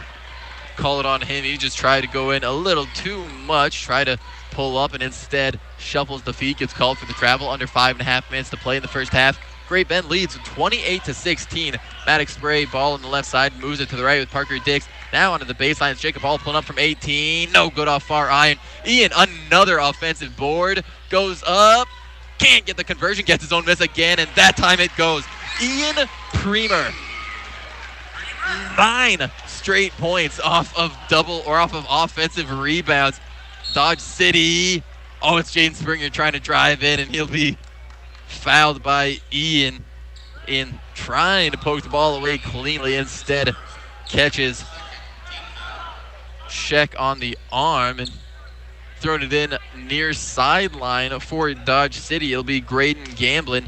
call it on him. He just tried to go in a little too much, try to pull up, and instead shuffles the feet, gets called for the travel. Under 5.5 minutes to play in the first half. Great Bend leads 28-16. Maddox Spray, ball on the left side, moves it to the right with Parker Dix. Now onto the baseline. It's Jacob Hall pulling up from 18. No good off far iron. Ian, another offensive board. Goes up. Can't get the conversion. Gets his own miss again, and that time it goes. Ian Premer. 9 straight points off of offensive rebounds. Dodge City. Oh, it's Jaden Springer trying to drive in, and he'll be fouled by Ian in trying to poke the ball away cleanly. Instead, catches Sheck on the arm and throwing it in near sideline for Dodge City. It'll be Graydon Gamblin.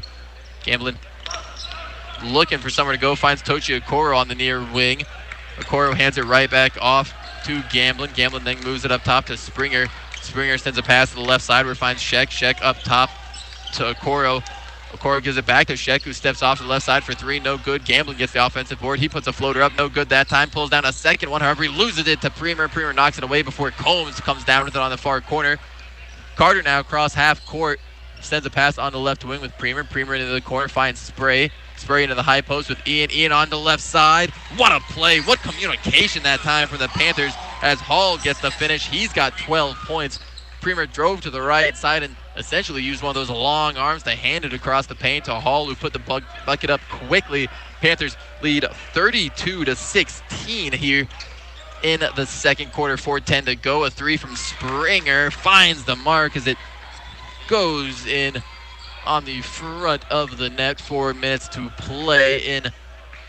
Gamblin looking for somewhere to go, finds Tochi Okoro on the near wing. Okoro hands it right back off to Gamblin. Gamblin then moves it up top to Springer. Springer sends a pass to the left side where it finds Sheck. Sheck up top to Okoro. Okoro gives it back to Sheck, who steps off to the left side for three. No good. Gamblin gets the offensive board. He puts a floater up. No good that time. Pulls down a second one. However, he loses it to Premer. Premer knocks it away before Combs comes down with it on the far corner. Carter now across half court. Sends a pass on the left wing with Premer. Premer into the corner. Finds Spray. Spray into the high post with Ian. Ian on the left side. What a play. What communication that time from the Panthers as Hall gets the finish. He's got 12 points. Premer drove to the right side and essentially used one of those long arms to hand it across the paint to Hall, who put the bucket up quickly. Panthers lead 32-16 here in the second quarter. 4:10 to go. A three from Springer finds the mark as it goes in on the front of the net. 4 minutes to play in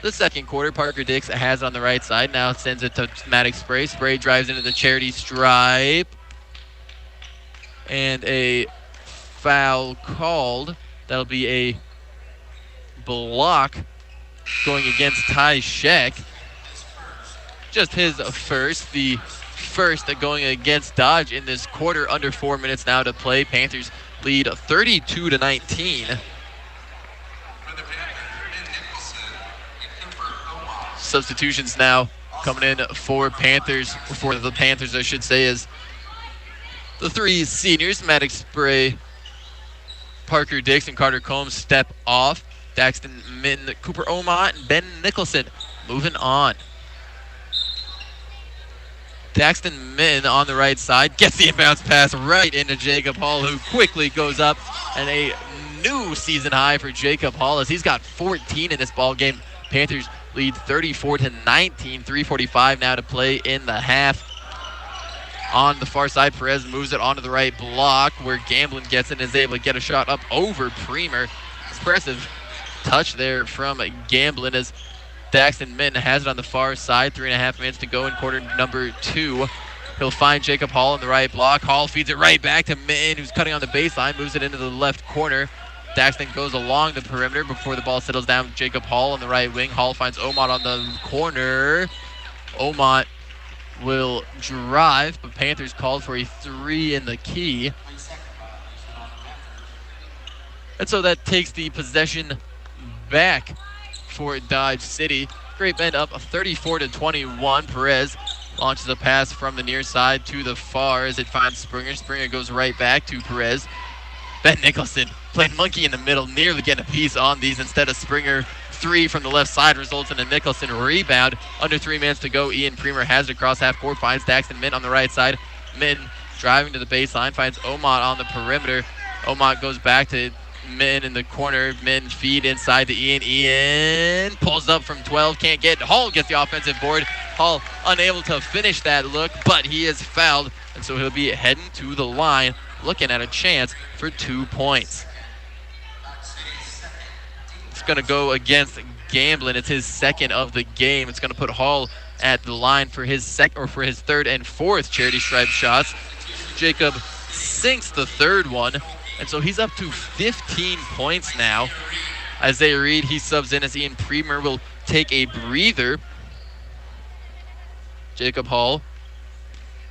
the second quarter. Parker Dix has it on the right side. Now sends it to Maddox Spray. Spray drives into the charity stripe. And a foul called. That'll be a block going against Ty Sheck. Just his first. The first going against Dodge in this quarter. Under 4 minutes now to play. Panthers lead 32-19. Substitutions now coming in for the Panthers, I should say, is the three seniors, Maddox Spray, Parker Dix, and Carter Combs step off. Daxton Min, Cooper Omont, and Ben Nicholson moving on. Daxton Min on the right side gets the inbounds pass right into Jacob Hall, who quickly goes up, and a new season high for Jacob Hall as he's got 14 in this ball game. Panthers lead 34-19. 3:45 now to play in the half. On the far side, Perez moves it onto the right block where Gamblin gets it and is able to get a shot up over Premer. Impressive touch there from Gamblin as Daxton Min has it on the far side. 3.5 minutes to go in quarter number 2. He'll find Jacob Hall in the right block. Hall feeds it right back to Min, who's cutting on the baseline, moves it into the left corner. Daxton goes along the perimeter before the ball settles down with Jacob Hall on the right wing. Hall finds Omont on the corner. Omont will drive, but Panthers called for a 3 in the key. And so that takes the possession back for Dodge City. Great Bend up 34-21. Perez launches a pass from the near side to the far as it finds Springer. Springer goes right back to Perez. Ben Nicholson playing monkey in the middle, nearly getting a piece on these. Instead of Springer three from the left side results in a Nicholson rebound. Under 3 minutes to go. Ian Premer has it across half court, finds Daxton Mint on the right side. Mint driving to the baseline, finds Omot on the perimeter. Omot goes back to Min in the corner. Min feed inside to Ian. Ian pulls up from 12, can't get. Hall gets the offensive board. Hall unable to finish that look, but he is fouled, and so he'll be heading to the line, looking at a chance for 2 points. It's going to go against Gamblin. It's his second of the game. It's going to put Hall at the line for his third and fourth charity stripe shots. Jacob sinks the third one, and so he's up to 15 points now. Isaiah Reed, he subs in as Ian Premer will take a breather. Jacob Hall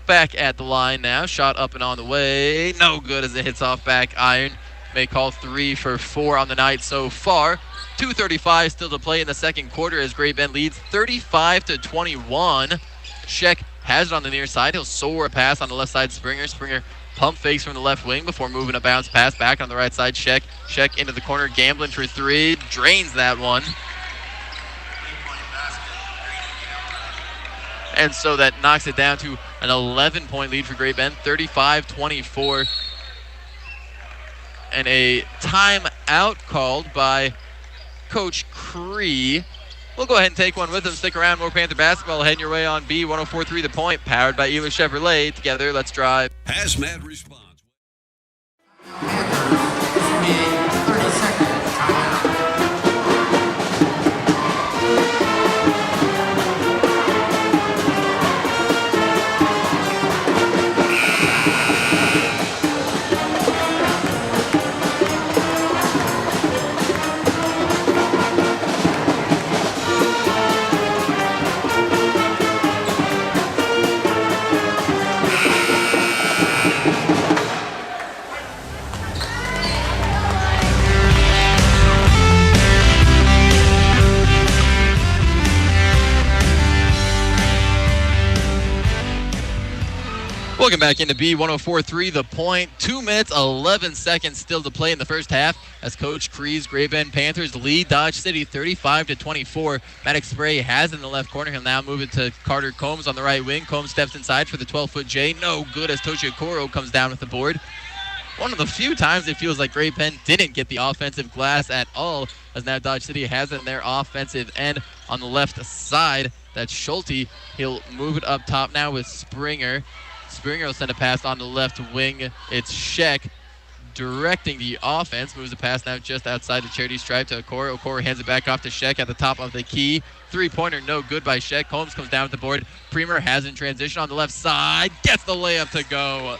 back at the line now. Shot up and on the way. No good as it hits off back iron. May call 3 for 4 on the night so far. 2:35 still to play in the second quarter as Great Bend leads 35-21. Sheck has it on the near side. He'll soar a pass on the left side. Springer pump fakes from the left wing before moving a bounce pass back on the right side. Sheck into the corner. Gamblin for 3. Drains that one. And so that knocks it down to an 11-point lead for Great Bend, 35-24. And a timeout called by Coach Cree. We'll go ahead and take one with them. Stick around. More Panther basketball heading your way on B104.3 The Point, powered by Ela Chevrolet. Together, let's drive. Hazmat response. Welcome back into B104.3 The Point. 2 minutes, 11 seconds still to play in the first half as Coach Cree's Great Bend Panthers lead Dodge City 35-24. Maddox Spray has it in the left corner. He'll now move it to Carter Combs on the right wing. Combs steps inside for the 12-foot J. No good as Toshi Okoro comes down with the board. One of the few times it feels like Great Bend didn't get the offensive glass at all, as now Dodge City has it in their offensive end on the left side. That's Schulte. He'll move it up top now with Springer. Springer will send a pass on the left wing. It's Sheck directing the offense. Moves the pass now just outside the charity stripe to Okoro. Okoro hands it back off to Sheck at the top of the key. 3-pointer, no good by Sheck. Holmes comes down with the board. Premer has in transition on the left side. Gets the layup to go.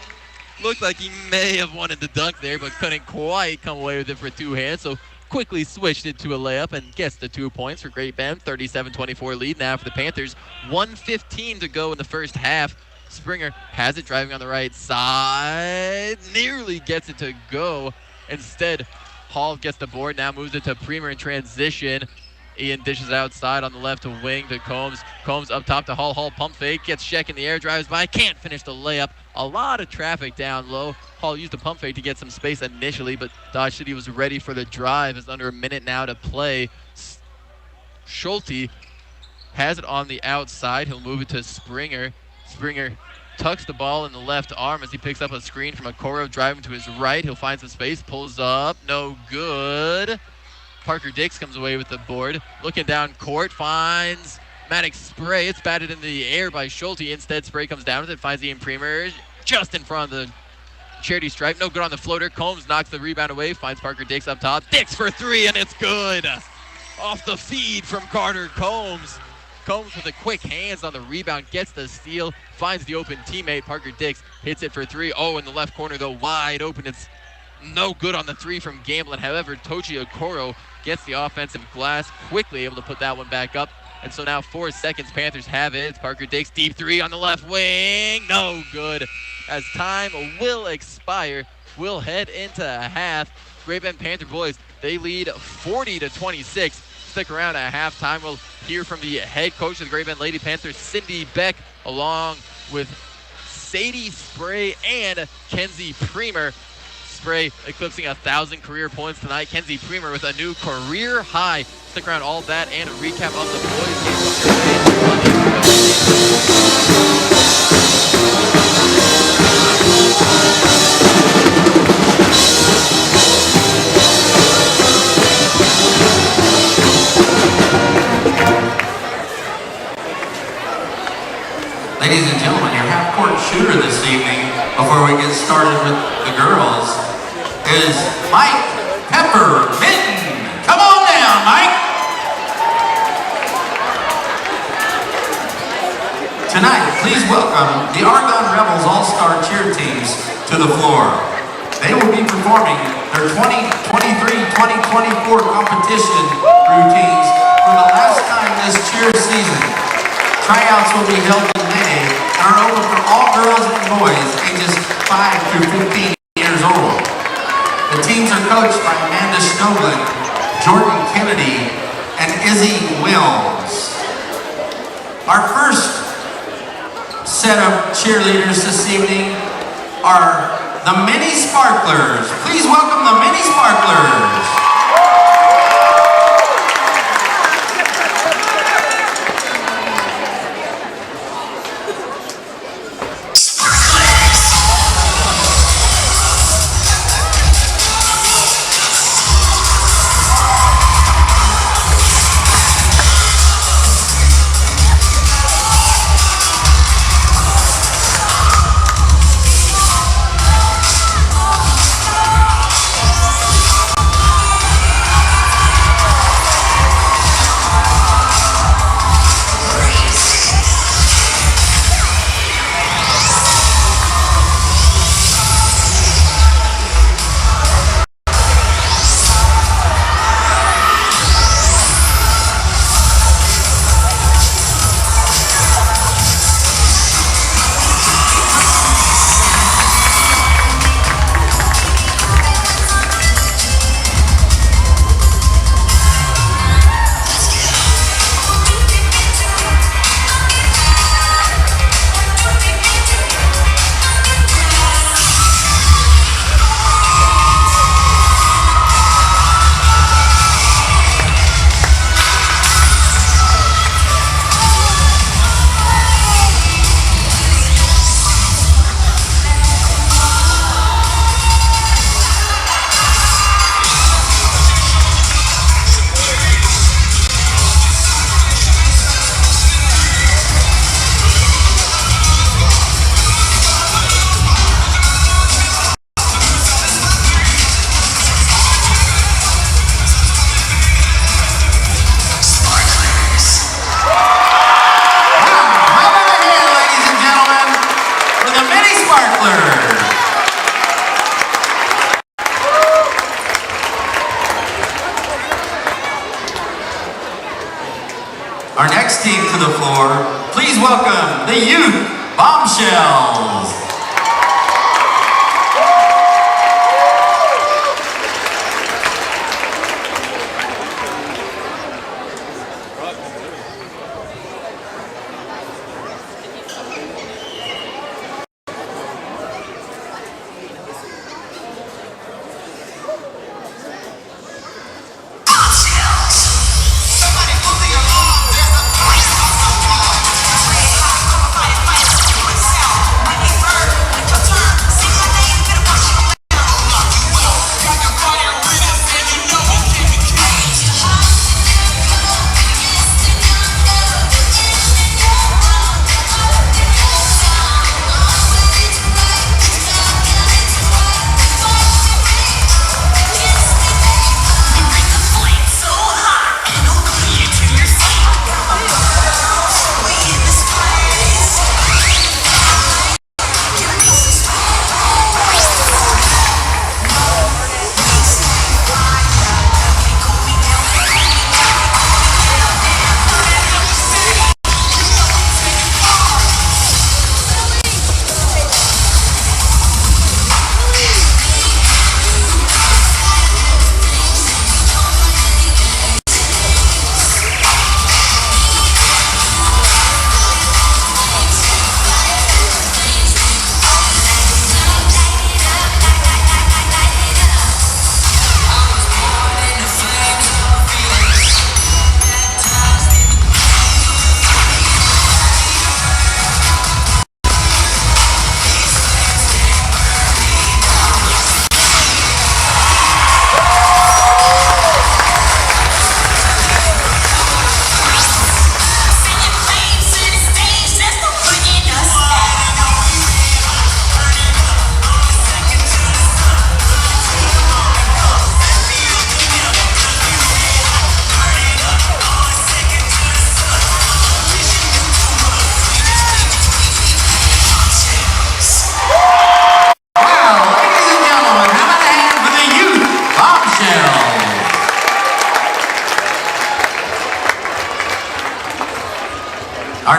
Looked like he may have wanted to dunk there, but couldn't quite come away with it for 2 hands. So quickly switched it to a layup and gets the 2 points for Great Bend. 37-24 lead now for the Panthers. 1:15 to go in the first half. Springer has it driving on the right side. Nearly gets it to go. Instead, Hall gets the board. Now moves it to Premer in transition. Ian dishes outside on the left wing to Combs. Combs up top to Hall. Hall pump fake. Gets Sheck in the air. Drives by. Can't finish the layup. A lot of traffic down low. Hall used the pump fake to get some space initially, but Dodge City was ready for the drive. It's under a minute now to play. Schulte has it on the outside. He'll move it to Springer. Springer tucks the ball in the left arm as he picks up a screen from Okoro driving to his right. He'll find some space, pulls up, no good. Parker Dix comes away with the board. Looking down court, finds Maddox Spray. It's batted in the air by Schulte. Instead, Spray comes down with it, finds Ian Premer just in front of the charity stripe. No good on the floater. Combs knocks the rebound away, finds Parker Dix up top. Dix for 3, and it's good. Off the feed from Carter Combs. Combs with the quick hands on the rebound, gets the steal, finds the open teammate. Parker Dix hits it for 3. Oh, in the left corner, though, wide open. It's no good on the 3 from Gamblin. However, Tochi Okoro gets the offensive glass, quickly able to put that one back up. And so now 4 seconds, Panthers have it. It's Parker Dix, deep 3 on the left wing. No good. As time will expire, we'll head into a half. Great Bend Panther boys, they lead 40-26. Stick around at halftime. We'll hear from the head coach of the Great Bend Lady Panthers, Cindy Beck, along with Sadie Spray and Kenzie Premer. Spray eclipsing 1,000 career points tonight. Kenzie Premer with a new career high. Stick around, all that and a recap of the boys Ladies and gentlemen, your half-court shooter this evening, before we get started with the girls, is Mike Pepper-Minton. Come on down, Mike! Tonight, please welcome the Argonne Rebels All-Star Cheer teams to the floor. They will be performing their 2023-2024 competition routines for the last time this cheer season. Tryouts will be held in May and are open for all girls and boys ages 5 through 15 years old. The teams are coached by Amanda Snowland, Jordan Kennedy, and Izzy Wills. Our first set of cheerleaders this evening are the Mini Sparklers. Please welcome the Mini Sparklers. Our next team to the floor, please welcome the Youth Bombshells. Somebody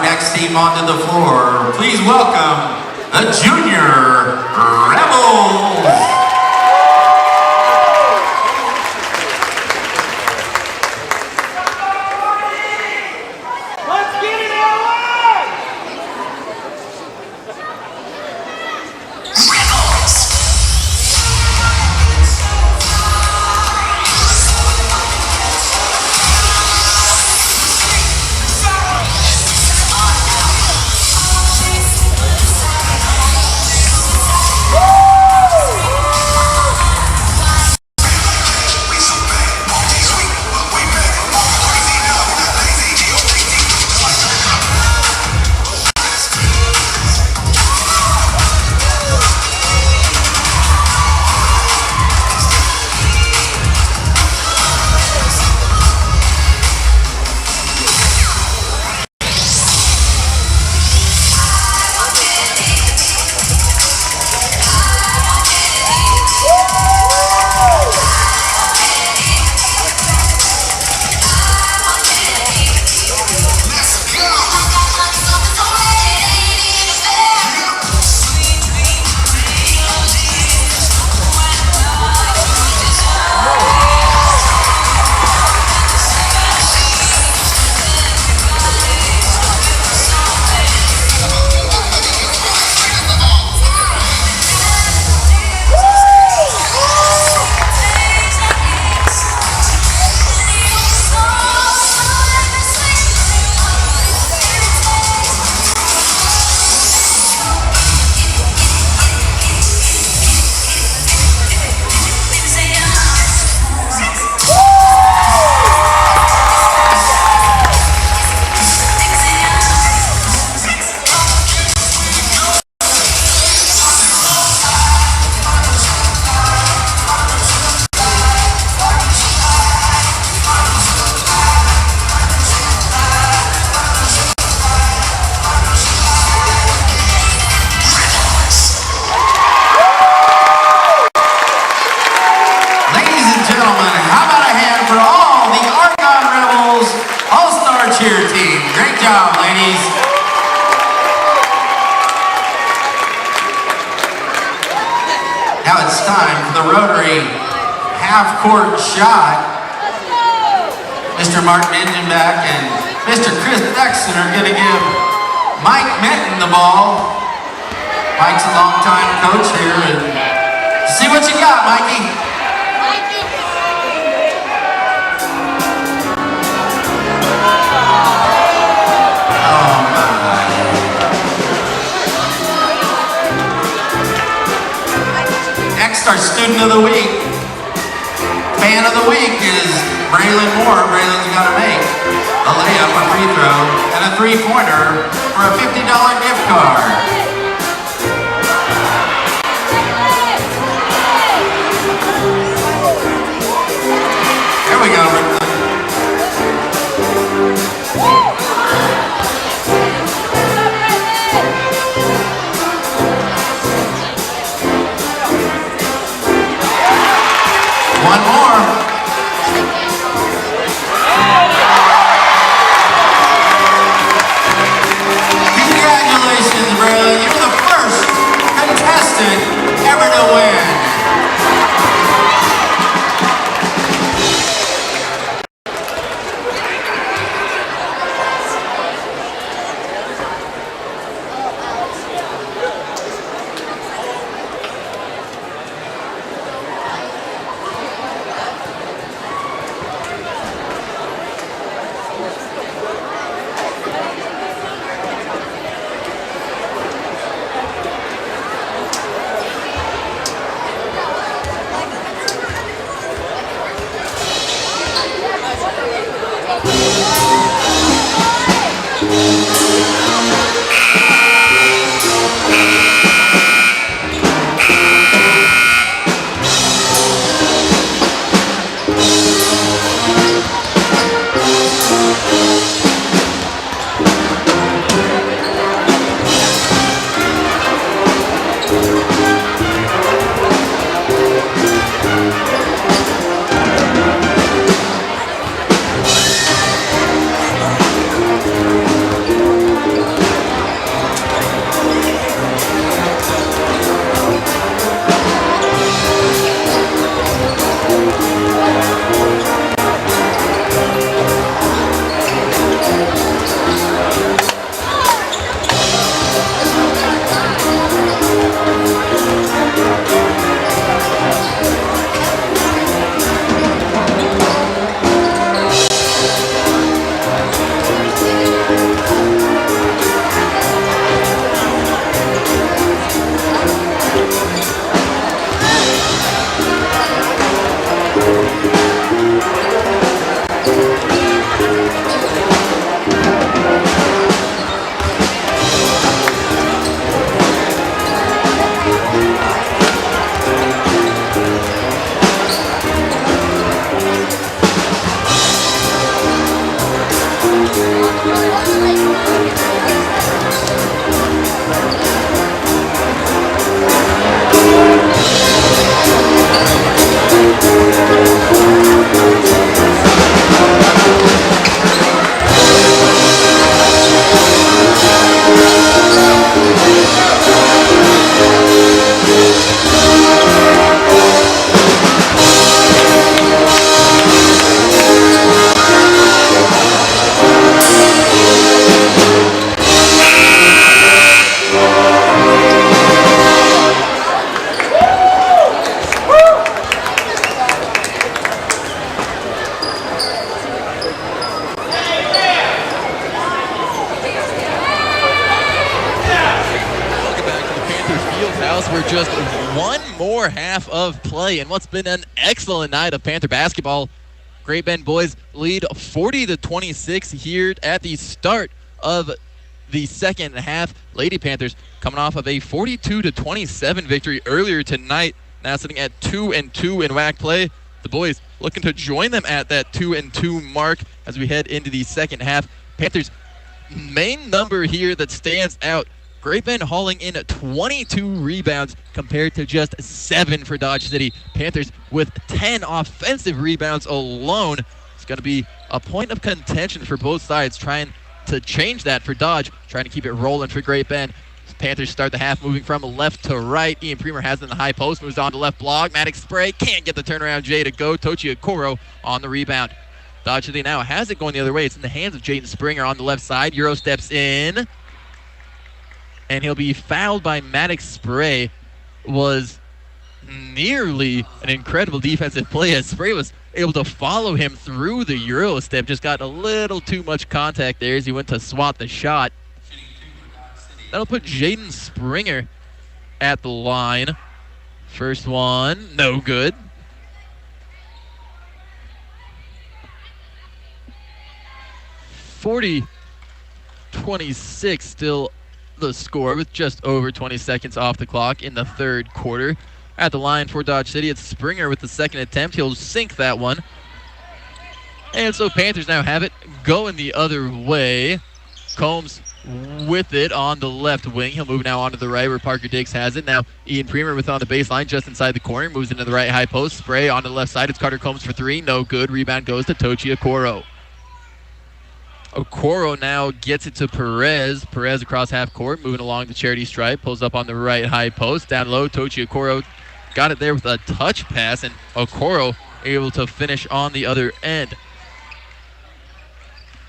our next team onto the floor. Please welcome the Junior Rebels. Cheer team. Great job, ladies. Now it's time for the Rotary half-court shot. Mr. Mark Ningenbach and Mr. Chris Dexton are going to give Mike Minton the ball. Mike's a long-time coach here. And see what you got, Mikey. Our student of the week, fan of the week is Braylon Moore. Braylon's got to make a layup, a free throw, and a three-pointer for a $50 gift card. There we go. One more. Congratulations, Braylon. We're just one more half of play in what's been an excellent night of Panther basketball. Great Bend boys lead 40-26 here at the start of the second half. Lady Panthers coming off of a 42-27 victory earlier tonight, now sitting at 2-2 in WAC play. The boys looking to join them at that 2-2 mark as we head into the second half. Panthers' main number here that stands out, Great Bend hauling in 22 rebounds compared to just 7 for Dodge City. Panthers with 10 offensive rebounds alone. It's going to be a point of contention for both sides, trying to change that for Dodge, trying to keep it rolling for Great Bend. Panthers start the half moving from left to right. Ian Premer has it in the high post, moves on to left block. Maddox Spray can't get the turnaround J to go. Tochi Okoro on the rebound. Dodge City now has it going the other way. It's in the hands of Jaden Springer on the left side. Euro steps in, and he'll be fouled by Maddox Spray. Was nearly an incredible defensive play as Spray was able to follow him through the Euro step. Just got a little too much contact there as he went to swat the shot. That'll put Jaden Springer at the line. First one, no good. (40-26) still the score with just over 20 seconds off the clock in the third quarter. At the line for Dodge City, it's Springer with the second attempt. He'll sink that one. And so Panthers now have it going the other way. Combs with it on the left wing. He'll move now onto the right where Parker Diggs has it. Now Ian Premer with it on the baseline just inside the corner. Moves into the right high post. Spray on the left side. It's Carter Combs for three. No good. Rebound goes to Tochi Okoro. Okoro now gets it to Perez. Perez across half court, moving along the charity stripe. Pulls up on the right high post. Down low, Tochi Okoro got it there with a touch pass, and Okoro able to finish on the other end.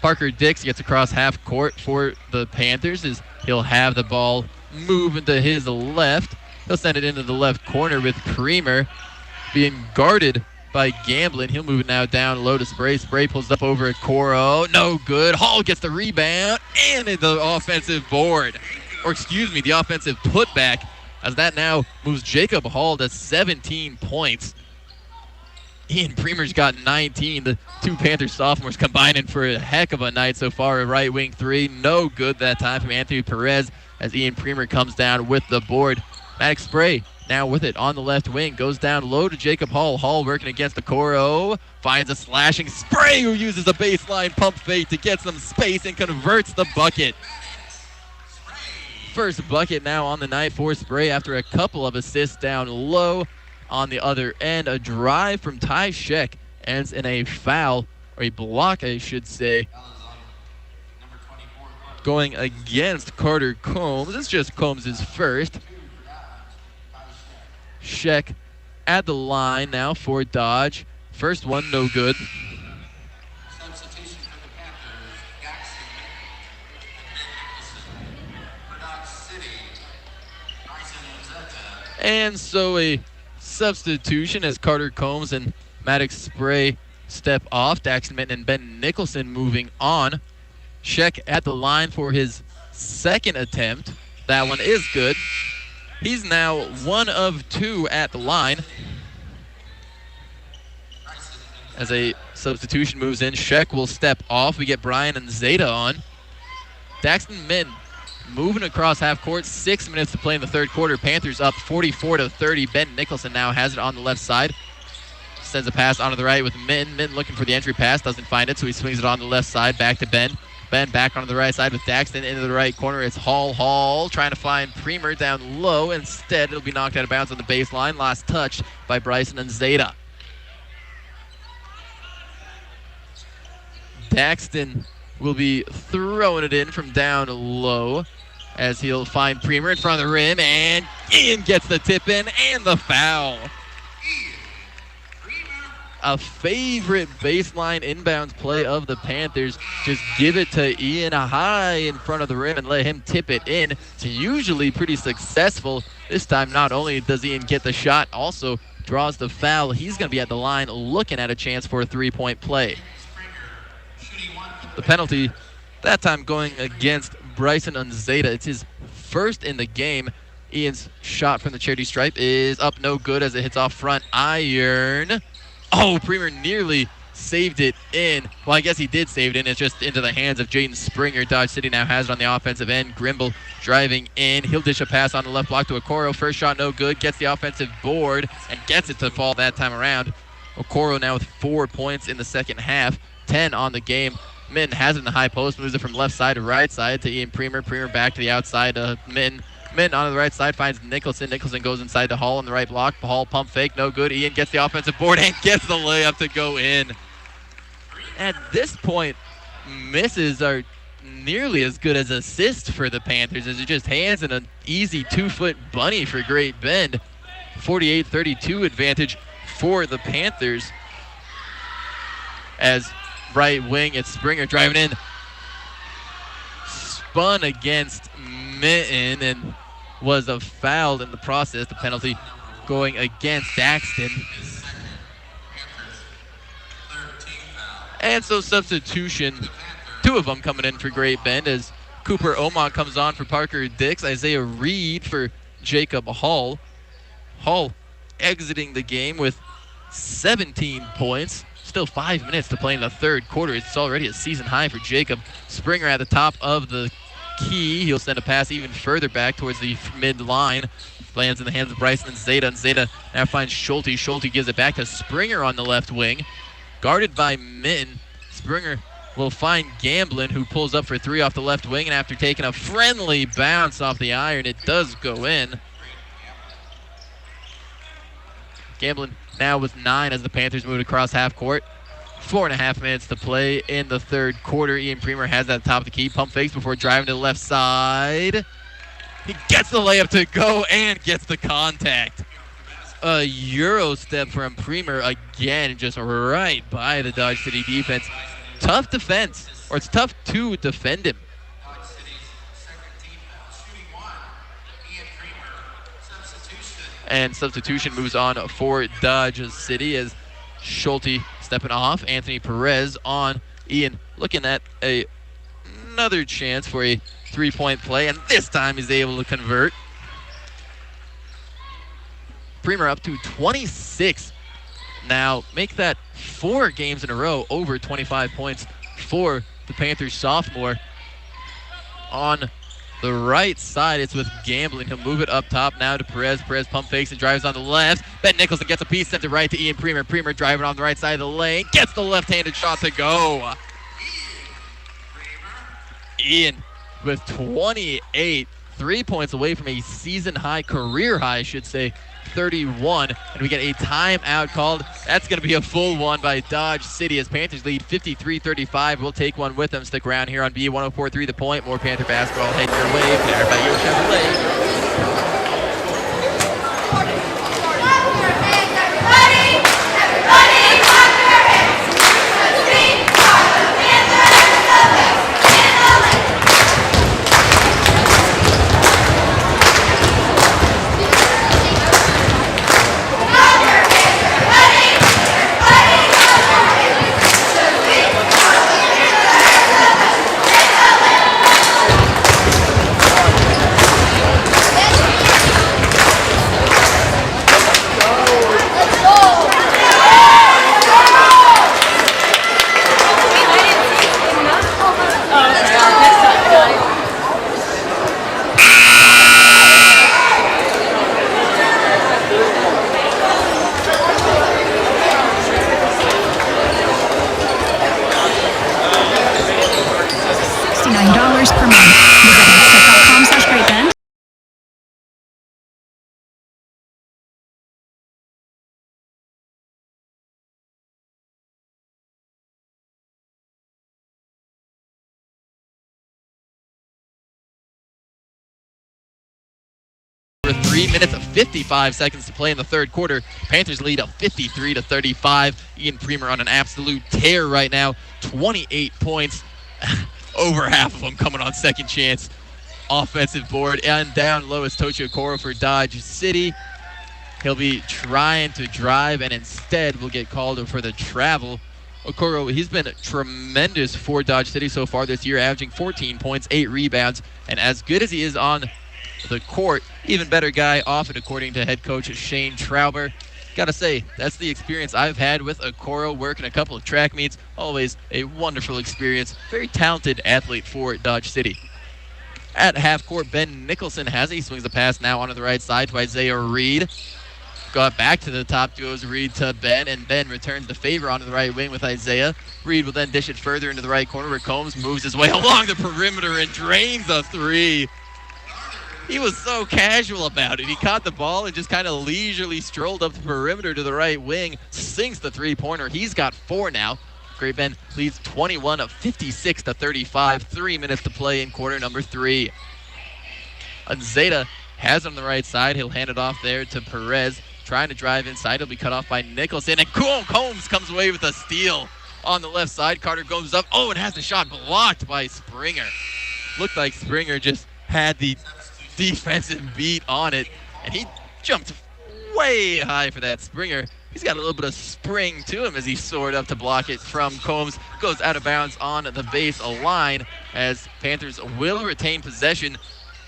Parker Dix gets across half court for the Panthers as he'll have the ball moving to his left. He'll send it into the left corner with Premer being guarded by Gamblin. He'll move it now down low to Spray. Spray pulls up over at Coro. No good. Hall gets the rebound and the offensive board. Or excuse me, the offensive putback, as that now moves Jacob Hall to 17 points. Ian Premer's got 19. The two Panther sophomores combining for a heck of a night so far. A right wing three. No good that time from Anthony Perez as Ian Premer comes down with the board. Maddox Spray now with it on the left wing. Goes down low to Jacob Hall. Hall working against the Coro. Finds a slashing Spray who uses a baseline pump fake to get some space and converts the bucket. First bucket now on the night for Spray after a couple of assists down low. On the other end, a drive from Ty Sheck ends in a foul, or a block, I should say, going against Carter Combs. It's just Combs' first. Sheck at the line now for Dodge. First one, no good. And so a substitution as Carter Combs and Maddox Spray step off. Daxton Minton and Ben Nicholson moving on. Sheck at the line for his second attempt. That one is good. He's now 1 of 2 at the line. As a substitution moves in, Sheck will step off. We get Brian and Zeta on. Daxton Minton moving across half court. 6 minutes to play in the third quarter. Panthers up 44-30. Ben Nicholson now has it on the left side. Sends a pass onto the right with Minton. Minton looking for the entry pass. Doesn't find it, so he swings it on the left side. Back to Ben. Ben back onto the right side with Daxton into the right corner. It's Hall trying to find Premer down low. Instead, it'll be knocked out of bounds on the baseline. Last touch by Bryson and Zeta. Daxton will be throwing it in from down low as he'll find Premer in front of the rim, and Ian gets the tip in and the foul. A favorite baseline inbounds play of the Panthers. Just give it to Ian high in front of the rim and let him tip it in. It's usually pretty successful. This time, not only does Ian get the shot, also draws the foul. He's going to be at the line looking at a chance for a three-point play. The penalty, that time going against Bryson Unzeta. It's his first in the game. Ian's shot from the charity stripe is up no good as it hits off front iron. Oh, Premer nearly saved it in. Well, I guess he did save it in. It's just into the hands of Jaden Springer. Dodge City now has it on the offensive end. Grimble driving in. He'll dish a pass on the left block to Okoro. First shot no good. Gets the offensive board and gets it to fall that time around. Okoro now with 4 points in the second half. 10 on the game. Minton has it in the high post. Moves it from left side to right side to Ian Premer. Premer back to the outside to Minton. Minton on the right side finds Nicholson. Nicholson goes inside to Hall on the right block. Hall pump fake, no good. Ian gets the offensive board and gets the layup to go in. At this point, misses are nearly as good as assists for the Panthers as it just hands in an easy 2-foot bunny for Great Bend. 48-32 advantage for the Panthers. As right wing, it's Springer driving in. Spun against Minton and was fouled in the process. The penalty going against Daxton. And so substitution, 2 of them coming in for Great Bend as Cooper Omont comes on for Parker Dix. Isaiah Reed for Jacob Hall. Hall exiting the game with 17 points. Still 5 minutes to play in the third quarter. It's already a season high for Jacob. Springer at the top of the key. He'll send a pass even further back towards the mid-line. Lands in the hands of Bryson and Zeta. And Zeta now finds Schulte. Schulte gives it back to Springer on the left wing. Guarded by Minton. Springer will find Gamblin, who pulls up for 3 off the left wing. And after taking a friendly bounce off the iron, it does go in. Gamblin now with 9 as the Panthers move across half court. 4.5 minutes to play in the third quarter. Ian Premer has that at the top of the key. Pump fakes before driving to the left side. He gets the layup to go and gets the contact. A Euro step from Premer again, just right by the Dodge City defense. Tough defense, or it's tough to defend him. And substitution moves on for Dodge City as Schulte stepping off. Anthony Perez on Ian, looking at another chance for a three-point play, and this time he's able to convert. Premer up to 26. Now make that 4 games in a row over 25 points for the Panthers sophomore. On the right side, it's with Gamblin. He'll move it up top now to Perez. Perez pump fakes and drives on the left. Ben Nicholson gets a piece, sent it right to Ian Premer. Premer driving on the right side of the lane. Gets the left-handed shot to go. Ian with 28. 3 points away from a season high, career high, I should say, 31. And we get a timeout called. That's going to be a full one by Dodge City as Panthers lead 53-35. We'll take one with them. Stick around here on B104.3 The Point. More Panther basketball heading your way. Powered by your Chevrolet. per month. Visit nexttech.com/greatbend. For 3 minutes and 55 seconds to play in the third quarter. Panthers lead up 53-35. Ian Premer on an absolute tear right now. 28 points. Over half of them coming on second chance. Offensive board. And down low is Tochi Okoro for Dodge City. He'll be trying to drive and instead will get called for the travel. Okoro, he's been tremendous for Dodge City so far this year, averaging 14 points, 8 rebounds. And as good as he is on the court, even better guy off it, according to head coach Shane Trauber. Gotta say, that's the experience I've had with Okoro, working a couple of track meets. Always a wonderful experience. Very talented athlete for Dodge City. At half court, Ben Nicholson has it. He swings the pass now onto the right side to Isaiah Reed. Got back to the top, goes Reed to Ben, and Ben returns the favor onto the right wing with Isaiah. Reed will then dish it further into the right corner where Combs moves his way along the perimeter and drains a three. He was so casual about it. He caught the ball and just kind of leisurely strolled up the perimeter to the right wing, sinks the three-pointer. He's got 4 now. Great Bend leads 21-56-35. 3 minutes to play in quarter number 3. Zeta has on the right side. He'll hand it off there to Perez. Trying to drive inside. He'll be cut off by Nicholson. And Combs comes away with a steal on the left side. Carter goes up. Oh, and has the shot blocked by Springer. Looked like Springer just had the defensive beat on it, and he jumped way high for that. Springer, he's got a little bit of spring to him as he soared up to block it from Combs. Goes out of bounds on the base line as Panthers will retain possession.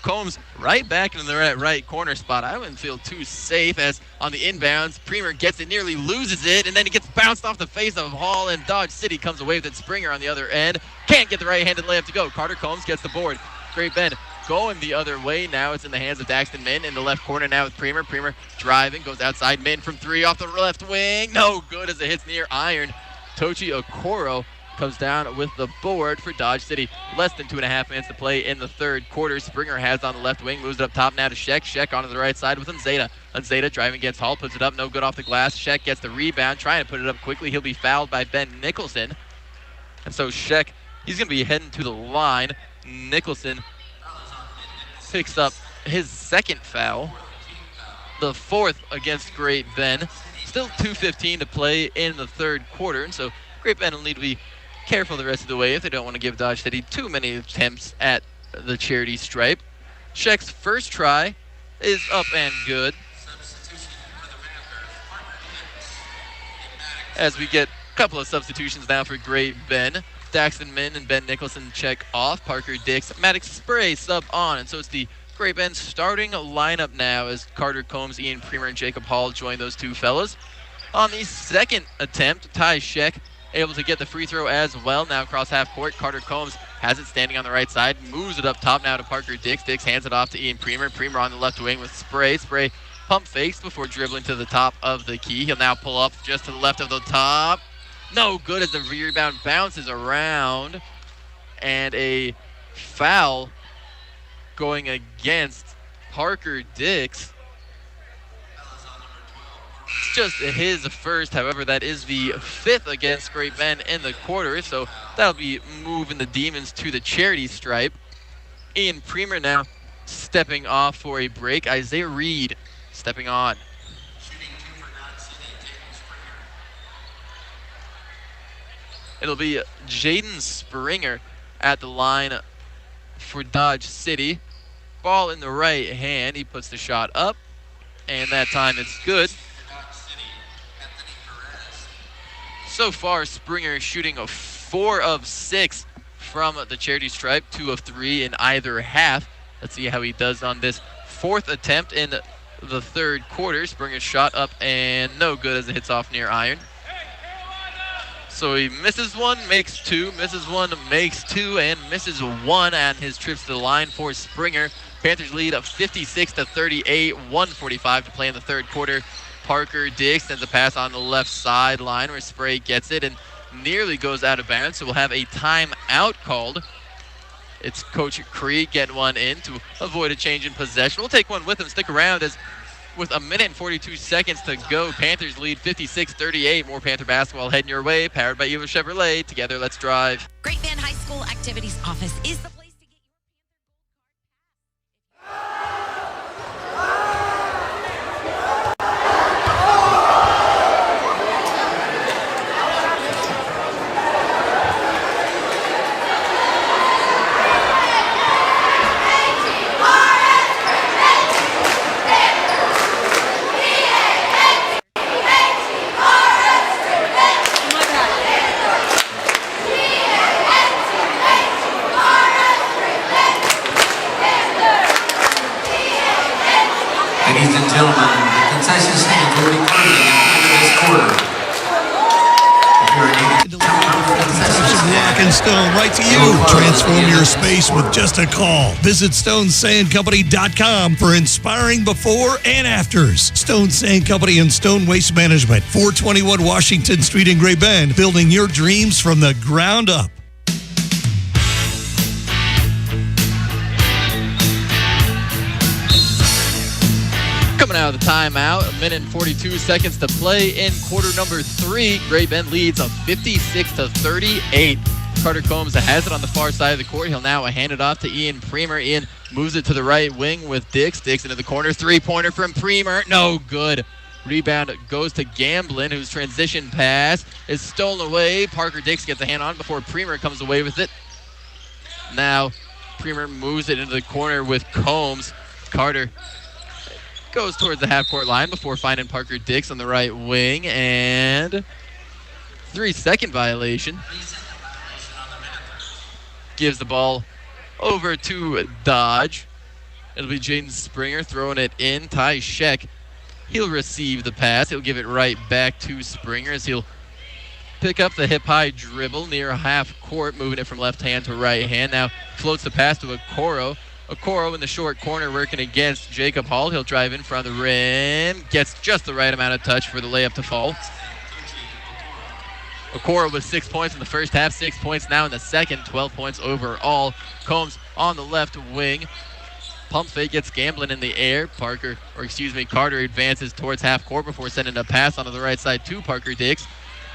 Combs right back into the right corner spot. I wouldn't feel too safe as on the inbounds, Premer gets it, nearly loses it, and then it gets bounced off the face of Hall, and Dodge City comes away with it. Springer on the other end. Can't get the right-handed layup to go. Carter Combs gets the board. Great Bend going the other way. Now it's in the hands of Daxton Min in the left corner now with Premer. Premer driving, goes outside. Min from 3 off the left wing. No good as it hits near iron. Tochi Okoro comes down with the board for Dodge City. Less than 2.5 minutes to play in the third quarter. Springer has on the left wing, moves it up top now to Sheck. Sheck onto the right side with Unzeta. Unzeta driving against Hall, puts it up, no good off the glass. Sheck gets the rebound, trying to put it up quickly. He'll be fouled by Ben Nicholson. And so Sheck, he's going to be heading to the line. Nicholson picks up his second foul, the 4th against Great Bend. Still 2:15 to play in the third quarter, and so Great Bend will need to be careful the rest of the way if they don't want to give Dodge City too many attempts at the charity stripe. Sheck's first try is up and good. As we get a couple of substitutions now for Great Bend. Daxton Min and Ben Nicholson check off. Parker Dix, Maddox Spray sub on. And so it's the Great Bend starting lineup now as Carter Combs, Ian Premer, and Jacob Hall join those two fellas. On the second attempt, Ty Sheck able to get the free throw as well. Now across half court, Carter Combs has it standing on the right side, moves it up top now to Parker Dix. Dix hands it off to Ian Premer. Premer on the left wing with Spray. Spray pump fakes before dribbling to the top of the key. He'll now pull up just to the left of the top. No good as the rebound bounces around. And a foul going against Parker Dix. It's just his first, however, that is the 5th against Great Bend in the quarter, so that'll be moving the Demons to the charity stripe. Ian Premer now stepping off for a break. Isaiah Reed stepping on. It'll be Jaden Springer at the line for Dodge City. Ball in the right hand. He puts the shot up, and that time it's good. So far, Springer shooting a 4 of 6 from the charity stripe, 2 of 3 in either half. Let's see how he does on this 4th attempt in the third quarter. Springer's shot up and no good as it hits off near iron. So he misses 1, makes 2, misses 1, makes 2, and misses 1 on his trips to the line for Springer. Panthers lead of 56-38, 1:45 to play in the third quarter. Parker Dix sends a pass on the left sideline where Spray gets it and nearly goes out of bounds. So we'll have a timeout called It's Coach Krieg getting one in to avoid a change in possession. We'll take one with him. Stick around as with a minute and 42 seconds to go. Panthers lead 56-38. More Panther basketball heading your way. Powered by Eva Chevrolet. Together, let's drive. Great Bend High School Activities Office is the place to get Ladies and gentlemen, the concession stands will be closing at the end of this quarter. If you're Rock and Stone right to you. Transform your space with just a call. Visit StoneSandCompany.com for inspiring before and afters. Stone Sand Company and Stone Waste Management, 421 Washington Street in Great Bend, building your dreams from the ground up. Coming out of the timeout, a minute and 42 seconds to play in quarter number 3. Great Bend leads of 56-38. Carter Combs has it on the far side of the court. He'll now hand it off to Ian Premer. Ian moves it to the right wing with Dix. Dix into the corner. Three-pointer from Premer. No good. Rebound goes to Gamblin, whose transition pass is stolen away. Parker Dix gets a hand on before Premer comes away with it. Now Premer moves it into the corner with Combs. Carter goes towards the half-court line before finding Parker Dix on the right wing, and 3-second violation. Gives the ball over to Dodge. It'll be Jaden Springer throwing it in. Ty Sheck, he'll receive the pass. He'll give it right back to Springer as he'll pick up the hip-high dribble near half court, moving it from left hand to right hand. Now floats the pass to Okoro. Okoro in the short corner working against Jacob Hall. He'll drive in front of the rim. Gets just the right amount of touch for the layup to fall. Okoro with 6 points in the first half, 6 points now in the second, 12 points overall. Combs on the left wing. Pump fake gets Gamblin in the air. Carter advances towards half court before sending a pass onto the right side to Parker Dix.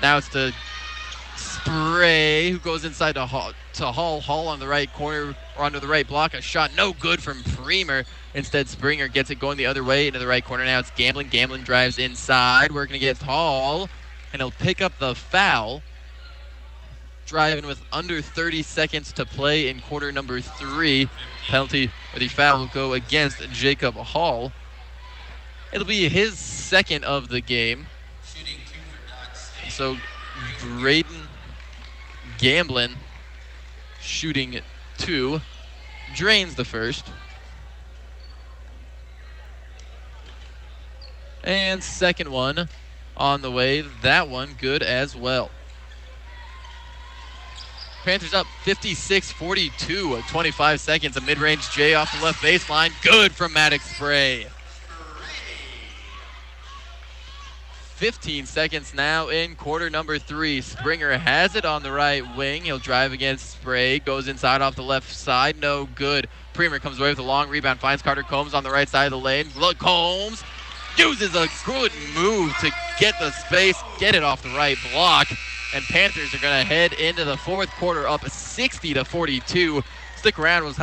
Now it's to Spray, who goes inside to Hall. Hall on the right corner or under the right block. A shot no good from Premer. Instead, Springer gets it going the other way into the right corner. Now it's Gamblin. Gamblin drives inside, working against Hall, and he'll pick up the foul. Driving with under 30 seconds to play in quarter number 3. Penalty or the foul will go against Jacob Hall. It'll be his second of the game. So Braden Gamblin shooting 2, drains the first. And second one on the way. That one good as well. Panthers up 56-42, 25 seconds. A mid-range J off the left baseline. Good from Maddox Spray. 15 seconds now in quarter number 3. Springer has it on the right wing. He'll drive against Spray. Goes inside off the left side. No good. Premer comes away with a long rebound. Finds Carter Combs on the right side of the lane. Look, Combs uses a good move to get the space, get it off the right block. And Panthers are going to head into the fourth quarter up 60-42. Stick around, we'll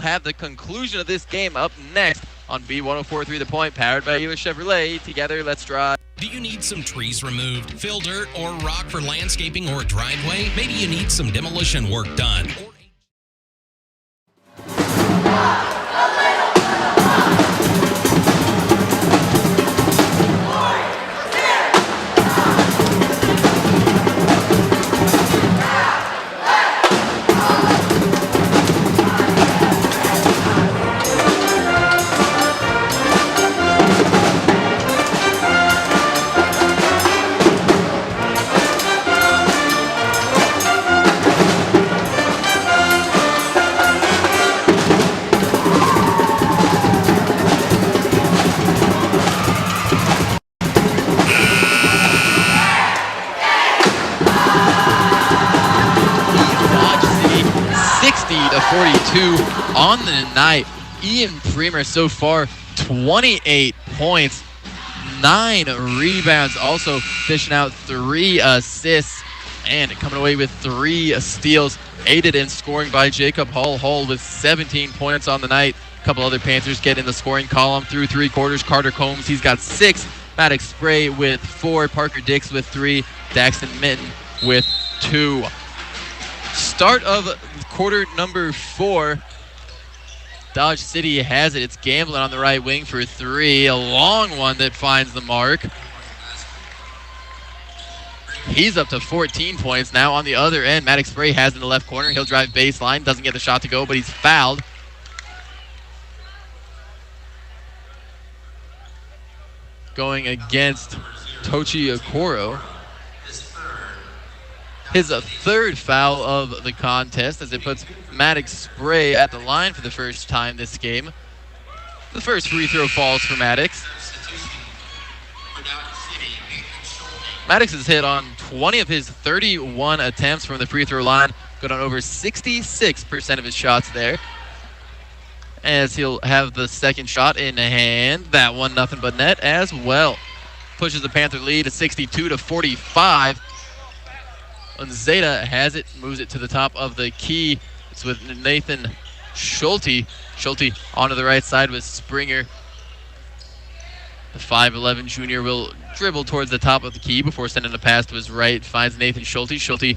have the conclusion of this game up next on B1043 The Point, powered by US Chevrolet. Together, let's drive. Do you need some trees removed, fill dirt, or rock for landscaping or driveway? Maybe you need some demolition work done. 42 on the night. Ian Premer so far 28 points, 9 rebounds, also dishing out 3 assists and coming away with 3 steals, aided in scoring by Jacob Hall. Hall with 17 points on the night. A couple other Panthers get in the scoring column through 3 quarters. Carter Combs, he's got 6. Maddox Spray with 4. Parker Dix with 3. Daxton Minton with 2. Start of quarter number 4. Dodge City has it. It's Gamblin on the right wing for 3. A long one that finds the mark. He's up to 14 points now on the other end. Maddox Spray has in the left corner. He'll drive baseline. Doesn't get the shot to go, but he's fouled. Going against Tochi Okoro. His 3rd foul of the contest as it puts Maddox Spray at the line for the first time this game. The first free throw falls for Maddox. Maddox has hit on 20 of his 31 attempts from the free throw line. Got on over 66% of his shots there. As he'll have the second shot in hand. That one nothing but net as well. Pushes the Panther lead to 62-45. Unzeta has it, moves it to the top of the key. It's with Nathan Schulte. Schulte onto the right side with Springer. The 5'11 junior will dribble towards the top of the key before sending a pass to his right. Finds Nathan Schulte. Schulte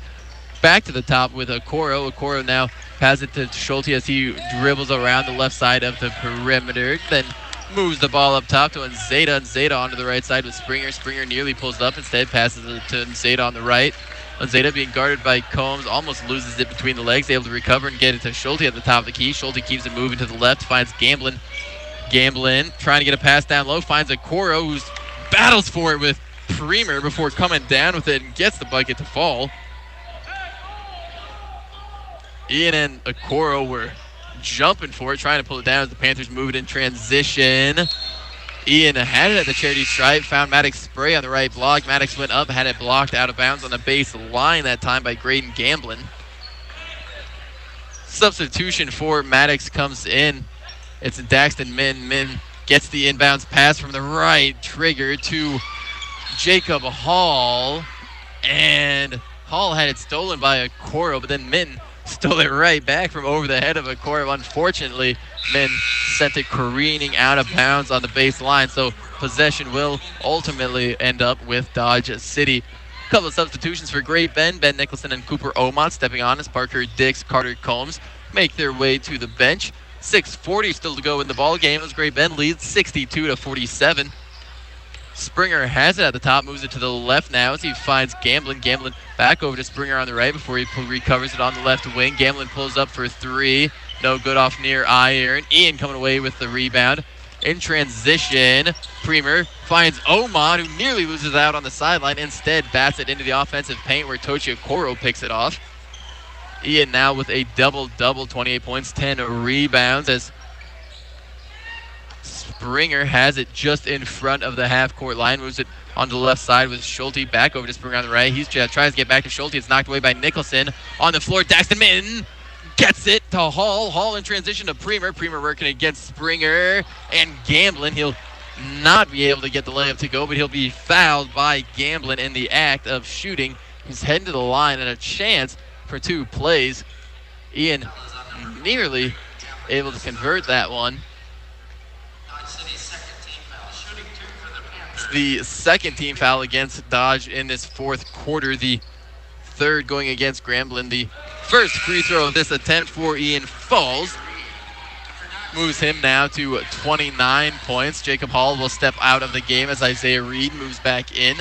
back to the top with Okoro. Okoro now passes it to Schulte as he dribbles around the left side of the perimeter. Then moves the ball up top to Unzeta. Unzeta onto the right side with Springer. Springer nearly pulls up. Instead passes it to Unzeta on the right. Unzeta being guarded by Combs, almost loses it between the legs, able to recover and get it to Schulte at the top of the key. Schulte keeps it moving to the left, finds Gamblin. Gamblin trying to get a pass down low, finds Okoro, who battles for it with Premer before coming down with it and gets the bucket to fall. Ian and Okoro were jumping for it, trying to pull it down as the Panthers move it in transition. Ian had it at the charity stripe, found Maddox Spray on the right block. Maddox went up, had it blocked out of bounds on the base line that time by Graydon Gamblin. Substitution for Maddox comes in. It's Daxton Min. Min gets the inbounds pass from the right trigger to Jacob Hall. And Hall had it stolen by Okoro, but then Min stole it right back from over the head of Okoro. Unfortunately, Min sent it careening out of bounds on the baseline, so possession will ultimately end up with Dodge City. A couple of substitutions for Great Bend. Ben Nicholson and Cooper Omont stepping on as Parker Dix, Carter Combs make their way to the bench. 6:40 still to go in the ball game as Great Bend leads 62-47. Springer has it at the top, moves it to the left now as he finds Gamblin. Gamblin back over to Springer on the right before he recovers it on the left wing. Gamblin pulls up for 3. No good off near iron. Ian coming away with the rebound. In transition, Premer finds Oman, who nearly loses out on the sideline. Instead, bats it into the offensive paint where Tochi Okoro picks it off. Ian now with a double-double, 28 points, 10 rebounds as Springer has it just in front of the half-court line. Moves it on the left side with Schulte back over to Springer on the right. He tries to get back to Schulte. It's knocked away by Nicholson. On the floor, Daxton Min gets it to Hall. Hall in transition to Premer. Premer working against Springer and Gamblin. He'll not be able to get the layup to go, but he'll be fouled by Gamblin in the act of shooting. He's heading to the line and a chance for 2 plays. Ian nearly able to convert that one. The second team foul against Dodge in this fourth quarter. The third going against Grambling. The first free throw of this attempt for Ian falls. Moves him now to 29 points. Jacob Hall will step out of the game as Isaiah Reed moves back in.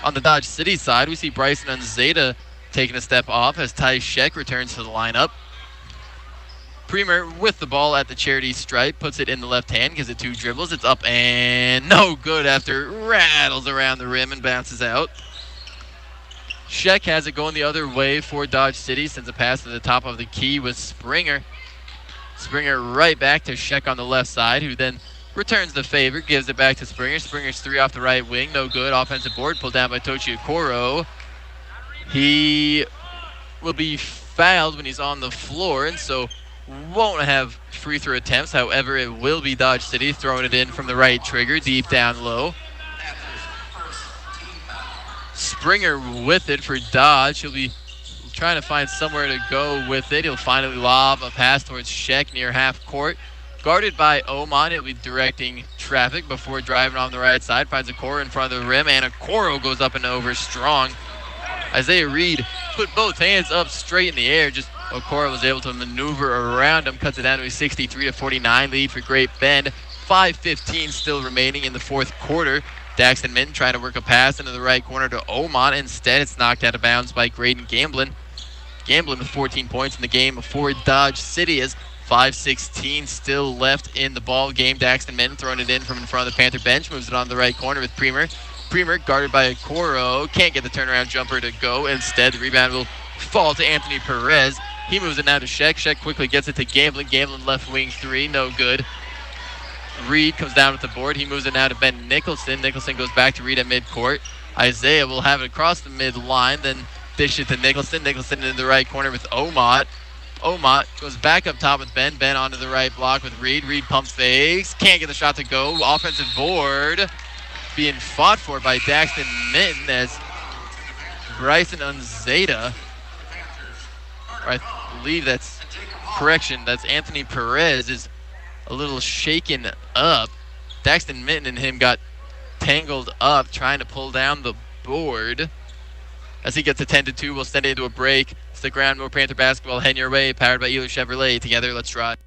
On the Dodge City side, we see Bryson Unzeta taking a step off as Ty Sheck returns to the lineup. Premer with the ball at the charity stripe, puts it in the left hand, gives it 2 dribbles. It's up and no good after rattles around the rim and bounces out. Sheck has it going the other way for Dodge City, sends a pass to the top of the key with Springer. Springer right back to Sheck on the left side, who then returns the favor, gives it back to Springer. Springer's 3 off the right wing, no good. Offensive board pulled down by Tochi Okoro. He will be fouled when he's on the floor, and so won't have free throw attempts. However, it will be Dodge City throwing it in from the right trigger, deep down low. Springer with it for Dodge. He'll be trying to find somewhere to go with it. He'll finally lob a pass towards Sheck near half court. Guarded by Oman, it'll be directing traffic before driving on the right side. Finds a core in front of the rim, and Okoro goes up and over strong. Isaiah Reed put both hands up straight in the air. Just Okoro was able to maneuver around him. Cuts it down to a 63-49 lead for Great Bend. 5:15 still remaining in the fourth quarter. Daxton Minton trying to work a pass into the right corner to Oman. Instead, it's knocked out of bounds by Graydon Gamblin. Gamblin with 14 points in the game for Dodge City as 5:16 still left in the ball game. Daxton Minton throwing it in from in front of the Panther bench. Moves it on the right corner with Premer. Premer guarded by Okoro. Can't get the turnaround jumper to go. Instead, the rebound will fall to Anthony Perez. He moves it now to Sheck. Sheck quickly gets it to Gamblin. Gamblin left wing three. No good. Reed comes down with the board. He moves it now to Ben Nicholson. Nicholson goes back to Reed at midcourt. Isaiah will have it across the midline, then dish it to Nicholson. Nicholson in the right corner with Omot. Omot goes back up top with Ben. Ben onto the right block with Reed. Reed pump fakes. Can't get the shot to go. Offensive board being fought for by Daxton Minton as Bryson Unzeta, I believe that's correction. That's Anthony Perez is a little shaken up. Daxton Minton and him got tangled up trying to pull down the board. As he gets a 10-2, we'll send it into a break. Stick around, more Panther basketball heading your way, powered by Elo Chevrolet. Together, let's ride.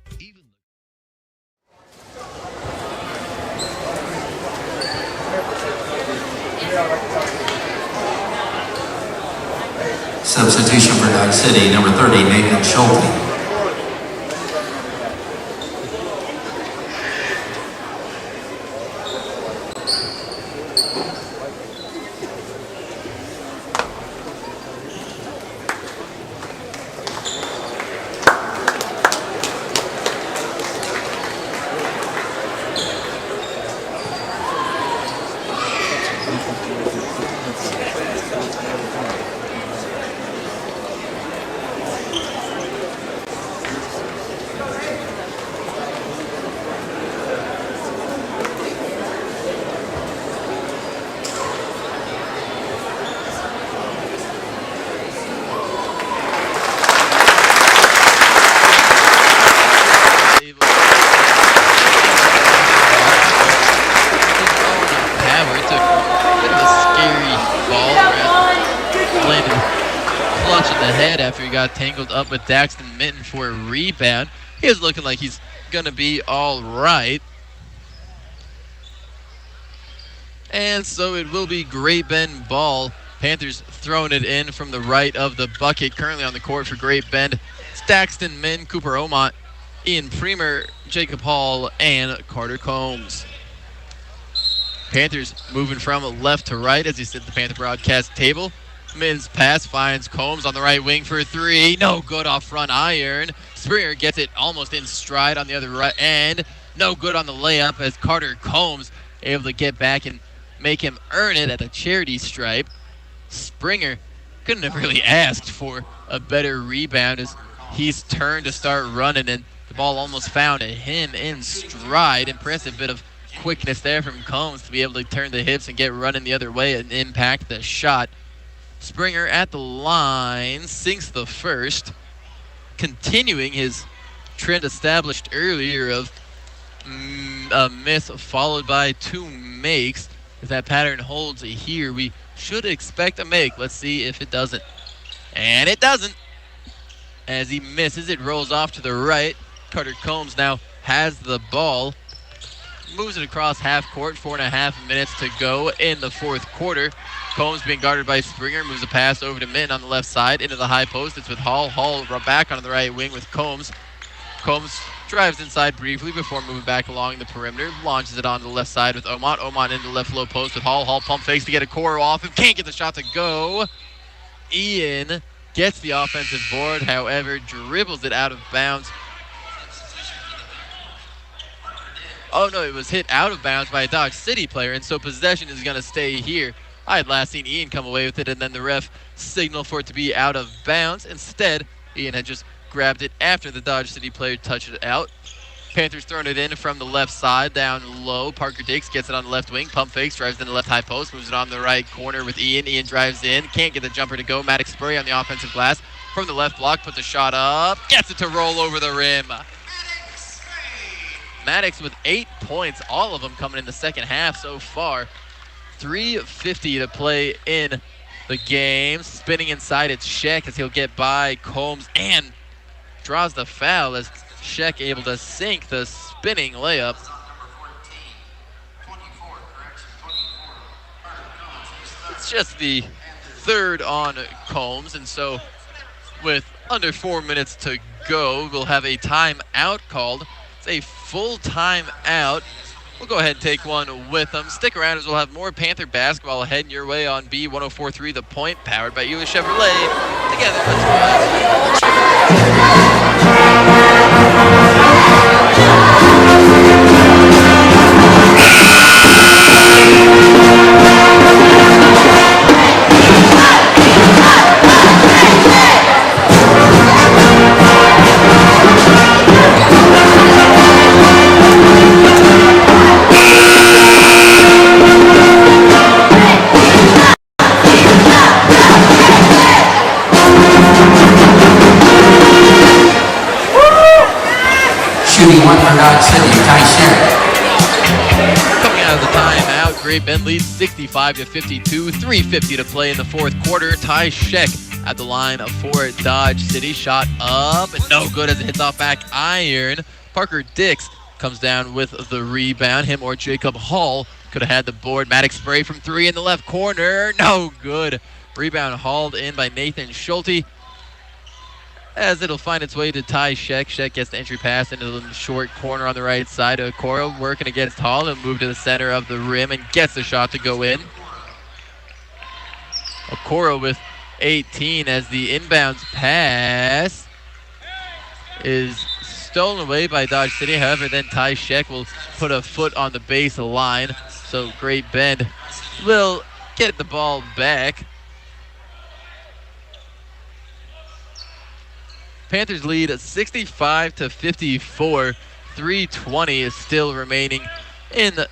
Substitution for Dodge City, number 30, Nathan Schulte. Got tangled up with Daxton Minton for a rebound. He is looking like he's going to be all right. And so it will be Great Bend ball. Panthers throwing it in from the right of the bucket. Currently on the court for Great Bend, it's Daxton Minton, Cooper Omot, Ian Premer, Jacob Hall, and Carter Combs. Panthers moving from left to right as he sits at the Panther broadcast table. Min's pass finds Combs on the right wing for three. No good off front iron. Springer gets it almost in stride on the other right end. No good on the layup as Carter Combs able to get back and make him earn it at the charity stripe. Springer couldn't have really asked for a better rebound as he's turned to start running, and the ball almost found him in stride. Impressive bit of quickness there from Combs to be able to turn the hips and get running the other way and impact the shot. Springer at the line, sinks the first, continuing his trend established earlier of a miss followed by two makes. If that pattern holds here, we should expect a make. Let's see if it doesn't. And it doesn't. As he misses, it rolls off to the right. Carter Combs now has the ball. Moves it across half court, 4.5 minutes to go in the fourth quarter. Combs being guarded by Springer, moves a pass over to Minton on the left side, into the high post. It's with Hall. Hall back on the right wing with Combs. Combs drives inside briefly before moving back along the perimeter. Launches it on the left side with Omot. Omot into the left low post with Hall. Hall pump fakes to get a core off him. Can't get the shot to go. Ian gets the offensive board, however, dribbles it out of bounds. Oh no, it was hit out of bounds by a Dodge City player, and so possession is going to stay here. I had last seen Ian come away with it, and then the ref signal for it to be out of bounds. Instead, Ian had just grabbed it after the Dodge City player touched it out. Panthers throwing it in from the left side, down low. Parker Dix gets it on the left wing. Pump fakes, drives in the left high post, moves it on the right corner with Ian. Ian drives in, can't get the jumper to go. Maddox Spurry on the offensive glass. From the left block, puts a shot up, gets it to roll over the rim. Maddox with 8 points, all of them coming in the second half so far. 3:50 to play in the game. Spinning inside, it's Sheck as he'll get by Combs and draws the foul as Sheck able to sink the spinning layup. It's just the third on Combs, and so with under 4 minutes to go, we'll have a timeout called. It's a full timeout. We'll go ahead and take one with them. Stick around as we'll have more Panther basketball heading your way on B1043 The Point, powered by Ely Chevrolet. Together, let's Shooting one for Dodge City, Ty Sheck. Coming out of the timeout, Great Bend leads 65-52, 3:50 to play in the fourth quarter. Ty Sheck at the line for Dodge City. Shot up and no good as it hits off back iron. Parker Dix comes down with the rebound. Him or Jacob Hall could have had the board. Maddox Spray from three in the left corner. No good. Rebound hauled in by Nathan Schulte, as it'll find its way to Ty Sheck. Sheck gets the entry pass into the short corner on the right side. Okoro working against Hall and move to the center of the rim and gets the shot to go in. Okoro with 18 as the inbounds pass is stolen away by Dodge City. However, then Ty Sheck will put a foot on the baseline. So Great Bend will get the ball back. Panthers lead 65-54. 3:20 is still remaining in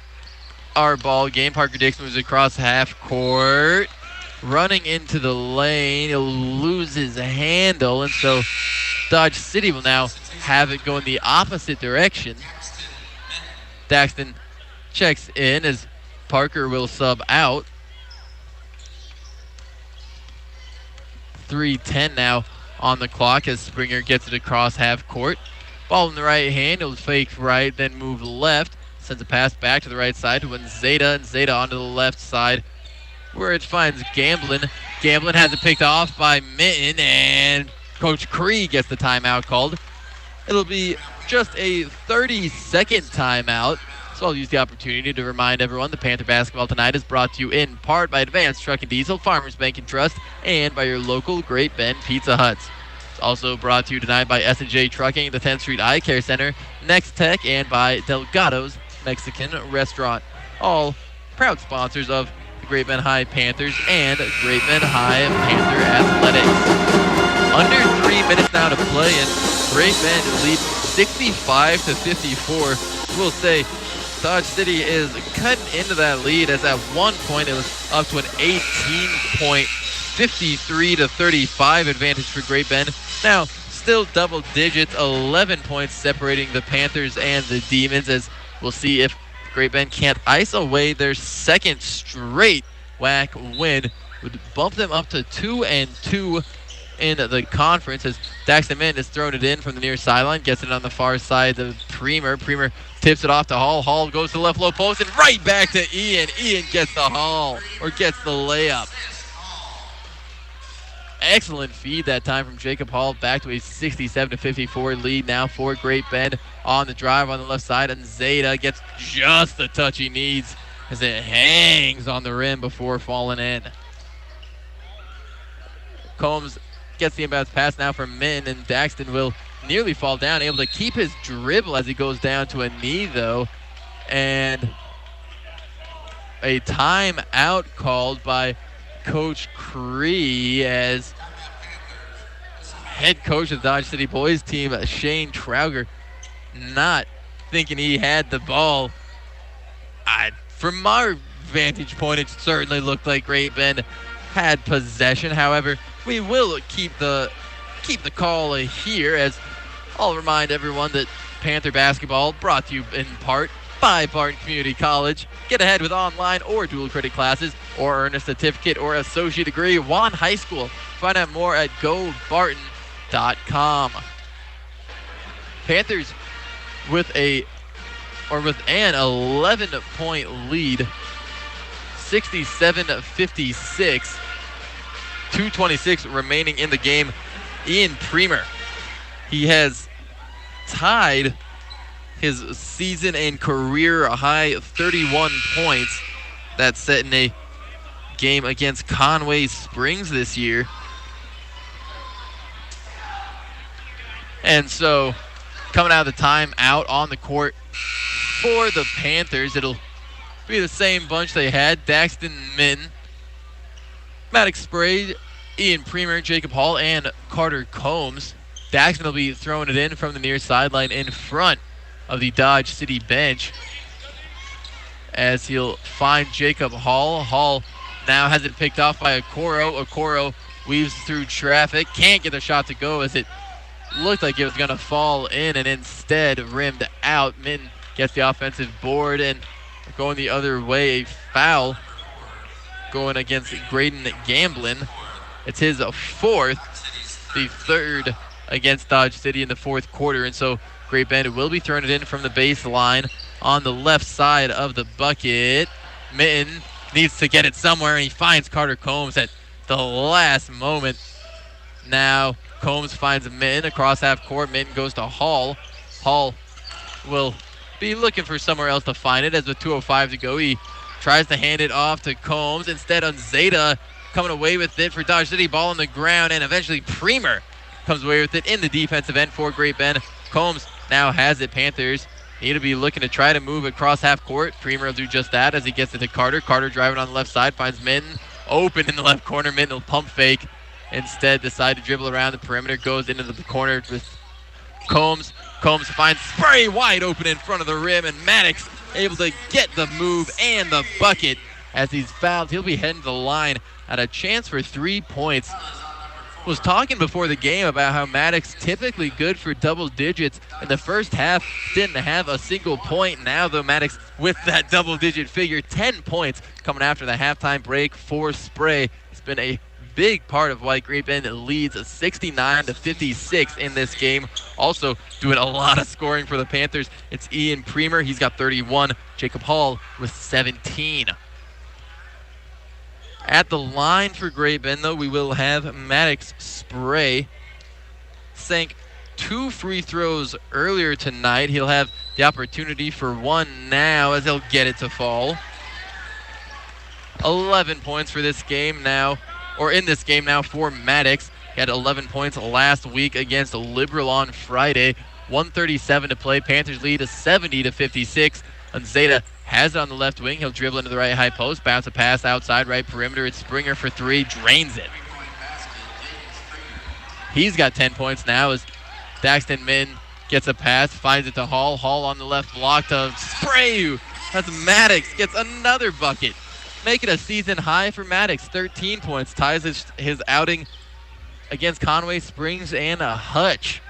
our ball game. Parker Dix moves across half court, running into the lane. He'll lose his handle, and so Dodge City will now have it go in the opposite direction. Daxton checks in as Parker will sub out. 3:10 now on the clock as Springer gets it across half court. Ball in the right hand, he'll fake right, then move left. Sends a pass back to the right side to Zeta, and Zeta onto the left side where it finds Gamblin. Gamblin has it picked off by Mitten, and Coach Cree gets the timeout called. It'll be just a 30-second timeout. So I'll use the opportunity to remind everyone the Panther basketball tonight is brought to you in part by Advanced Truck and Diesel, Farmers Bank and Trust, and by your local Great Bend Pizza Huts. It's also brought to you tonight by S&J Trucking, the 10th Street Eye Care Center, Next Tech, and by Delgado's Mexican Restaurant. All proud sponsors of the Great Bend High Panthers and Great Bend High Panther Athletics. Under 3 minutes now to play, and Great Bend leads 65-54. We'll say Dodge City is cutting into that lead, as at one point it was up to an 18-point 53-35 advantage for Great Bend. Now still double digits, 11 points separating the Panthers and the Demons, as we'll see if Great Bend can't ice away their second straight WAC win. Would bump them up to 2-2 in the conference, as Daxton Min has thrown it in from the near sideline, gets it on the far side of Premer. Premer tips it off to Hall. Hall goes to the left low post and right back to Ian. Ian gets the haul, or gets the layup. Excellent feed that time from Jacob Hall, back to a 67-54 lead now for Great Bend on the drive on the left side, and Zeta gets just the touch he needs as it hangs on the rim before falling in. Combs gets the inbounds pass now from Min, and Daxton will nearly fall down, able to keep his dribble as he goes down to a knee though, and a timeout called by Coach Cree as head coach of the Dodge City boys team, Shane Trauger, not thinking he had the ball. From our vantage point, it certainly looked like Great Bend had possession. However, we will keep the call here, as I'll remind everyone that Panther basketball brought to you in part by Barton Community College. Get ahead with online or dual credit classes, or earn a certificate or associate degree while in high school. Find out more at gobarton.com. Panthers with an 11-point lead, 67-56, 2:26 remaining in the game. Ian Premer, he has tied his season and career high 31 points that's set in a game against Conway Springs this year. And so, coming out of the timeout on the court for the Panthers, it'll be the same bunch they had: Daxton Minton, Maddox Spray, Ian Premer, Jacob Hall, and Carter Combs. Daxton will be throwing it in from the near sideline in front of the Dodge City bench, as he'll find Jacob Hall. Hall now has it picked off by Okoro. Okoro weaves through traffic, can't get the shot to go, as it looked like it was going to fall in and instead rimmed out. Minton gets the offensive board, and going the other way, a foul going against Graydon Gamblin. It's his fourth, the third against Dodge City in the fourth quarter, and so Great Bend will be throwing it in from the baseline on the left side of the bucket. Minton needs to get it somewhere, and he finds Carter Combs at the last moment. Now Combs finds Minton across half court. Minton goes to Hall. Hall will be looking for somewhere else to find it, as with 2:05 to go. He tries to hand it off to Combs. Instead, Unzeta coming away with it for Dodge City. Ball on the ground, and eventually Premer comes away with it in the defensive end for Great Bend. Combs now has it. Panthers need to be looking to try to move across half court. Premer will do just that as he gets it to Carter. Carter driving on the left side, finds Minton open in the left corner. Minton will pump fake. Instead, decide to dribble around the perimeter, goes into the corner with Combs. Combs finds Spray wide open in front of the rim, and Maddox able to get the move and the bucket as he's fouled. He'll be heading to the line at a chance for 3 points. Was talking before the game about how Maddox typically good for double digits. In the first half, didn't have a single point. Now, though, Maddox with that double-digit figure, 10 points coming after the halftime break for Spray. It's been a big part of why Great Bend leads 69-56 in this game. Also doing a lot of scoring for the Panthers, it's Ian Premer. He's got 31. Jacob Hall with 17. At the line for Great Bend, though, we will have Maddox Spray. Sank 2 free throws earlier tonight. He'll have the opportunity for one now, as he'll get it to fall. 11 points for this game now, or in this game now for Maddox. He had 11 points last week against Liberal on Friday. 1:37 to play. Panthers lead 70-56. Unzeta has it on the left wing. He'll dribble into the right high post. Bounce a pass outside right perimeter. It's Springer for 3. Drains it. He's got 10 points now as Daxton Minton gets a pass. Finds it to Hall. Hall on the left block to Spray. That's Maddox. Gets another bucket. Make it a season high for Maddox. 13 points. Ties his outing against Conway Springs and a Hutch.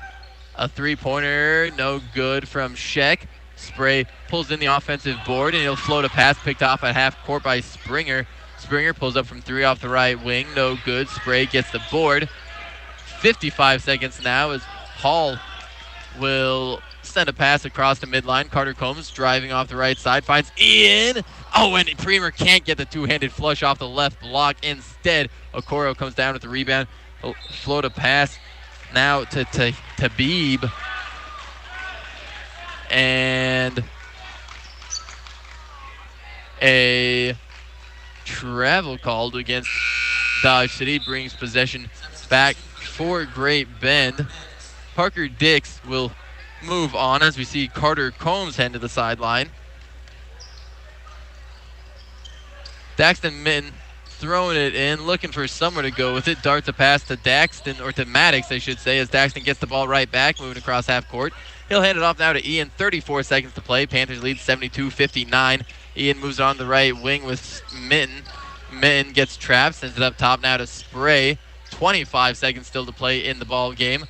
A three-pointer. No good from Sheck. Spray pulls in the offensive board, and he'll float a pass picked off at half court by Springer. Springer pulls up from 3 off the right wing. No good. Spray gets the board. 55 seconds now as Hall will send a pass across the midline. Carter Combs driving off the right side. Finds Ian. Oh, and Premer can't get the two-handed flush off the left block. Instead, Okoro comes down with the rebound. He'll float a pass now to Tabib. And a travel called against Dodge City brings possession back for Great Bend. Parker Dix will move on as we see Carter Combs head to the sideline. Daxton Minton throwing it in, looking for somewhere to go with it. Darts a pass to Daxton, or to Maddox, I should say, as Daxton gets the ball right back, moving across half court. He'll hand it off now to Ian. 34 seconds to play. Panthers lead 72-59. Ian moves on the right wing with Minton. Minton gets trapped, sends it up top now to Spray. 25 seconds still to play in the ball game.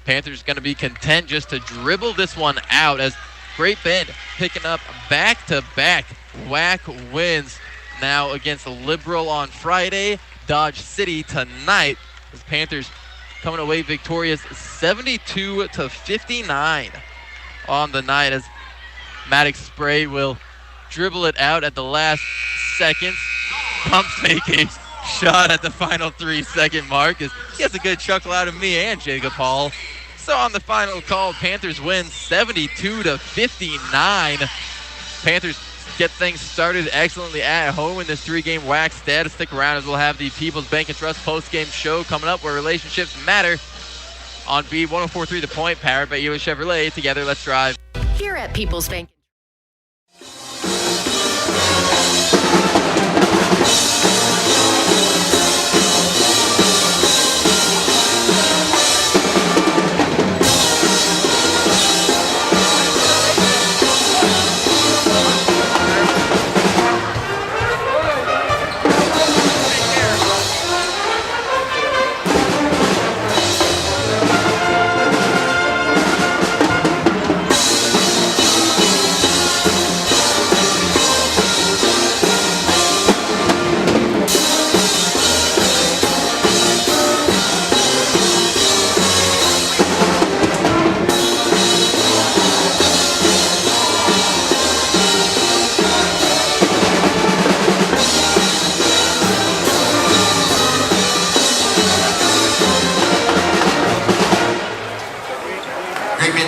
Panthers going to be content just to dribble this one out, as Great Bend picking up back-to-back WAC wins now against Liberal on Friday, Dodge City tonight. As Panthers coming away victorious 72-59 on the night, as Maddox Spray will dribble it out at the last seconds. Pump fake a shot at the final 3-second mark, as he gets a good chuckle out of me and Jacob Hall. So on the final call, Panthers win 72-59. Panthers get things started excellently at home in this 3-game WAC status. Stick around, as we'll have the People's Bank and Trust post-game show coming up, where relationships matter. On B104.3 The Point, powered by EOS Chevrolet. Together, let's drive. Here at People's Bank.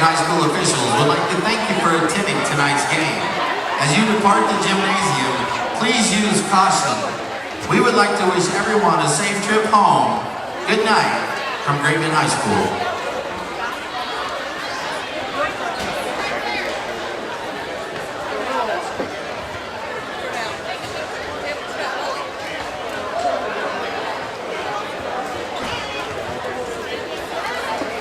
High School officials would like to thank you for attending tonight's game. As you depart the gymnasium, please use caution. We would like to wish everyone a safe trip home. Good night from Great Bend High School.